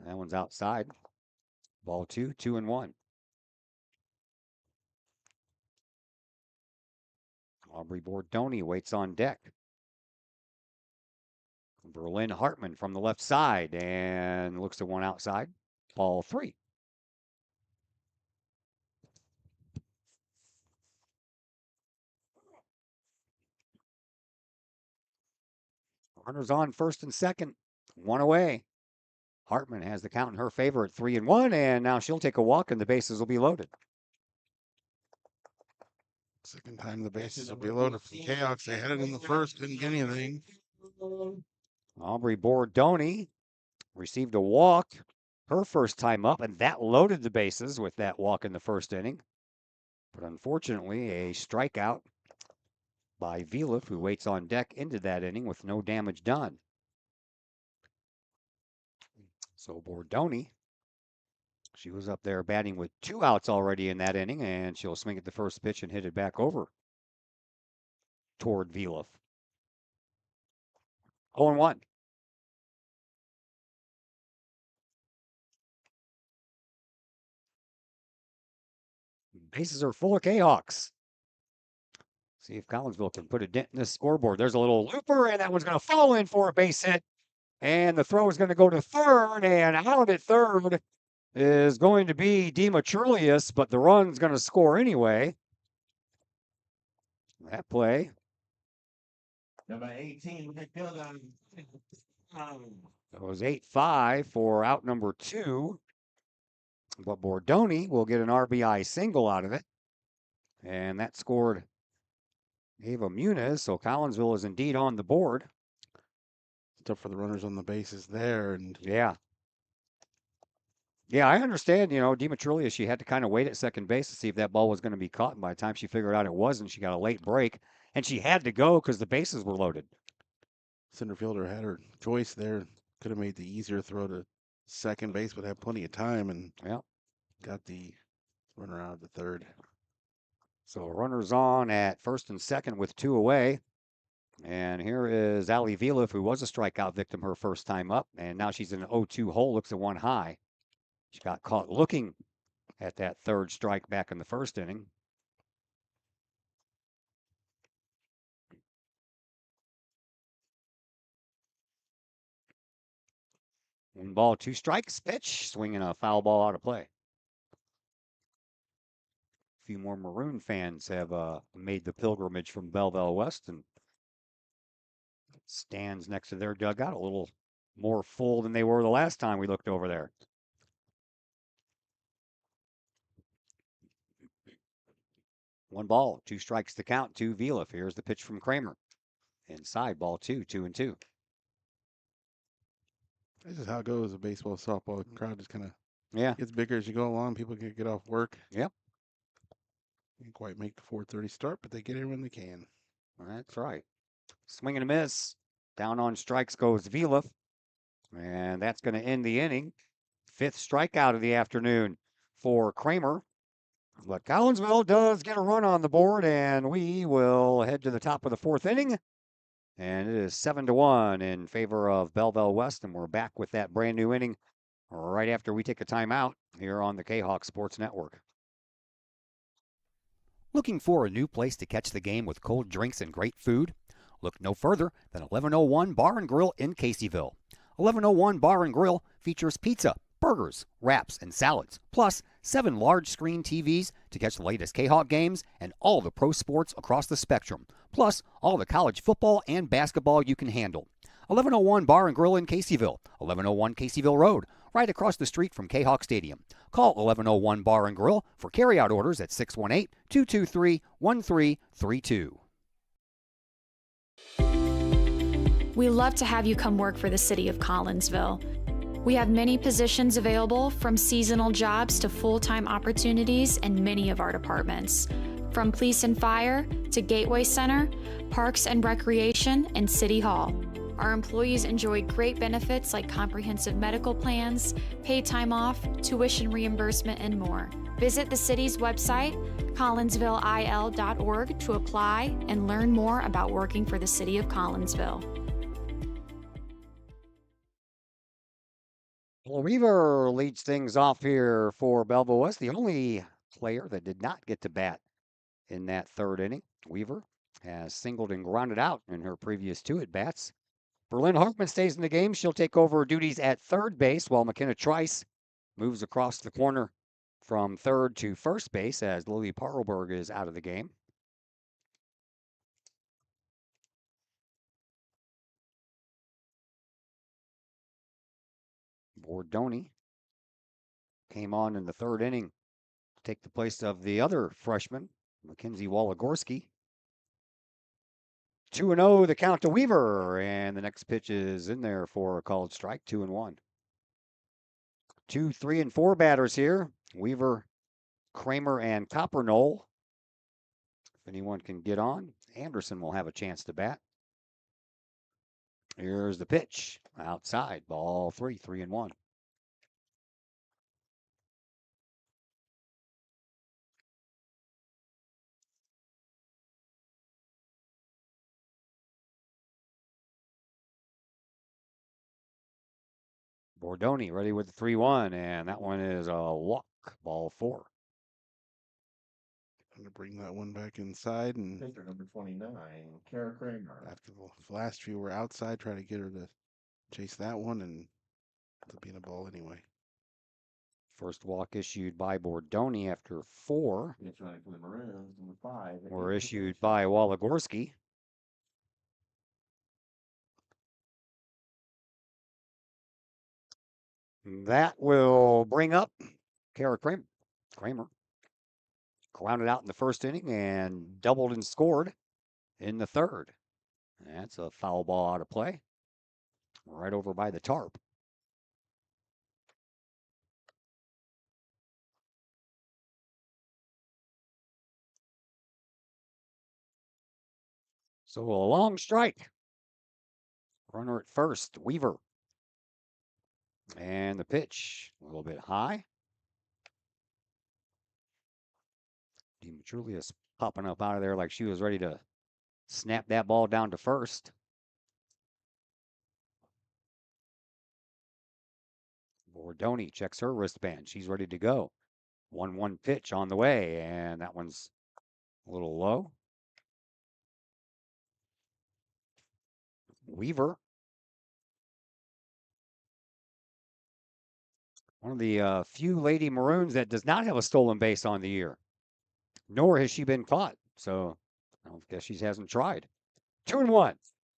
That one's outside. Ball 2, 2-1. Aubrey Bordoni waits on deck. Berlin Hartman from the left side and looks to one outside. Ball 3. Runners on first and second. 1 away. Hartman has the count in her favor at 3-1, and now she'll take a walk and the bases will be loaded. Second time the bases will be loaded for Chaos. They had it in the first, didn't get anything. Aubrey Bordoni received a walk her first time up, and that loaded the bases with that walk in the first inning. But unfortunately, a strikeout by Viliff, who waits on deck into that inning with no damage done. So Bordoni, she was up there batting with 2 outs already in that inning, and she'll swing at the first pitch and hit it back over toward Viliff. 0-1. Bases are full of Kahawks. See if Collinsville can put a dent in this scoreboard. There's a little looper, and that one's going to fall in for a base hit. And the throw is going to go to third, and out at third is going to be Demetrius, but the run's going to score anyway. That play. Number 18, midfielder. It was 8-5 for out number 2. But Bordoni will get an RBI single out of it. And that scored Ava Muniz. So Collinsville is indeed on the board. Tough for the runners on the bases there. And yeah. Yeah, I understand, Demetrulia, she had to kind of wait at second base to see if that ball was going to be caught. And by the time she figured out it wasn't, she got a late break. And she had to go because the bases were loaded. Center fielder had her choice there. Could have made the easier throw to second base, but had plenty of time and got the runner out of the third. So runners on at first and second with 2 away. And here is Ali Vilif, who was a strikeout victim her first time up. And now she's in an 0-2 hole, looks at one high. She got caught looking at that third strike back in the first inning. One ball, 2 strikes, pitch, swinging a foul ball out of play. A few more Maroon fans have made the pilgrimage from Belleville West and stands next to their dugout, a little more full than they were the last time we looked over there. One ball, 2 strikes to count to Vilif. Here's the pitch from Kramer. Inside, ball 2, 2-2. This is how it goes. A baseball, softball crowd just kind of Yeah. gets bigger as you go along. People can get off work. Yep. Can't quite make the 4:30 start, but they get in when they can. That's right. Swing and a miss. Down on strikes goes Vilif. And that's going to end the inning. 5th strikeout of the afternoon for Kramer. But Collinsville does get a run on the board, and we will head to the top of the 4th inning. And it is 7-1 in favor of Belleville West, and we're back with that brand new inning right after we take a timeout here on the Kahok Sports Network. Looking for a new place to catch the game with cold drinks and great food? Look no further than 1101 Bar and Grill in Caseyville. 1101 Bar and Grill features pizza, burgers, wraps, and salads, plus 7 large screen TVs to catch the latest Kahawk games and all the pro sports across the spectrum, plus all the college football and basketball you can handle. 1101 Bar and Grill in Caseyville, 1101 Caseyville Road, right across the street from Kahawk Stadium. Call 1101 Bar and Grill for carryout orders at 618-223-1332. We love to have you come work for the City of Collinsville. We have many positions available, from seasonal jobs to full-time opportunities in many of our departments. From police and fire to Gateway Center, Parks and Recreation, and City Hall. Our employees enjoy great benefits like comprehensive medical plans, paid time off, tuition reimbursement, and more. Visit the city's website, collinsvilleil.org, to apply and learn more about working for the City of Collinsville. Well, Weaver leads things off here for Belleville West, the only player that did not get to bat in that 3rd inning. Weaver has singled and grounded out in her previous 2 at-bats. Berlin Hartman stays in the game. She'll take over duties at 3rd base, while McKenna Trice moves across the corner from 3rd to 1st base as Lily Parlberg is out of the game. Bordoni came on in the 3rd inning to take the place of the other freshman, Mackenzie Waligorski. 2-0 the count to Weaver, and the next pitch is in there for a called strike, 2-1. 2, 3, and 4 batters here. Weaver, Kramer, and Coppernoll. If anyone can get on, Anderson will have a chance to bat. Here's the pitch. Outside, ball 3, 3-1. Bordoni ready with the 3-1, and that one is a walk, ball 4. I'm going to bring that one back inside, and Pitcher number 29, Kara Kramer. after the last few were outside, try to get her to chase that one, and it'll be in a ball anyway. First walk issued by Bordoni after 4 Pitch running for the Maroons, number 5. were issued by Waligorski. That will bring up Kara Kramer. Kramer grounded out in the first inning and doubled and scored in the third. That's a foul ball out of play. Right over by the tarp. So a long strike. Runner at first, Weaver. And the pitch, a little bit high. Julius popping up out of there like she was ready to snap that ball down to first. Bordoni checks her wristband. She's ready to go. 1-1 pitch on the way, and that one's a little low. Weaver. One of the few Lady Maroons that does not have a stolen base on the year, nor has she been caught. So I guess she hasn't tried. 2-1.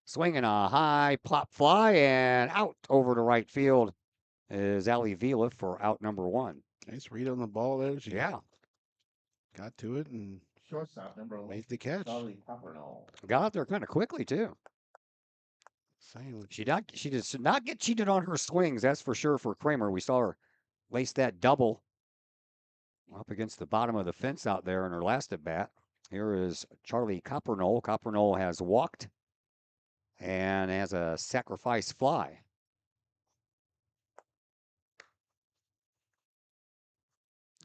Swinging a high pop fly and out over to right field is Ali Vila for out number 1. Nice read on the ball there. She Yeah. got to it and Shortstop number 11. made the catch. Charlie Coppernoll. Got out there kind of quickly, too. Same. She did not get cheated on her swings, that's for sure, for Kramer. We saw her lace that double up against the bottom of the fence out there in her last at bat. Here is Charlie Coppernoll. Coppernoll has walked and has a sacrifice fly.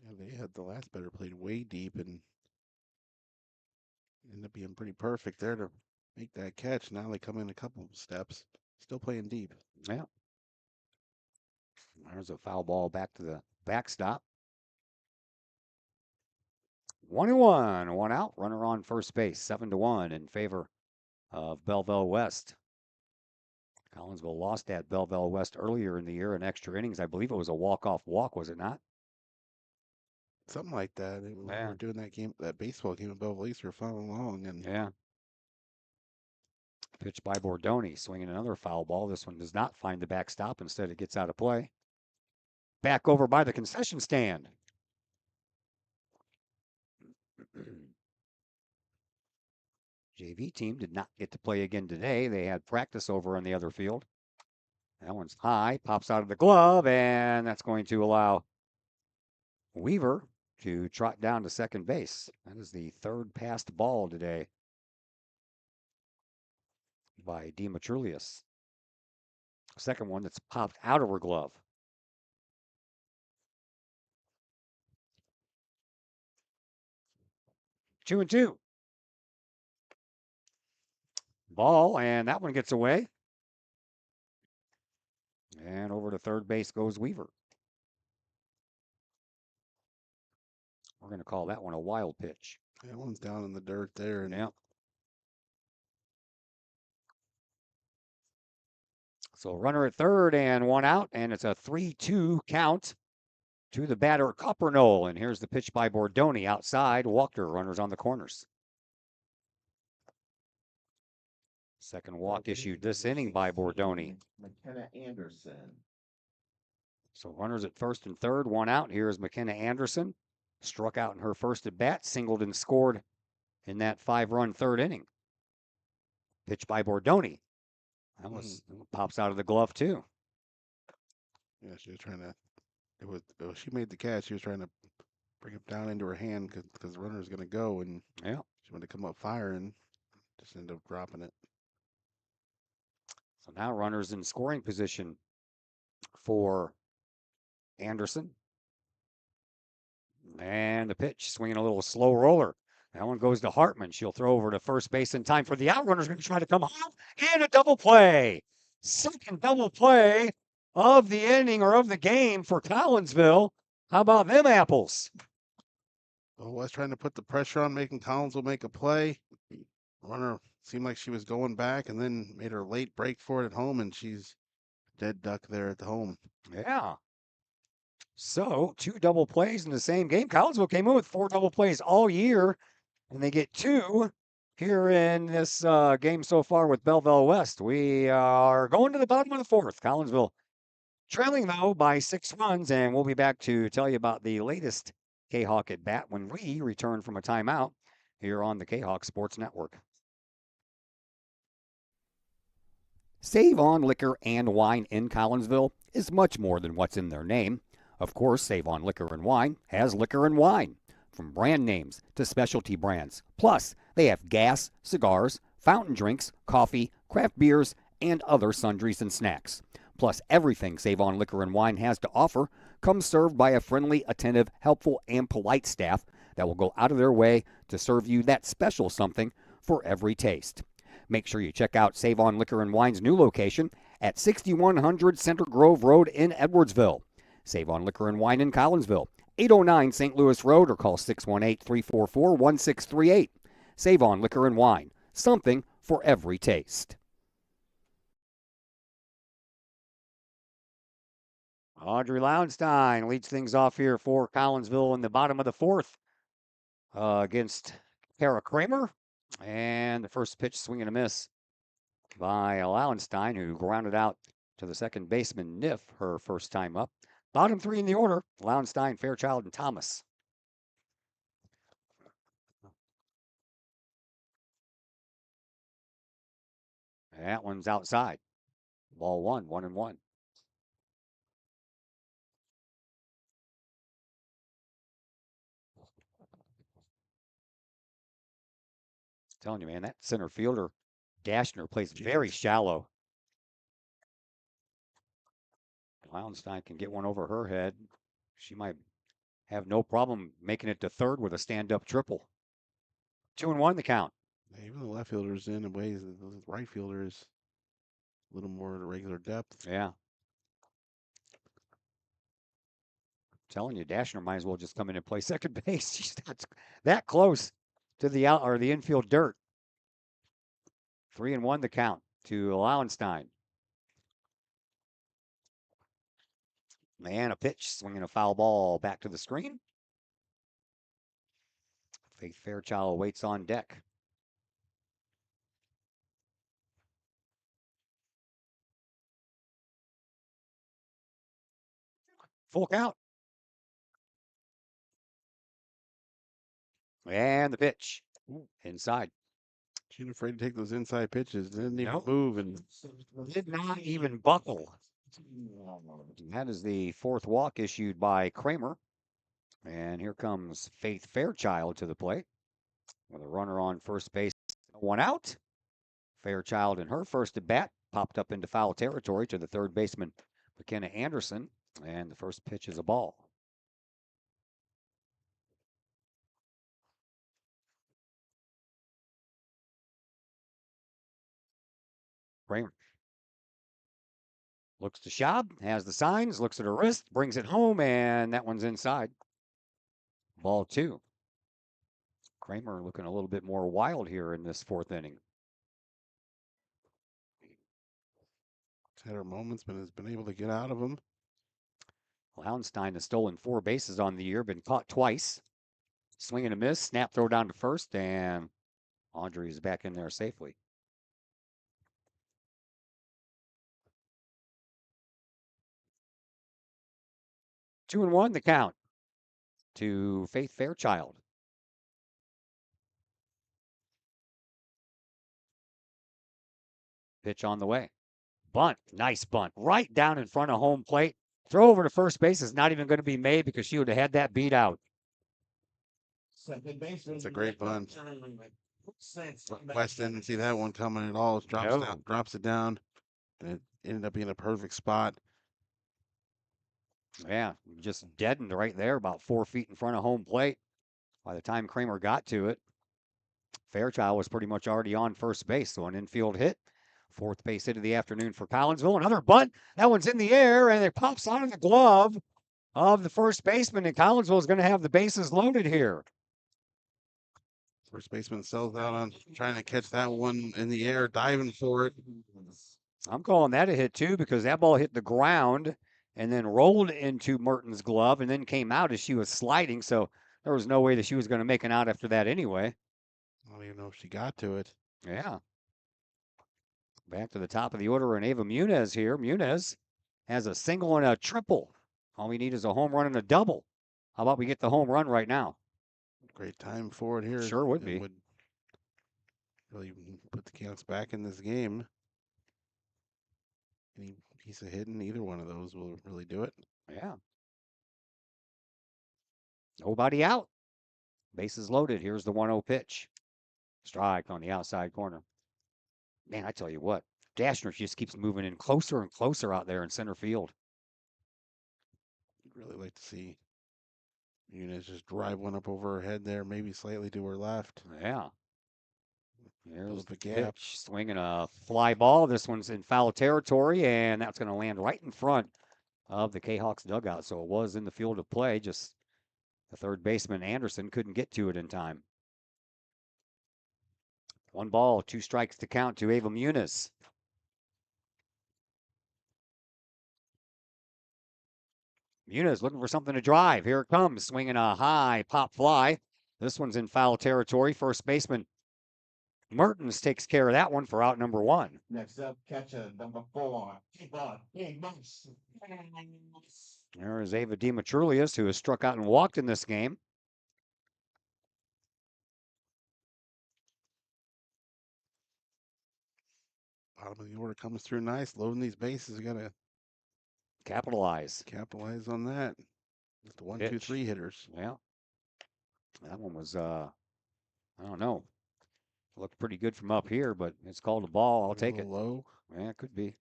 Yeah, they had the last batter played way deep and ended up being pretty perfect there to make that catch. Now they come in a couple steps, still playing deep. Yeah. There's a foul ball back to the backstop. 1-1, 1 out, runner on first base, 7-1 in favor of Belleville West. Collinsville lost at Belleville West earlier in the year in extra innings. I believe it was a walk-off walk, was it not? Something like that. We were doing that game, that baseball game at Belleville East. We were following along, and yeah. Pitch by Bordoni, swinging another foul ball. This one does not find the backstop. Instead, it gets out of play. Back over by the concession stand. JV team did not get to play again today. They had practice over on the other field. That one's high, pops out of the glove, and that's going to allow Weaver to trot down to second base. That is the third passed ball today by Demetrulius. Second one that's popped out of her glove. Two and two. Ball, and that one gets away. And over to third base goes Weaver. We're going to call that one a wild pitch. that one's down in the dirt there. And yeah. So runner at third and 1 out, and it's a 3-2 count to the batter Coppernoll. And here's the pitch by Bordoni outside. Walker, runners on the corners. Second walk issued this inning by Bordoni. McKenna Anderson. So runners at first and third, 1 out. Here's McKenna Anderson. Struck out in her first at bat, singled and scored in that 5-run third inning. Pitch by Bordoni. That was pops out of the glove too. Yeah, she was trying to. She made the catch. She was trying to bring it down into her hand because the runner was going to go, and yeah, she wanted to come up firing. Just ended up dropping it. So now runners in scoring position for Anderson. And the pitch, swinging a little slow roller. That one goes to Hartman. She'll throw over to first base in time for the out. Runner's going to try to come off, and a double play. Second double play of the inning or of the game for Collinsville. How about them apples? Well, West trying to put the pressure on, making Collinsville make a play. Runner seemed like she was going back, and then made her late break for it at home, and she's dead duck there at the home. Yeah. So 2 double plays in the same game. Collinsville came in with 4 double plays all year, and they get 2 here in this game so far with Belleville West. We are going to the bottom of the 4th. Collinsville Trailing, though, by 6 runs, and we'll be back to tell you about the latest Kahok at bat when we return from a timeout here on the Kahok Sports Network. Save On Liquor and Wine in Collinsville is much more than what's in their name. Of course, Save On Liquor and Wine has liquor and wine, from brand names to specialty brands. Plus, they have gas, cigars, fountain drinks, coffee, craft beers, and other sundries and snacks. Plus, everything Save On Liquor and Wine has to offer comes served by a friendly, attentive, helpful, and polite staff that will go out of their way to serve you that special something for every taste. Make sure you check out Save On Liquor and Wine's new location at 6100 Center Grove Road in Edwardsville. Save On Liquor and Wine in Collinsville, 809 St. Louis Road, or call 618-344-1638. Save On Liquor and Wine, something for every taste. Audrey Lowenstein leads things off here for Collinsville in the bottom of the fourth against Kara Kramer. And the first pitch, swing and a miss by Lowenstein, who grounded out to the second baseman, Niff, her first time up. Bottom three in the order, Lowenstein, Fairchild, and Thomas. That one's outside. Ball 1-1-1. Telling you, man, that center fielder, Dashner, plays very shallow. Lowenstein can get one over her head. She might have no problem making it to third with a stand-up triple. 2-1 the count. Yeah, even the left fielder's in ways that the right fielder is a little more regular depth. Yeah. Telling you, Dashner might as well just come in and play second base. She's that close to the out or the infield dirt. 3-1 the count to Lowenstein. And a pitch, swinging a foul ball back to the screen. Faith Fairchild waits on deck. Full count. And the pitch. Inside. She was afraid to take those inside pitches. Didn't even move and did not even buckle. That is the fourth walk issued by Kramer. And here comes Faith Fairchild to the plate with a runner on first base. One out. Fairchild in her first at bat popped up into foul territory to the third baseman, McKenna Anderson. And the first pitch is a ball. Kramer looks to Schaub, has the signs, looks at her wrist, brings it home, and that one's inside. Ball 2. Kramer looking a little bit more wild here in this fourth inning. She's had her moments, but has been able to get out of them. Lowenstein has stolen 4 bases on the year, been caught twice. Swing and a miss, snap throw down to first, and Audrey is back in there safely. Two and one, the count to Faith Fairchild. Pitch on the way. Bunt, nice bunt, right down in front of home plate. Throw over to first base is not even going to be made because she would have had that beat out. It's a great bunt. West didn't see that one coming at all. Drops it down, and it ended up being a perfect spot. Yeah, just deadened right there, about 4 feet in front of home plate. By the time Kramer got to it, Fairchild was pretty much already on first base. So an infield hit. Fourth base hit of the afternoon for Collinsville. Another bunt. That one's in the air, and it pops out of the glove of the first baseman, and Collinsville is going to have the bases loaded here. First baseman sells out on trying to catch that one in the air, diving for it. I'm calling that a hit, too, because that ball hit the ground and then rolled into Merton's glove and then came out as she was sliding. So there was no way that she was going to make an out after that anyway. I don't even know if she got to it. Yeah. Back to the top of the order, and Ava Muniz here. Muniz has a single and a triple. All we need is a home run and a double. How about we get the home run right now? Great time for it here. Sure would It be. would really put the Canucks back in this game. Any piece of hitting, either one of those will really do it. Yeah. Nobody out. Bases loaded. Here's the 1-0 pitch. Strike on the outside corner. Man, I tell you what, Dashner just keeps moving in closer and closer out there in center field. I'd really like to see Muniz just drive one up over her head there, maybe slightly to her left. Yeah. There's up the a gap. pitch, swinging a fly ball. This one's in foul territory, and that's going to land right in front of the Kahawks dugout. So it was in the field of play, just the third baseman, Anderson, couldn't get to it in time. 1 ball, 2 strikes to count to Ava Muniz. Muniz looking for something to drive. Here it comes, swinging a high pop fly. This one's in foul territory. First baseman Mertens takes care of that one for out number 1. Next up, catcher number 4. There is Ava Demetrulius, who has struck out and walked in this game. Bottom of the order comes through nice. Loading these bases. You got to capitalize on that. Just the 1, 2, 3 hitters. Yeah. That one was, I don't know. Looked pretty good from up here, but it's called a ball. I'll take it. Low. Yeah, it could be.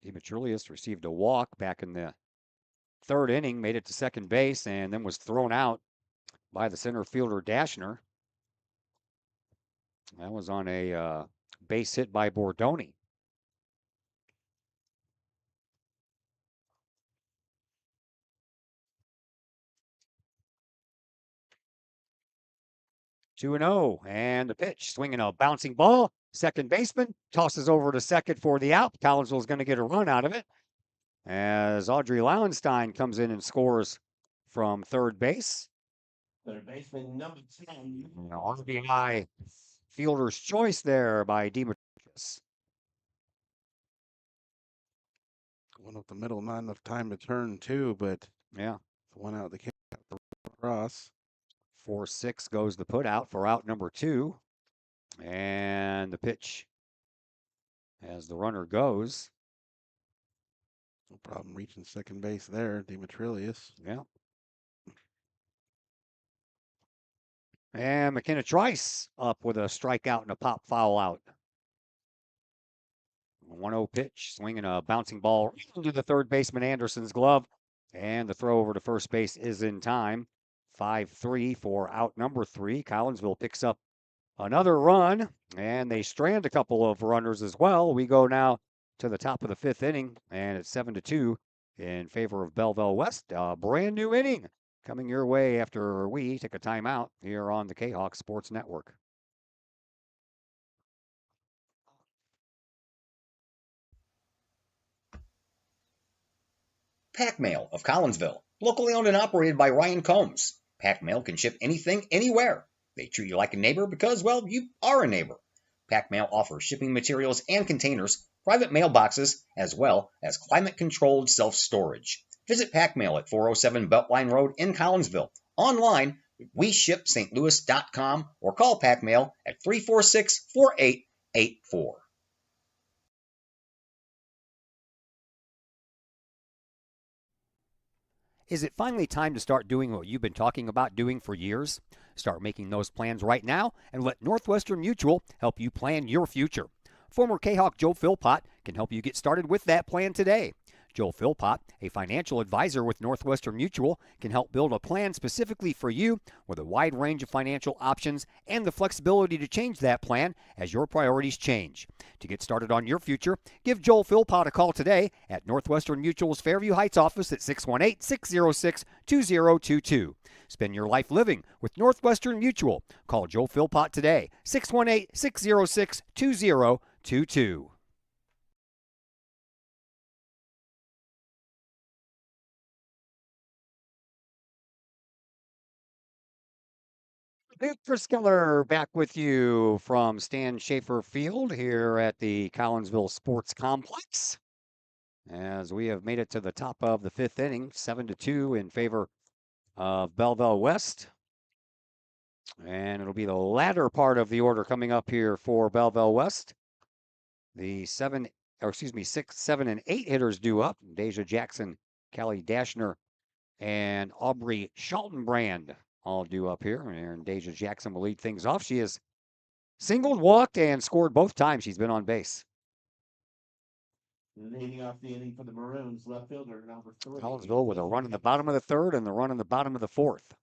Demetrulius received a walk back in the 3rd inning, made it to second base, and then was thrown out by the center fielder Dashner. That was on a base hit by Bordoni. Two and 0, and the pitch, swinging a bouncing ball. Second baseman tosses over to second for the out. Collinsville's going to get a run out of it as Audrey Lauenstein comes in and scores from third base. Third baseman number 10. RBI fielder's choice there by Demetrius. One up the middle, not enough time to turn too, but yeah, one out the cross. 4-6 goes the put out for out number 2. And the pitch as the runner goes. No problem reaching second base there, Demetrius. Yeah. And McKenna Trice up with a strikeout and a pop foul out. 1-0 pitch, swinging a bouncing ball into the third baseman Anderson's glove. And the throw over to first base is in time. 5-3 for out number 3. Collinsville picks up another run, and they strand a couple of runners as well. We go now to the top of the 5th inning, and it's 7-2 in favor of Belleville West. A brand new inning coming your way after we take a timeout here on the Kahok Sports Network. Pack Mail of Collinsville, locally owned and operated by Ryan Combs. Pack Mail can ship anything, anywhere. They treat you like a neighbor because, well, you are a neighbor. Pack Mail offers shipping materials and containers, private mailboxes, as well as climate-controlled self-storage. Visit Pack Mail at 407 Beltline Road in Collinsville. Online, WeShipSt.Louis.com or call Pack Mail at 346-4884. Is it finally time to start doing what you've been talking about doing for years? Start making those plans right now and let Northwestern Mutual help you plan your future. Former Kahawk Joe Philpott can help you get started with that plan today. Joe Philpott, a financial advisor with Northwestern Mutual, can help build a plan specifically for you with a wide range of financial options and the flexibility to change that plan as your priorities change. To get started on your future, give Joel Philpott a call today at Northwestern Mutual's Fairview Heights office at 618-606-2022. Spend your life living with Northwestern Mutual. Call Joel Philpott today, 618-606-2022. Luke Priskeller back with you from Stan Schaefer Field here at the Collinsville Sports Complex. As we have made it to the top of the fifth inning, 7-2 in favor of Belleville West. And it'll be the latter part of the order coming up here for Belleville West. The 6, 7, and 8 hitters due up. Deja Jackson, Kelly Dashner, and Aubrey Schaltenbrand all due up here. And Deja Jackson will lead things off. She has singled, walked, and scored both times she's been on base. Leading off the inning for the Maroons, left fielder number 3. Collinsville with a run in the bottom of the third and the run in the bottom of the fourth.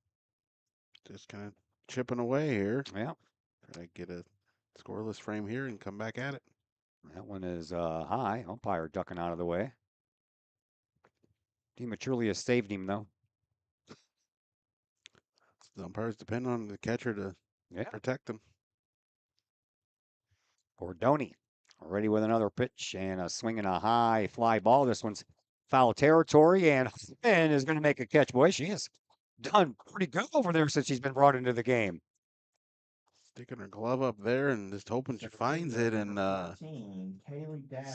Just kind of chipping away here. Yeah. Try to get a scoreless frame here and come back at it. That one is high. Umpire ducking out of the way. Demetriou saved him, though. The umpires depend on the catcher to protect them. Bordoni already with another pitch and a swing and a high fly ball. This one's foul territory and is going to make a catch. Boy, she has done pretty good over there since she's been brought into the game. Sticking her glove up there and just hoping she finds it, and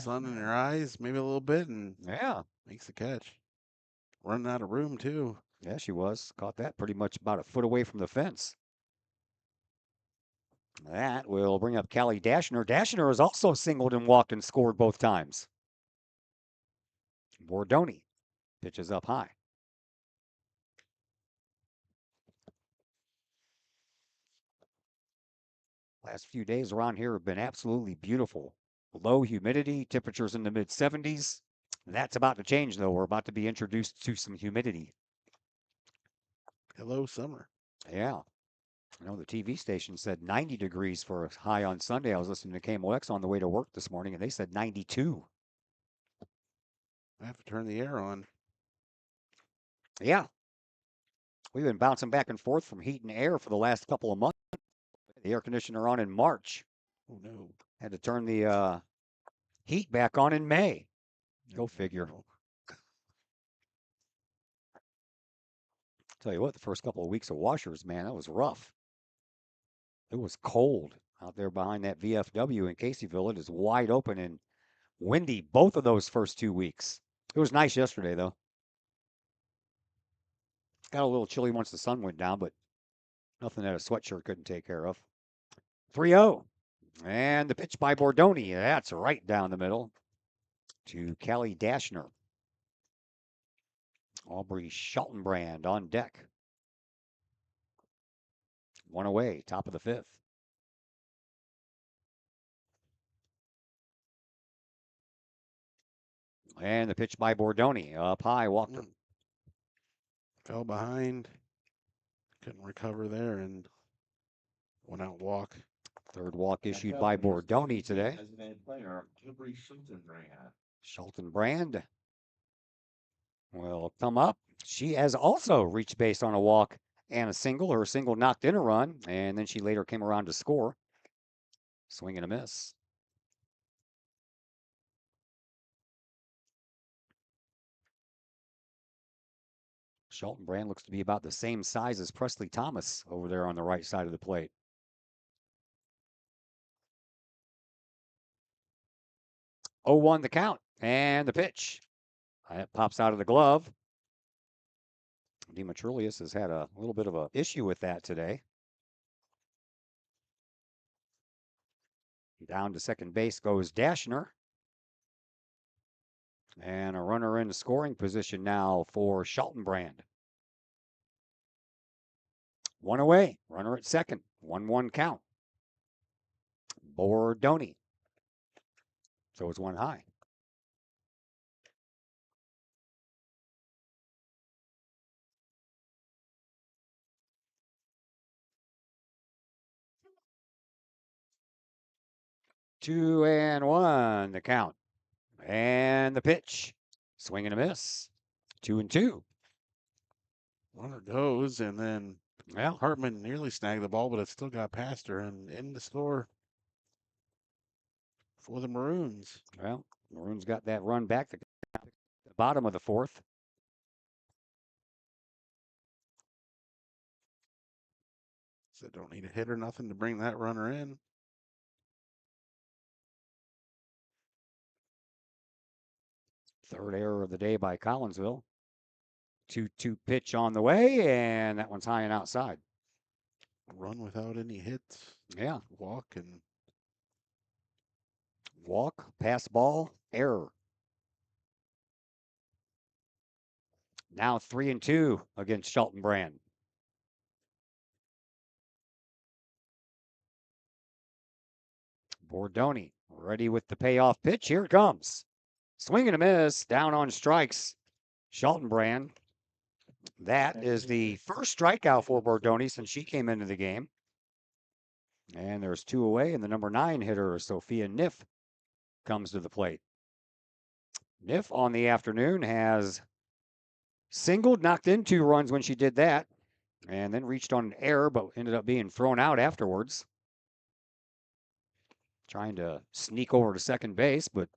sun in her eyes maybe a little bit, and makes the catch. Running out of room too. Yeah, she was. Caught that pretty much about a foot away from the fence. That will bring up Callie Dashner. Dashner has also singled and walked and scored both times. Bordoni pitches up high. Last few days around here have been absolutely beautiful. Low humidity, temperatures in the mid 70s. That's about to change, though. We're about to be introduced to some humidity. Hello, summer. Yeah. I know the TV station said 90 degrees for a high on Sunday. I was listening to KMOX on the way to work this morning, and they said 92. I have to turn the air on. Yeah. We've been bouncing back and forth from heat and air for the last couple of months. The air conditioner on in March. Oh, no. Had to turn the heat back on in May. Go figure. Tell you what, the first couple of weeks of washers, man, that was rough. It was cold out there behind that VFW in Caseyville. It is wide open and windy both of those first 2 weeks. It was nice yesterday, though. Got a little chilly once the sun went down, but nothing that a sweatshirt couldn't take care of. 3-0. And the pitch by Bordoni. That's right down the middle to Callie Dashner. Aubrey Schaltenbrand on deck. One away, top of the fifth. And the pitch by Bordoni. Up high, walked her. Fell behind. Couldn't recover there and went out walk. Third walk issued by Bordoni today. Schaltenbrand will come up. She has also reached base on a walk and a single. Her single knocked in a run, and then she later came around to score. Swing and a miss. Schaltenbrand looks to be about the same size as Presley Thomas over there on the right side of the plate. 0-1 the count, and the pitch. That pops out of the glove. Demetriou has had a little bit of an issue with that today. Down to second base goes Dashner. And a runner in scoring position now for Schaltenbrand. One away, runner at second, 1-1 count. Bordoni. So it's one high. Two and one, the count. And the pitch. Swing and a miss. 2-2. Runner goes, and then Hartman nearly snagged the ball, but it still got past her and in the score for the Maroons. Well, Maroons got that run back at the bottom of the fourth. So don't need a hit or nothing to bring that runner in. Third error of the day by Collinsville. 2-2 pitch on the way, and that one's high and outside. Run without any hits. Yeah. Walk and walk, pass ball, error. Now 3-2 against Shelton Brand. Bordoni ready with the payoff pitch. Here it comes. Swing and a miss, down on strikes. Shelton Brand. That is the first strikeout for Bordoni since she came into the game. And there's 2 away, and the number 9 hitter, Sophia Niff, comes to the plate. Niff on the afternoon has singled, knocked in 2 runs when she did that, and then reached on an error, but ended up being thrown out afterwards. Trying to sneak over to second base, but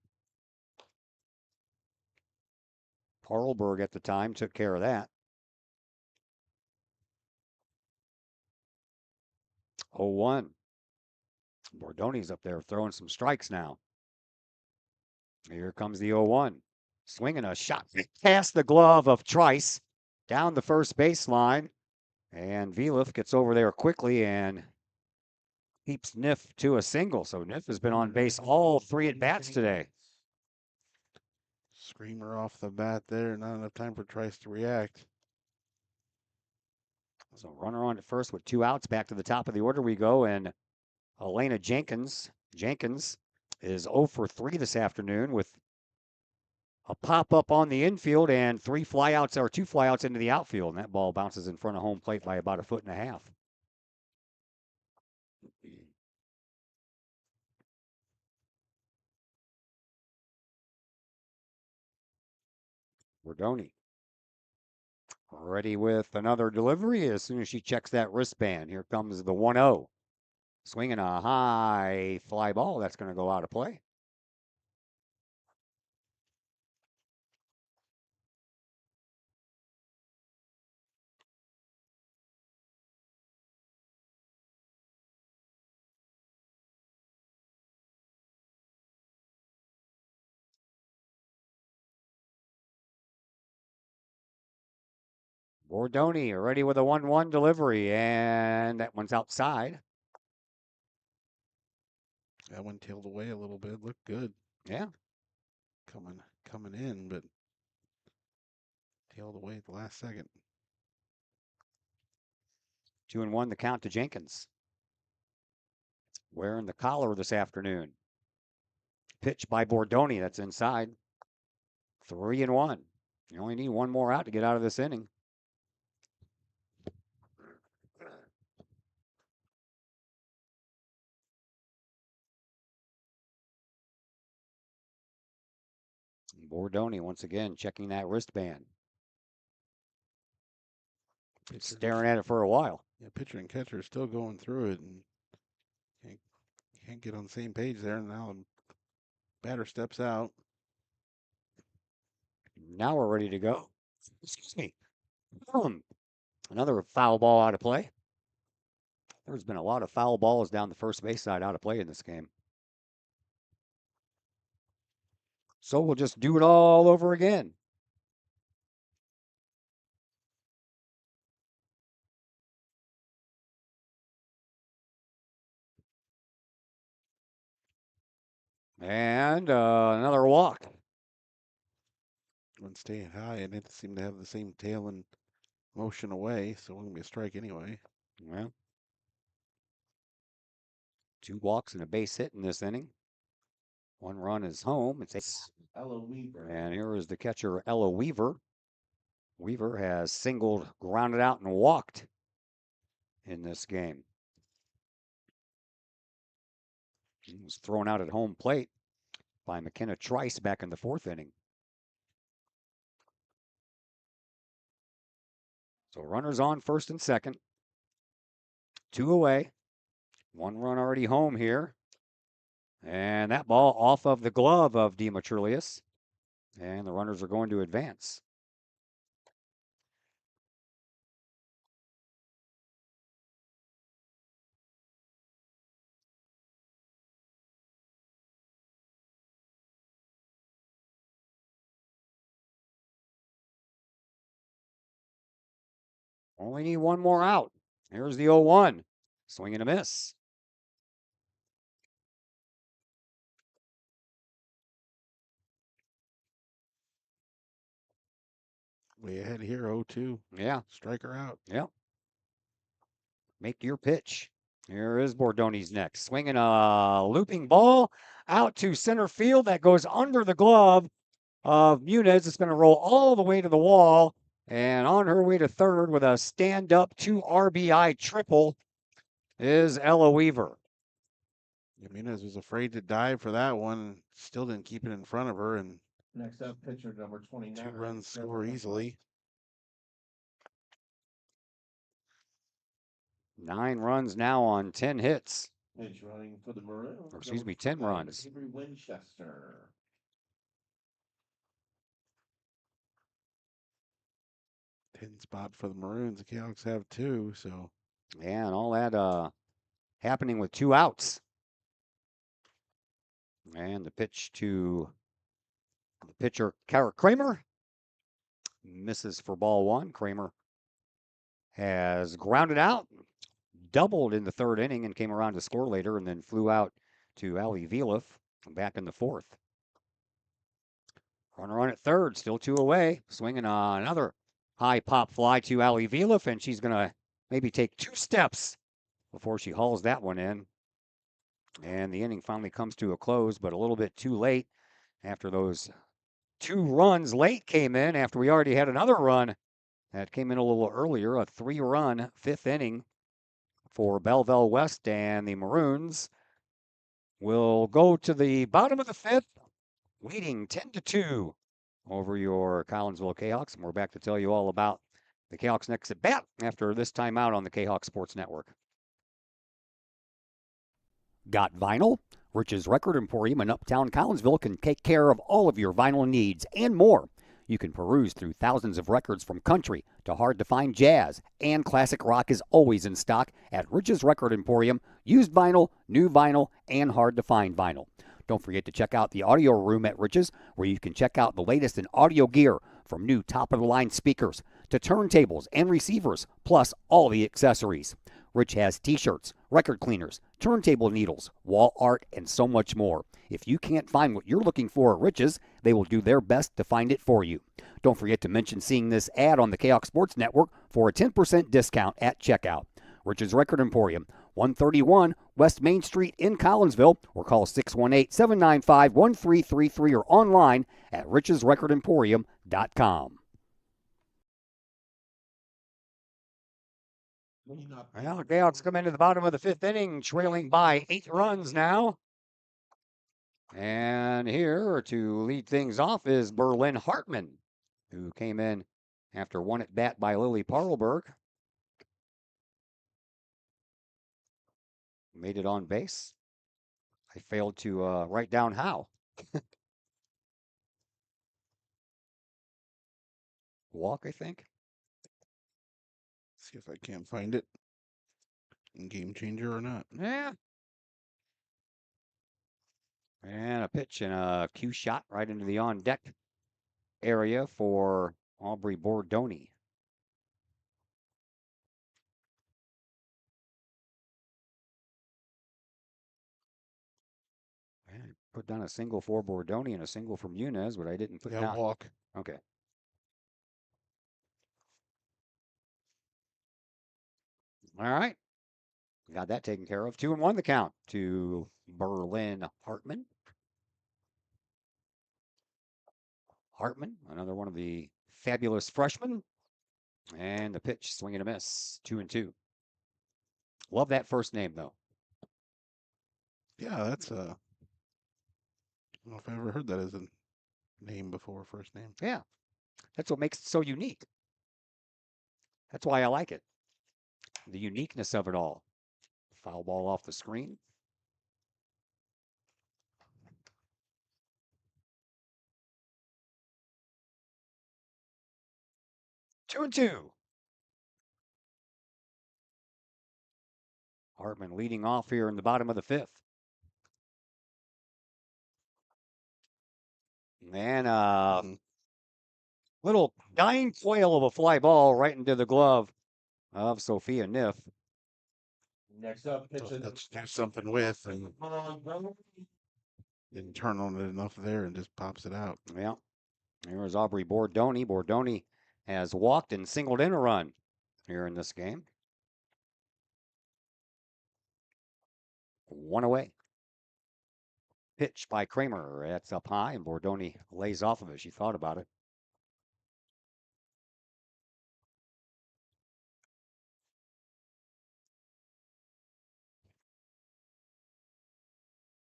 Parlberg at the time took care of that. 0-1. Bordoni's up there throwing some strikes now. Here comes the 0-1. Swinging a shot past the glove of Trice down the first baseline. And Viliff gets over there quickly and keeps Niff to a single. So Niff has been on base all 3 at bats today. screamer off the bat there. Not enough time for Trice to react. So runner on at first with 2 outs. Back to the top of the order we go. And Elena Jenkins is 0 for 3 this afternoon with a pop-up on the infield and 2 flyouts into the outfield. And that ball bounces in front of home plate by about 1.5 feet. Bordoni ready with another delivery as soon as she checks that wristband. Here comes the 1-0. Swinging a high fly ball. That's going to go out of play. Bordoni ready with a 1-1 delivery, and that one's outside. That one tailed away a little bit. Looked good. Yeah. Coming in, but tailed away at the last second. 2-1 the count to Jenkins. Wearing the collar this afternoon. Pitch by Bordoni. That's inside. 3-1. You only need 1 more out to get out of this inning. Bordoni once again checking that wristband. Staring at it for a while. Yeah, pitcher and catcher are still going through it and can't get on the same page there. Now the batter steps out. Now we're ready to go. Excuse me. Another foul ball out of play. There's been a lot of foul balls down the first base side out of play in this game. So we'll just do it all over again. And another walk. One staying high, and it seemed to have the same tail and motion away, so it won't be a strike anyway. Well, 2 walks and a base hit in this inning. 1 run is home. It's Ella Weaver. And here is the catcher, Ella Weaver. Weaver has singled, grounded out, and walked in this game. He was thrown out at home plate by McKenna Trice back in the 4th inning. So runners on first and second. 2 away. 1 run already home here. And that ball off of the glove of Demetrius. And the runners are going to advance. Only need one more out. Here's the 0-1. Swing and a miss. Way ahead here, 0-2. Yeah. Striker out. Yep. Make your pitch. Here is Bordoni's next. Swinging a looping ball out to center field. That goes under the glove of Muniz. It's going to roll all the way to the wall. And on her way to third with a stand-up 2 RBI triple is Ella Weaver. Jimenez was afraid to dive for that one. Still didn't keep it in front of her, and Next up, pitcher number 29. 2 runs score easily. 9 runs now on 10 hits. Pitch running for the Maroons. Or excuse me, 10 runs. Avery Winchester. 10 spot for the Maroons. The Canucks have 2, so. Yeah, and all that happening with 2 outs. And the pitch to the pitcher, Kara Kramer. Misses for ball 1. Kramer has grounded out, doubled in the 3rd inning, and came around to score later, and then flew out to Ali Vilif back in the 4th. Runner on at 3rd, still 2 away. Swinging on another high pop fly to Ali Vilif, and she's going to maybe take 2 steps before she hauls that one in. And the inning finally comes to a close, but a little bit too late after those 2 runs late came in after we already had another run that came in a little earlier, a 3-run 5th inning for Belleville West, and the Maroons will go to the bottom of the 5th, leading 10-2 over your Collinsville Cayhawks. And we're back to tell you all about the Cayhawks next at bat after this timeout on the Cayhawk Sports Network. Got vinyl? Rich's Record Emporium in Uptown Collinsville can take care of all of your vinyl needs and more. You can peruse through thousands of records from country to hard-to-find jazz, and classic rock is always in stock at Rich's Record Emporium. Used vinyl, new vinyl, and hard-to-find vinyl. Don't forget to check out the audio room at Rich's, where you can check out the latest in audio gear, from new top-of-the-line speakers to turntables and receivers, plus all the accessories. Rich has t-shirts, record cleaners, turntable needles, wall art, and so much more. If you can't find what you're looking for at Rich's, they will do their best to find it for you. Don't forget to mention seeing this ad on the Cayhawk Sports Network for a 10% discount at checkout. Rich's Record Emporium, 131 West Main Street in Collinsville, or call 618-795-1333 or online at richesrecordemporium.com. Well, the Cayhawks come into the bottom of the 5th inning, trailing by 8 runs now. And here to lead things off is Berlin Hartman, who came in after 1 at bat by Lily Parlberg. Made it on base. I failed to write down how. Walk, I think. See if I can't find it. Game changer or not. Yeah. And a pitch and a cue shot right into the on-deck area for Aubrey Bordoni. I put down a single for Bordoni and a single from Muniz, but I didn't put down. Walk. Okay. All right. Got that taken care of. 2-1 the count to Berlin Hartman. Hartman, another one of the fabulous freshmen. And the pitch, swing and a miss, 2-2. Love that first name, though. Yeah, that's I don't know if I ever heard that as a name before, first name. Yeah, that's what makes it so unique. That's why I like it. The uniqueness of it all. Foul ball off the screen. Two and two. Hartman leading off here in the bottom of the 5th. And little dying coil of a fly ball right into the glove of Sophia Niff. Next up, pitching. Let's do something with, and didn't turn on it enough there and just pops it out. Yeah. Here's Aubrey Bordoni. Bordoni has walked and singled in a run here in this game. 1 away. Pitch by Kramer. That's up high, and Bordoni lays off of it. She thought about it.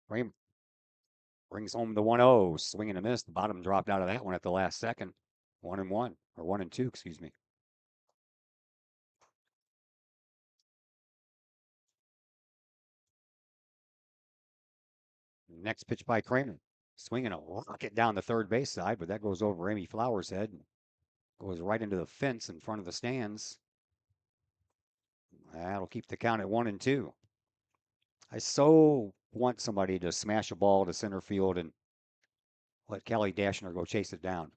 Kramer brings home the 1-0. Swing and a miss. The bottom dropped out of that one at the last second. 1-1, or 1-2, excuse me. Next pitch by Kramer. Swinging a rocket down the third base side, but that goes over Amy Flowers' head. Goes right into the fence in front of the stands. That'll keep the count at 1-2. I so want somebody to smash a ball to center field and let Kelly Dashner go chase it down.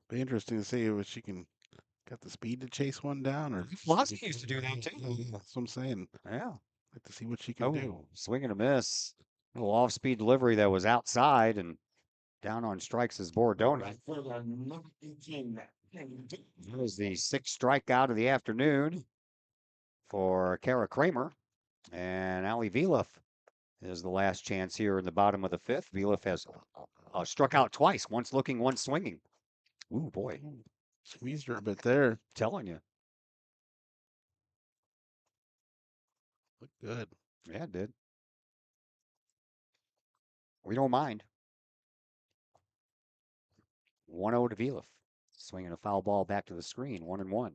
Be interesting to see if she can got the speed to chase one down, or Flossie used to do that too. That's what I'm saying. Yeah. Like to see what she can do. Swing and a miss. A little off-speed delivery that was outside, and down on strikes is Bordoni. There's the 6th strikeout of the afternoon for Kara Kramer. And Allie Viliff is the last chance here in the bottom of the 5th. Viliff has struck out twice, once looking, once swinging. Ooh, boy. Squeezed her a bit there. Telling you. Looked good. Yeah, it did. We don't mind. 1-0 to Viliff. Swinging a foul ball back to the screen. 1-1.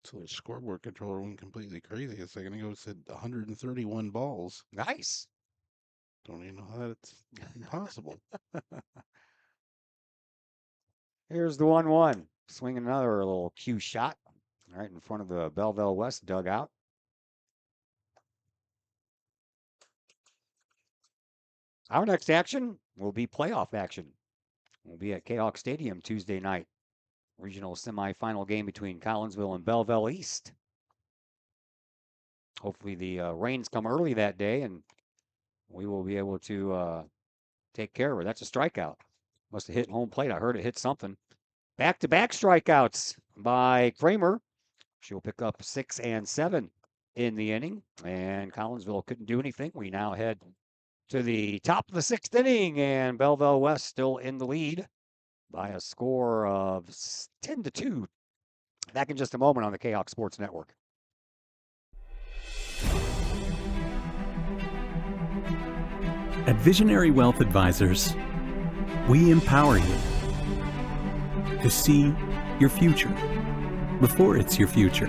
So the scoreboard controller went completely crazy a second ago. It said 131 balls. Nice. Don't even know how that's impossible. Here's the 1-1. Swinging another little cue shot right in front of the Belleville West dugout. Our next action will be playoff action. We'll be at Kahok Stadium Tuesday night. Regional semifinal game between Collinsville and Belleville East. Hopefully the rains come early that day and we will be able to take care of it. That's a strikeout. Must have hit home plate. I heard it hit something. Back-to-back strikeouts by Kramer. She'll pick up 6 and 7 in the inning. And Collinsville couldn't do anything. We now head to the top of the 6th inning, and Belleville West still in the lead by a score of 10-2. Back in just a moment on the Kahok Sports Network. At Visionary Wealth Advisors, we empower you to see your future before it's your future,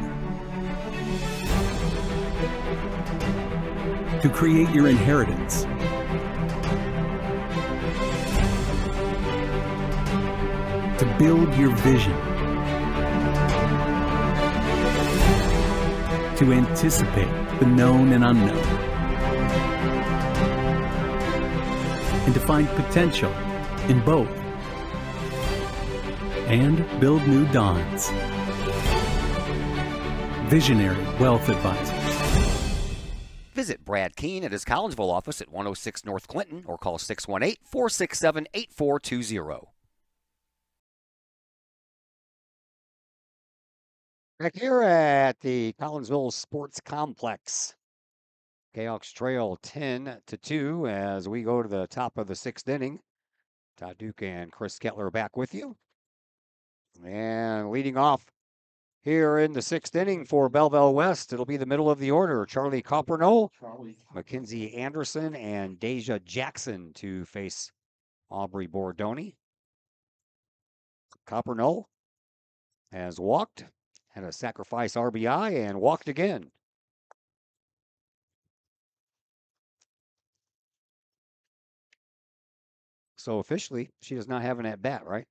to create your inheritance, to build your vision, to anticipate the known and unknown, and to find potential in both, and build new dawns. Visionary Wealth Advisors. Visit Brad Keene at his Collinsville office at 106 North Clinton or call 618-467-8420. Back here at the Collinsville Sports Complex. Kahok's trail 10-2 as we go to the top of the 6th inning. Todd Duke and Chris Kettler back with you. And leading off here in the 6th inning for Belleville West, it'll be the middle of the order. Charlie Coppernoll, Mackenzie Anderson, and Deja Jackson to face Aubrey Bordoni. Coppernoll has walked, had a sacrifice RBI, and walked again. So officially, she does not have an at-bat, right?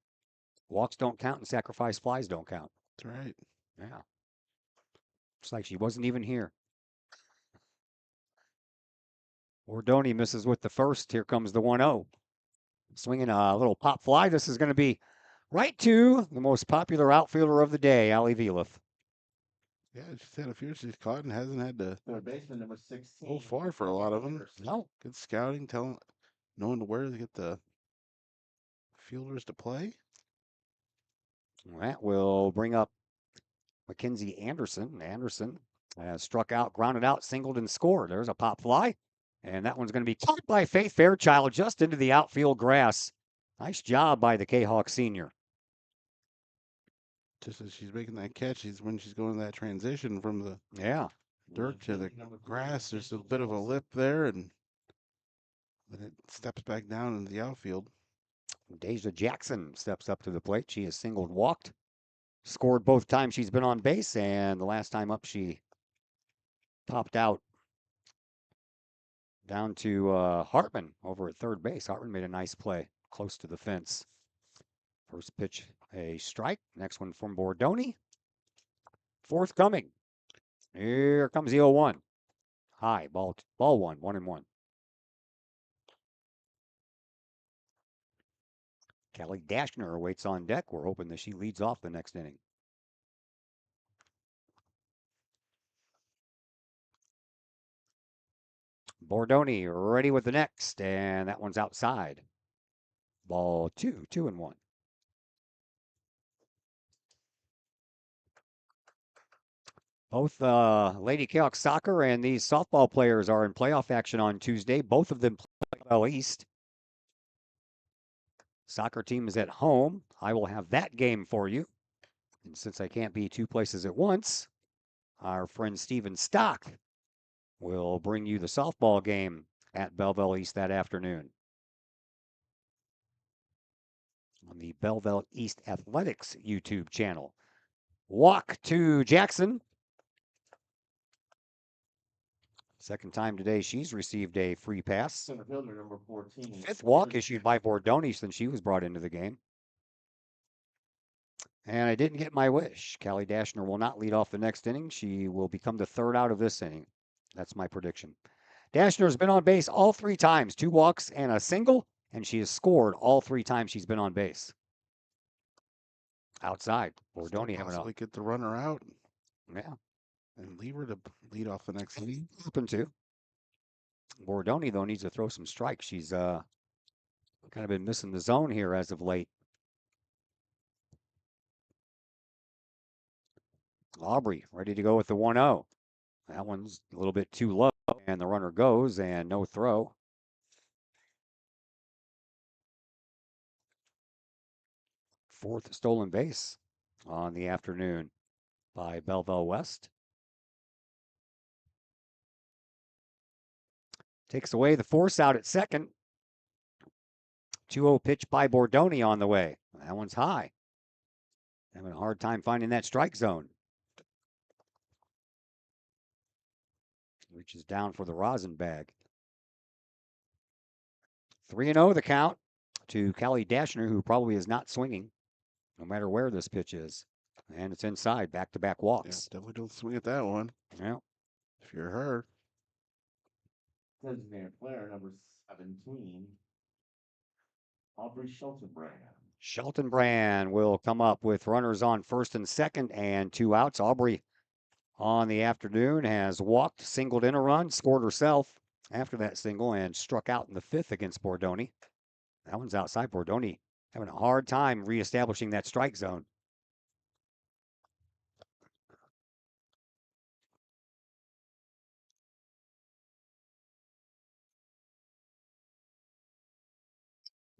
Walks don't count and sacrifice flies don't count. That's right. Yeah. Looks like she wasn't even here. Bordoni misses with the first. Here comes the 1-0. Swinging a little pop fly. This is going to be right to the most popular outfielder of the day, Ali Velif. Yeah, she's had a few she's caught and hasn't had to Third baseman number 16. go far for a lot of them. No. Good scouting, knowing where to get the fielders to play. That will bring up Mackenzie Anderson. Anderson has struck out, grounded out, singled, and scored. There's a pop fly. And that one's going to be caught by Faith Fairchild just into the outfield grass. Nice job by the Kahok senior. Just as she's making that catch, when she's going that transition from the dirt to the grass, there's a bit of a lip there, and then it steps back down into the outfield. Deja Jackson steps up to the plate. She has singled, walked, scored both times she's been on base, and the last time up she popped out down to Hartman over at third base. Hartman made a nice play close to the fence. First pitch, a strike. Next one from Bordoni. Fourth coming. Here comes the 0-1. High, ball 1, 1-1. Kelly Dashner waits on deck. We're hoping that she leads off the next inning. Bordoni ready with the next, and that one's outside. Ball 2, 2-1. Both Lady Kahok soccer and these softball players are in playoff action on Tuesday. Both of them play Bell East. Soccer team is at home. I will have that game for you. And since I can't be two places at once, our friend Steven Stock will bring you the softball game at Belleville East that afternoon. On the Belleville East Athletics YouTube channel. Walk to Jackson. Second time today she's received a free pass. Center fielder number 14. Fifth walk issued by Bordoni since she was brought into the game. And I didn't get my wish. Callie Dashner will not lead off the next inning. She will become the third out of this inning. That's my prediction. Dashner's been on base all 3 times, 2 walks and a single, and she has scored all 3 times she's been on base. Outside, Bordoni having a get the runner out. Yeah. And leave her to lead off the next inning. Open to. Bordoni, though, needs to throw some strikes. She's kind of been missing the zone here as of late. Aubrey ready to go with the 1-0. That one's a little bit too low, and the runner goes, and no throw. Fourth stolen base on the afternoon by Belleville West. Takes away the force out at second. 2-0 pitch by Bordoni on the way. That one's high. Having a hard time finding that strike zone. Reaches down for the rosin bag. 3-0 the count to Callie Dashner, who probably is not swinging, no matter where this pitch is. And it's inside, back-to-back walks. Yeah, definitely don't swing at that one. Yeah. If you're her. Designated player number 17. Aubrey Schultenbrand. Schultenbrand will come up with runners on first and second and 2 outs. Aubrey on the afternoon has walked, singled in a run, scored herself after that single, and struck out in the 5th against Bordoni. That one's outside. Bordoni having a hard time reestablishing that strike zone.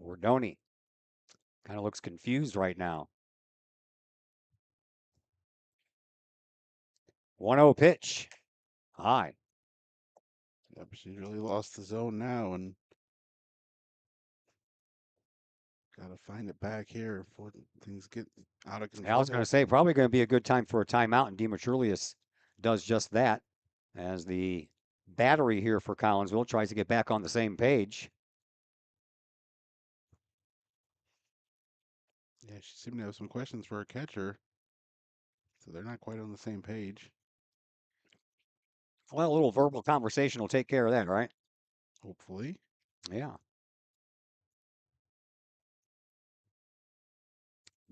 Bordoni kind of looks confused right now. 1-0 pitch. High. Yep, she's really lost the zone now and got to find it back here before things get out of control. I was going to say, probably going to be a good time for a timeout, and Demetrius does just that as the battery here for Collinsville tries to get back on the same page. Yeah, she seemed to have some questions for her catcher, so they're not quite on the same page. Well, a little verbal conversation will take care of that, right? Hopefully. Yeah.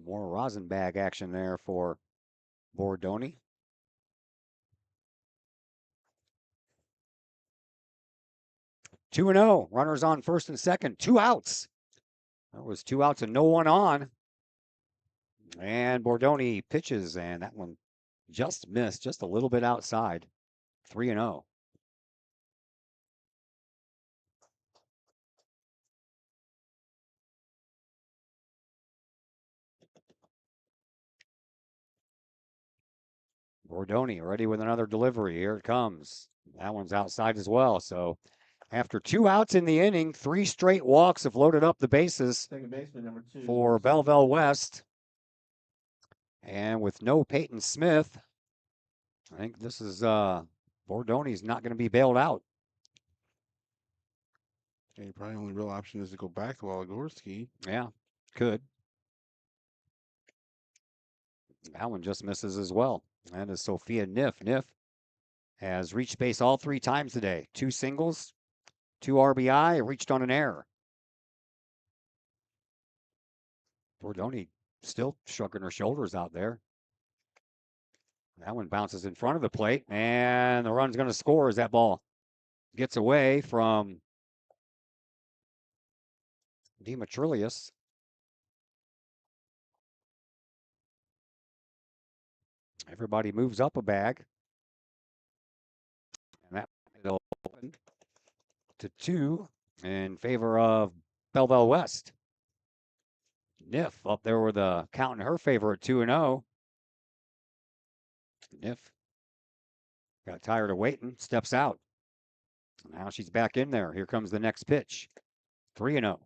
More Rosenbag action there for Bordoni. Two and 0. Runners on first and second. 2 outs. That was 2 outs and no one on. And Bordoni pitches, and that one just missed, just a little bit outside. 3 and 0. Bordoni ready with another delivery. Here it comes. That one's outside as well. So after 2 outs in the inning, 3 straight walks have loaded up the bases Second baseman, number 2. for Belleville West. And with no Peyton Smith, I think this is Bordoni's not going to be bailed out. Yeah, probably only real option is to go back to Waligorski. Yeah, could. That one just misses as well. That is Sophia Niff. Niff has reached base all 3 times today. 2 singles, 2 RBI, reached on an error. Bordoni still shrugging her shoulders out there. That one bounces in front of the plate, and the run's going to score as that ball gets away from Demetrius. Everybody moves up a bag. And that will open to 2 in favor of Belleville West. Niff up there with a count in her favor at 2 and 0. Niff got tired of waiting, steps out. Now she's back in there. Here comes the next pitch. 3 and 0.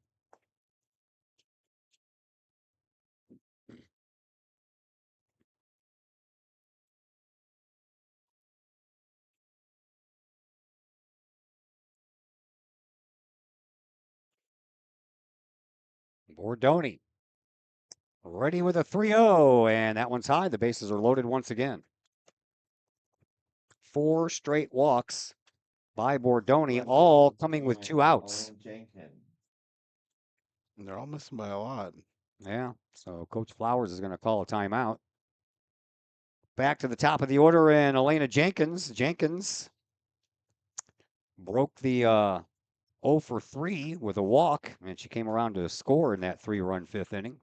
Bordoni ready with a 3-0, and that one's high. The bases are loaded once again. 4 straight walks by Bordoni, all coming with 2 outs. And they're all missing by a lot. Yeah, so Coach Flowers is going to call a timeout. Back to the top of the order, and Elena Jenkins. Jenkins broke the 0 for 3 with a walk, and she came around to score in that 3-run 5th inning.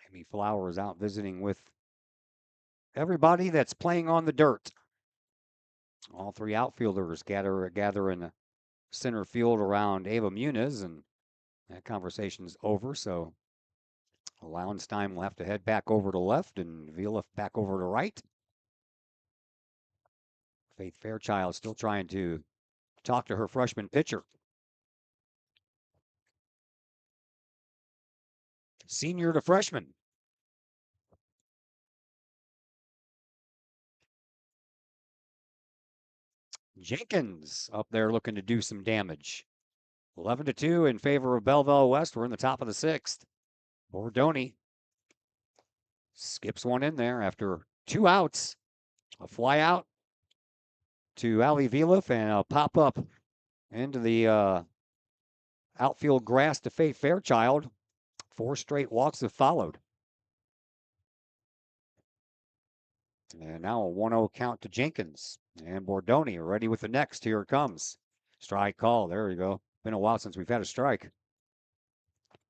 Amy Flowers out visiting with everybody that's playing on the dirt. All 3 outfielders gather in the center field around Ava Muniz, and that conversation's over, so Lauenstein will have to head back over to left and Vila back over to right. Faith Fairchild still trying to talk to her freshman pitcher. Senior to freshman. Jenkins up there looking to do some damage. 11-2 in favor of Belleville West. We're in the top of the 6th. Bordoni skips one in there after 2 outs. A fly out to Ali Vilif and a pop up into the outfield grass to Faith Fairchild. 4 straight walks have followed. And now a 1-0 count to Jenkins. And Bordoni ready with the next. Here it comes. Strike call. There we go. Been a while since we've had a strike.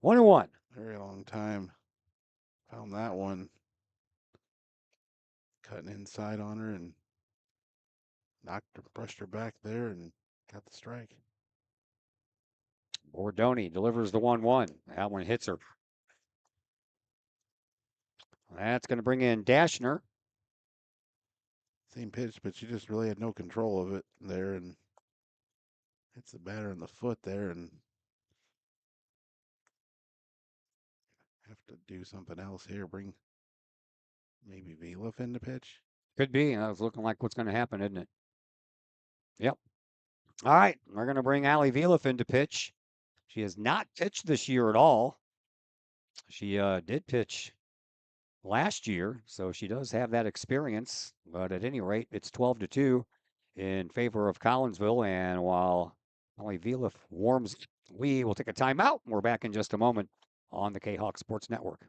1-1. Very long time. Found that one. Cutting inside on her and brushed her back there and got the strike. Bordoni delivers the 1-1. That one hits her. That's going to bring in Dashner. Same pitch, but she just really had no control of it there and hits the batter in the foot there and have to do something else here. Bring maybe Vilif in the pitch. Could be. That was looking like what's going to happen, isn't it? Yep. All right. We're going to bring Ali Vilif into pitch. She has not pitched this year at all. She did pitch last year, so she does have that experience. But at any rate, it's 12-2 in favor of Collinsville. And while Allie Vielef warms. We will take a timeout. We're back in just a moment on the Kahok Sports Network.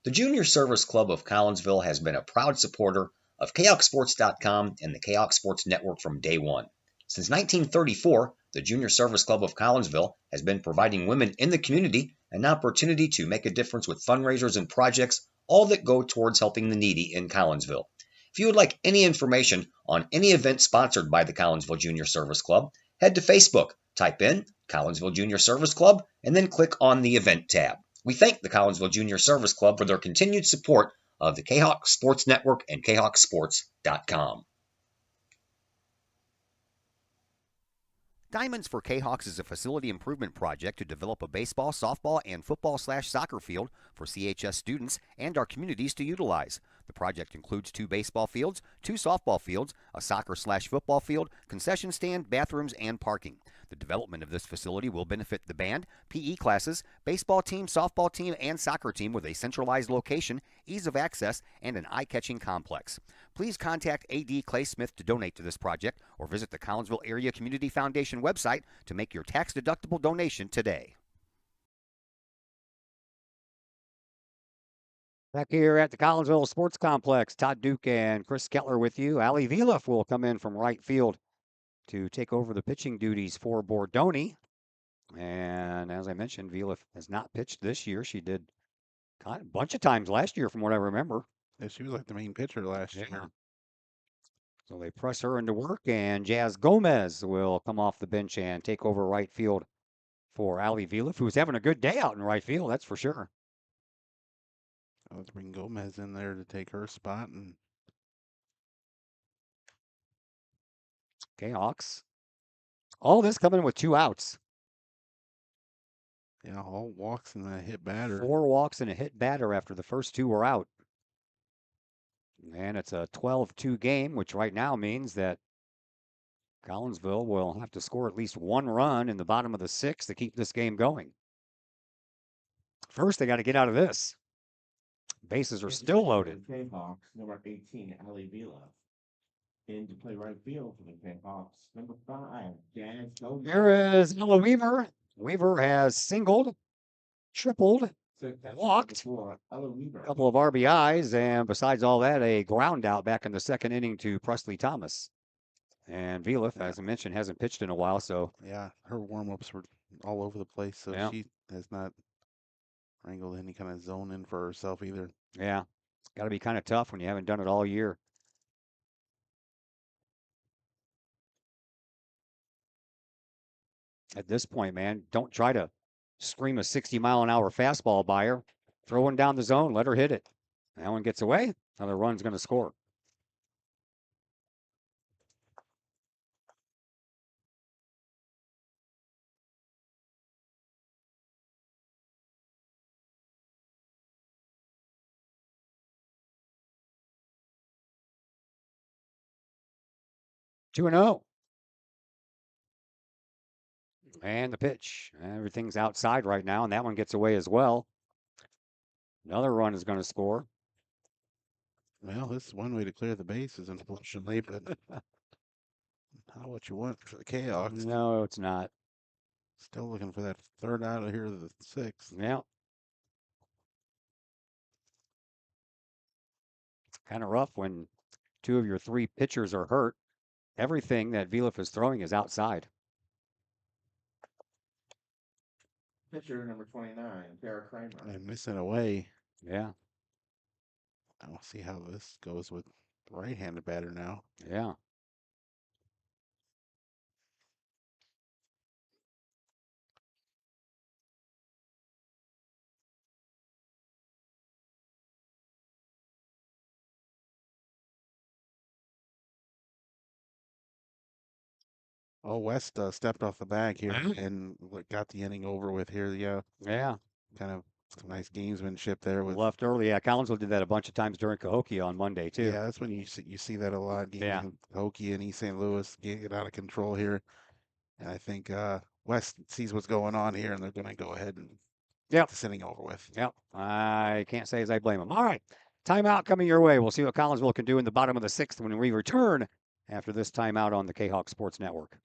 The Junior Service Club of Collinsville has been a proud supporter of KHOCSports.com and the Kahok Sports Network from day one. Since 1934, the Junior Service Club of Collinsville has been providing women in the community an opportunity to make a difference with fundraisers and projects, all that go towards helping the needy in Collinsville. If you would like any information on any event sponsored by the Collinsville Junior Service Club, head to Facebook, type in Collinsville Junior Service Club, and then click on the Event tab. We thank the Collinsville Junior Service Club for their continued support of the Kahok Sports Network and KHOCSports.com. Diamonds for Kahawks is a facility improvement project to develop a baseball, softball, and football/soccer field for CHS students and our communities to utilize. The project includes 2 baseball fields, 2 softball fields, a soccer/football field, concession stand, bathrooms, and parking. The development of this facility will benefit the band, PE classes, baseball team, softball team, and soccer team with a centralized location, ease of access, and an eye-catching complex. Please contact A.D. Clay Smith to donate to this project or visit the Collinsville Area Community Foundation website to make your tax-deductible donation today. Back here at the Collinsville Sports Complex, Todd Duke and Chris Kettler with you. Allie Vielef will come in from right field to take over the pitching duties for Bordoni. And as I mentioned, Vielef has not pitched this year. She did a bunch of times last year, from what I remember. Yeah, she was like the main pitcher last year. So they press her into work, and Jazz Gomez will come off the bench and take over right field for Allie Vielef, who's having a good day out in right field, that's for sure. Let's bring Gomez in there to take her spot. And okay, Hawks. All this coming with 2 outs. Yeah, all walks and a hit batter. 4 walks and a hit batter after the first 2 were out. And it's a 12-2 game, which right now means that Collinsville will have to score at least 1 run in the bottom of the 6th to keep this game going. First, they got to get out of this. Bases are still loaded. Hawks, number 18, Allie Vielef. In to play right field for the Hawks, number 5, Jazz Gomez. Here is Ella Weaver. Weaver has singled, tripled, walked, a couple of RBIs, and besides all that, a ground out back in the 2nd inning to Presley Thomas. And Vielef, as I mentioned, hasn't pitched in a while, so. Yeah, her warm-ups were all over the place, so she has not wrangled any kind of zone in for herself either. Yeah, it's got to be kind of tough when you haven't done it all year. At this point, man, don't try to scream a 60-mile-an-hour fastball by her. Throw one down the zone, let her hit it. That one gets away, another run's going to score. Two and 0. And the pitch. Everything's outside right now, and that one gets away as well. Another run is going to score. Well, this is one way to clear the bases, unfortunately, but not what you want for the Kahawks. No, it's not. Still looking for that 3rd out of here to the 6th. Yeah. Kind of rough when 2 of your 3 pitchers are hurt. Everything that Vielef is throwing is outside. Pitcher number 29, Tara Kramer. And missing away. Yeah. I'll see how this goes with the right-handed batter now. Yeah. Oh, West stepped off the bag here and got the inning over with here. Yeah. Yeah. Kind of some nice gamesmanship there. With left early. Yeah, Collinsville did that a bunch of times during Kahok on Monday, too. Yeah, that's when you see that a lot. Kahok and East St. Louis get out of control here. And I think West sees what's going on here, and they're going to go ahead and get this inning over with. Yep. I can't say as I blame them. All right. Timeout coming your way. We'll see what Collinsville can do in the bottom of the 6th when we return after this timeout on the Kahok Sports Network.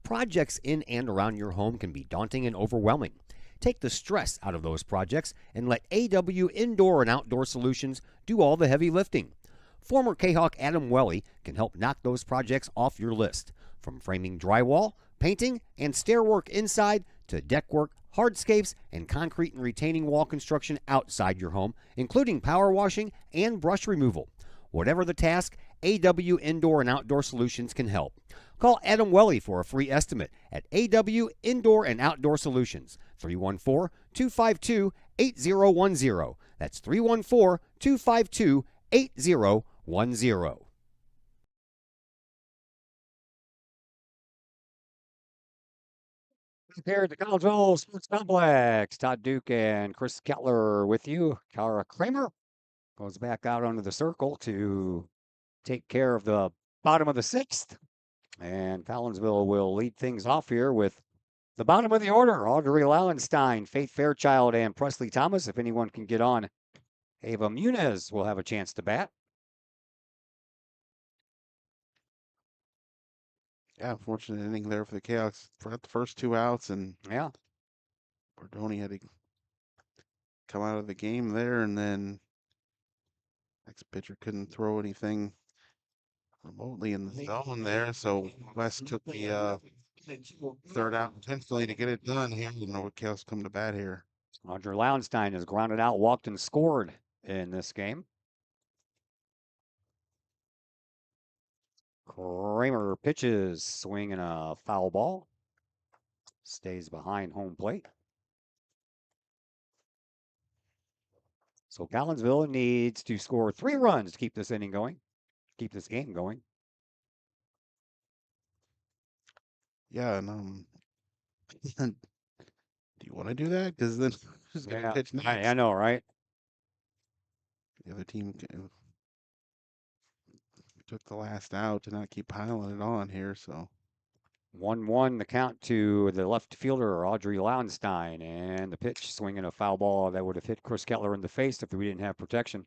Projects in and around your home can be daunting and overwhelming. Take the stress out of those projects and let AW Indoor and Outdoor Solutions do all the heavy lifting. Former Kahawk Adam Welly can help knock those projects off your list. From framing drywall, painting, and stair work inside to deck work, hardscapes, and concrete and retaining wall construction outside your home, including power washing and brush removal. Whatever the task, AW Indoor and Outdoor Solutions can help. Call Adam Welly for a free estimate at AW Indoor and Outdoor Solutions, 314-252-8010. That's 314-252-8010. Here at the Collegeville Sports Complex, Todd Duke and Chris Kettler with you. Kara Kramer goes back out onto the circle to take care of the bottom of the sixth. And Collinsville will lead things off here with the bottom of the order. Audrey Lauenstein, Faith Fairchild, and Presley Thomas. If anyone can get on, Ava Muniz will have a chance to bat. Yeah, unfortunate inning there for the Chaos. Forgot the first two outs, and yeah, Bordoni had to come out of the game there, and then next pitcher couldn't throw anything remotely in the zone there, so West took the third out intentionally to get it done here. You know, Chaos come to bat here. Audrey Lauenstein has grounded out, walked, and scored in this game. Kramer pitches, swinging a foul ball. Stays behind home plate. So Collinsville needs to score 3 runs to keep this inning going, keep this game going. Yeah, and do you want to do that? Because then who's going to pitch next? I know, right? The other team took the last out to not keep piling it on here, so 1-1 the count to the left fielder, Audrey Lauenstein, and the pitch swinging a foul ball that would have hit Chris Kettler in the face if we didn't have protection.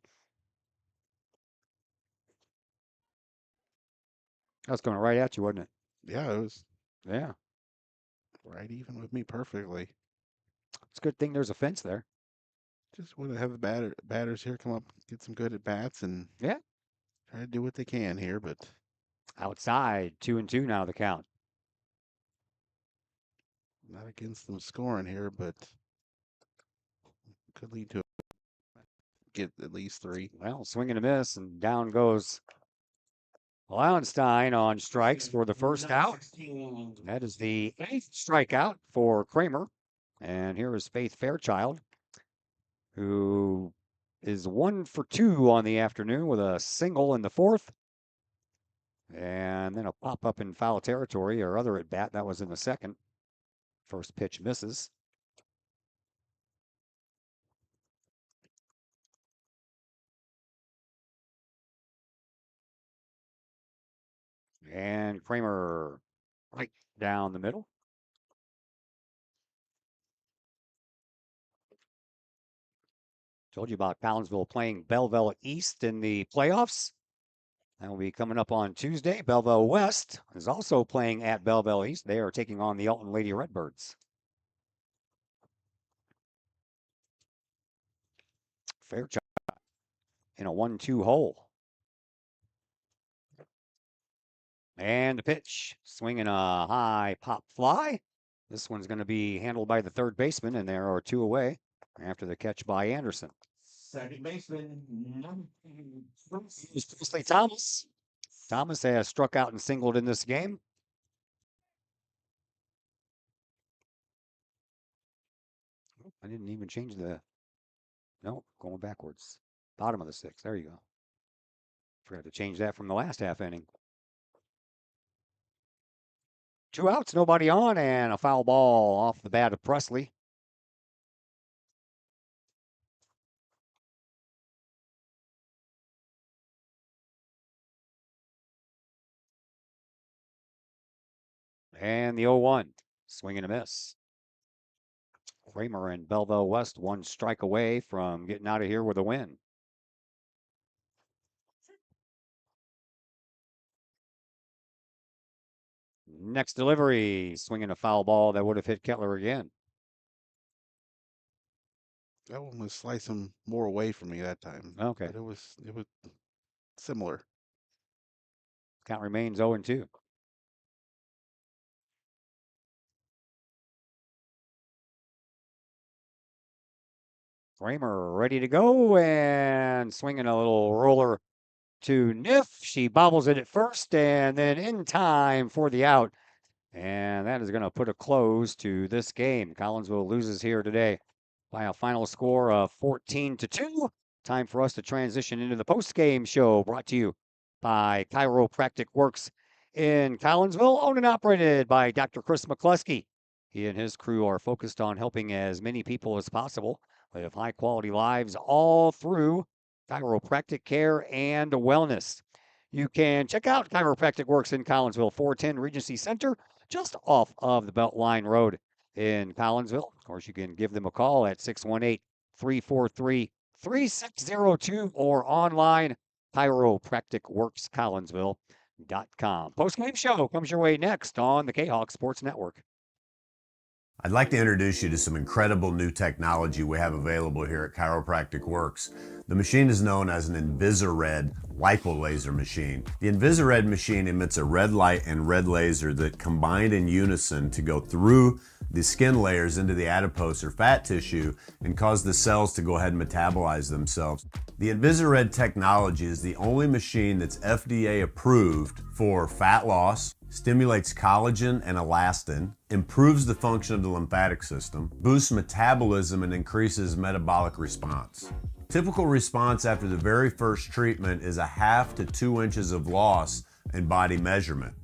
That was coming right at you, wasn't it? Yeah, it was. Yeah. Right even with me perfectly. It's a good thing there's a fence there. Just want to have the batters here come up, get some good at bats, and yeah, try to do what they can here. But outside, 2-2 now the count. Not against them scoring here, but could lead to get at least 3. Well, swing and a miss, and down goes Lauenstein on strikes for the first out. That is the 8th strikeout for Kramer. And here is Faith Fairchild, who is 1 for 2 on the afternoon with a single in the 4th. And then a pop up in foul territory, or other at bat. That was in the 2nd. First pitch misses. And Kramer right down the middle. Told you about Collinsville playing Belleville East in the playoffs. That will be coming up on Tuesday. Belleville West is also playing at Belleville East. They are taking on the Alton Lady Redbirds. Fairchild in a 1-2 hole. And the pitch, swinging a high pop fly. This one's going to be handled by the third baseman, and there are 2 away after the catch by Anderson. Second baseman, Presley Thomas. Thomas has struck out and singled in this game. I didn't even change the. No, going backwards. Bottom of the 6th. There you go. Forgot to change that from the last half inning. 2 outs, nobody on, and a foul ball off the bat of Presley. And the 0-1, swing and a miss. Kramer and Belleville West 1 strike away from getting out of here with a win. Next delivery, swinging a foul ball that would have hit Kettler again. That one was slicing more away from me that time. Okay. But it was similar. Count remains 0-2. Kramer ready to go and swinging a little roller to Niff. She bobbles it at first and then in time for the out. And that is going to put a close to this game. Collinsville loses here today by a final score of 14-2. Time for us to transition into the post-game show brought to you by Chiropractic Works in Collinsville, owned and operated by Dr. Chris McCluskey. He and his crew are focused on helping as many people as possible live high-quality lives all through chiropractic care and wellness. You can check out Chiropractic Works in Collinsville, 410 Regency Center, just off of the Beltline Road in Collinsville. Of course, you can give them a call at 618-343-3602 or online, chiropracticworkscollinsville.com. Post-game show comes your way next on the Kahok Sports Network. I'd like to introduce you to some incredible new technology we have available here at Chiropractic Works. The machine is known as an Invisired lipolaser machine. The Invisired machine emits a red light and red laser that combine in unison to go through the skin layers into the adipose or fat tissue and cause the cells to go ahead and metabolize themselves. The Invisired technology is the only machine that's FDA approved for fat loss, stimulates collagen and elastin, improves the function of the lymphatic system, boosts metabolism, and increases metabolic response. Typical response after the very first treatment is 1/2 to 2 inches of loss in body measurement.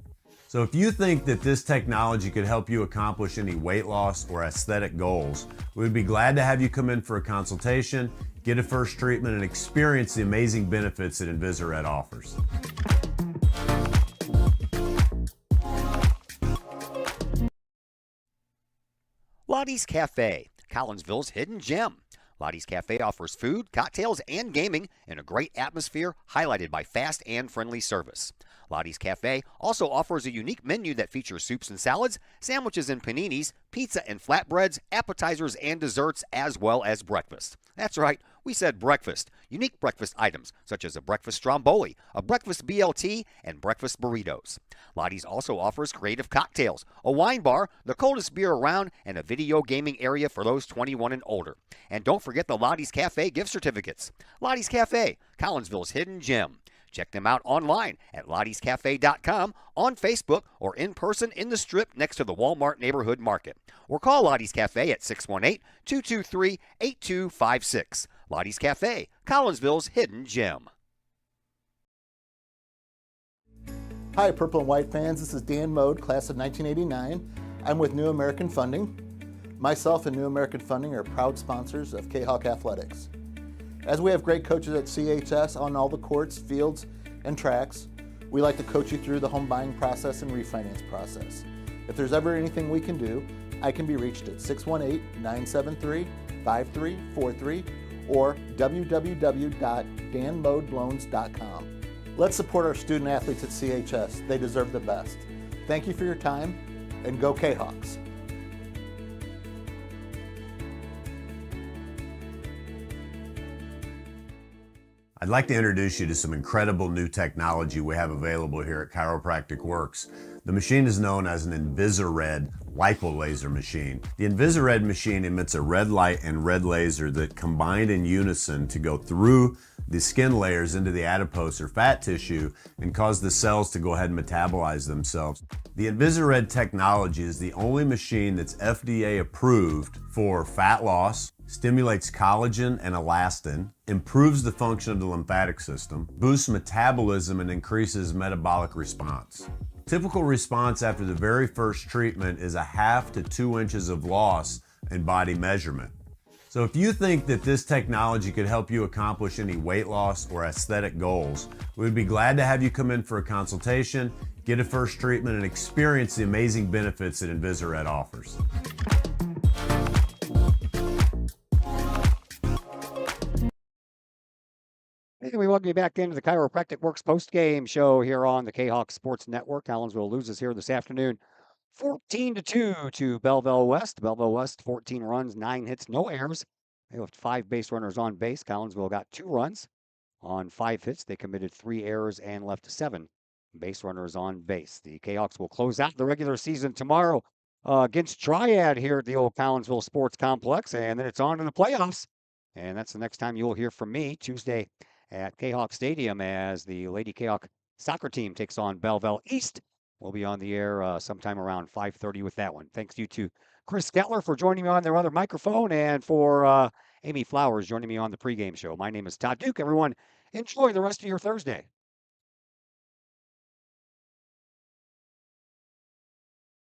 So if you think that this technology could help you accomplish any weight loss or aesthetic goals, we would be glad to have you come in for a consultation, get a first treatment, and experience the amazing benefits that Invisired offers. Lottie's Cafe, Collinsville's hidden gem. Lottie's Cafe offers food, cocktails, and gaming in a great atmosphere highlighted by fast and friendly service. Lottie's Cafe also offers a unique menu that features soups and salads, sandwiches and paninis, pizza and flatbreads, appetizers and desserts, as well as breakfast. That's right, we said breakfast. Unique breakfast items such as a breakfast stromboli, a breakfast BLT, and breakfast burritos. Lottie's also offers creative cocktails, a wine bar, the coldest beer around, and a video gaming area for those 21 and older. And don't forget the Lottie's Cafe gift certificates. Lottie's Cafe, Collinsville's hidden gem. Check them out online at lottiescafe.com, on Facebook, or in person in the Strip next to the Walmart Neighborhood Market. Or call Lottie's Cafe at 618-223-8256. Lottie's Cafe, Collinsville's hidden gem. Hi, Purple and White fans. This is Dan Mode, class of 1989. I'm with New American Funding. Myself and New American Funding are proud sponsors of Kahok Athletics. As we have great coaches at CHS on all the courts, fields, and tracks, we like to coach you through the home buying process and refinance process. If there's ever anything we can do, I can be reached at 618-973-5343 or www.danmodeloans.com. Let's support our student athletes at CHS. They deserve the best. Thank you for your time, and go Kahawks. I'd like to introduce you to some incredible new technology we have available here at Chiropractic Works. The machine is known as an Invisired lipolaser machine. The Invisired machine emits a red light and red laser that combine in unison to go through the skin layers into the adipose or fat tissue and cause the cells to go ahead and metabolize themselves. The Invisired technology is the only machine that's FDA approved for fat loss, stimulates collagen and elastin, improves the function of the lymphatic system, boosts metabolism, and increases metabolic response. Typical response after the very first treatment is 1/2 to 2 inches of loss in body measurement. So if you think that this technology could help you accomplish any weight loss or aesthetic goals, we would be glad to have you come in for a consultation, get a first treatment, and experience the amazing benefits that Invisired offers. And we welcome you back into the Chiropractic Works post-game show here on the Kahok Sports Network. Collinsville loses here this afternoon 14-2 to Belleville West. Belleville West, 14 runs, 9 hits, no errors. They left 5 base runners on base. Collinsville got 2 runs on 5 hits. They committed 3 errors and left 7 base runners on base. The Kahawks will close out the regular season tomorrow against Triad here at the old Collinsville Sports Complex, and then it's on to the playoffs. And that's the next time you'll hear from me, Tuesday at Kahawk Stadium, as the Lady Kahawk soccer team takes on Belleville East. We'll be on the air sometime around 5:30 with that one. Thanks you to Chris Skettler for joining me on their other microphone, and for Amy Flowers joining me on the pregame show. My name is Todd Duke. Everyone, enjoy the rest of your Thursday.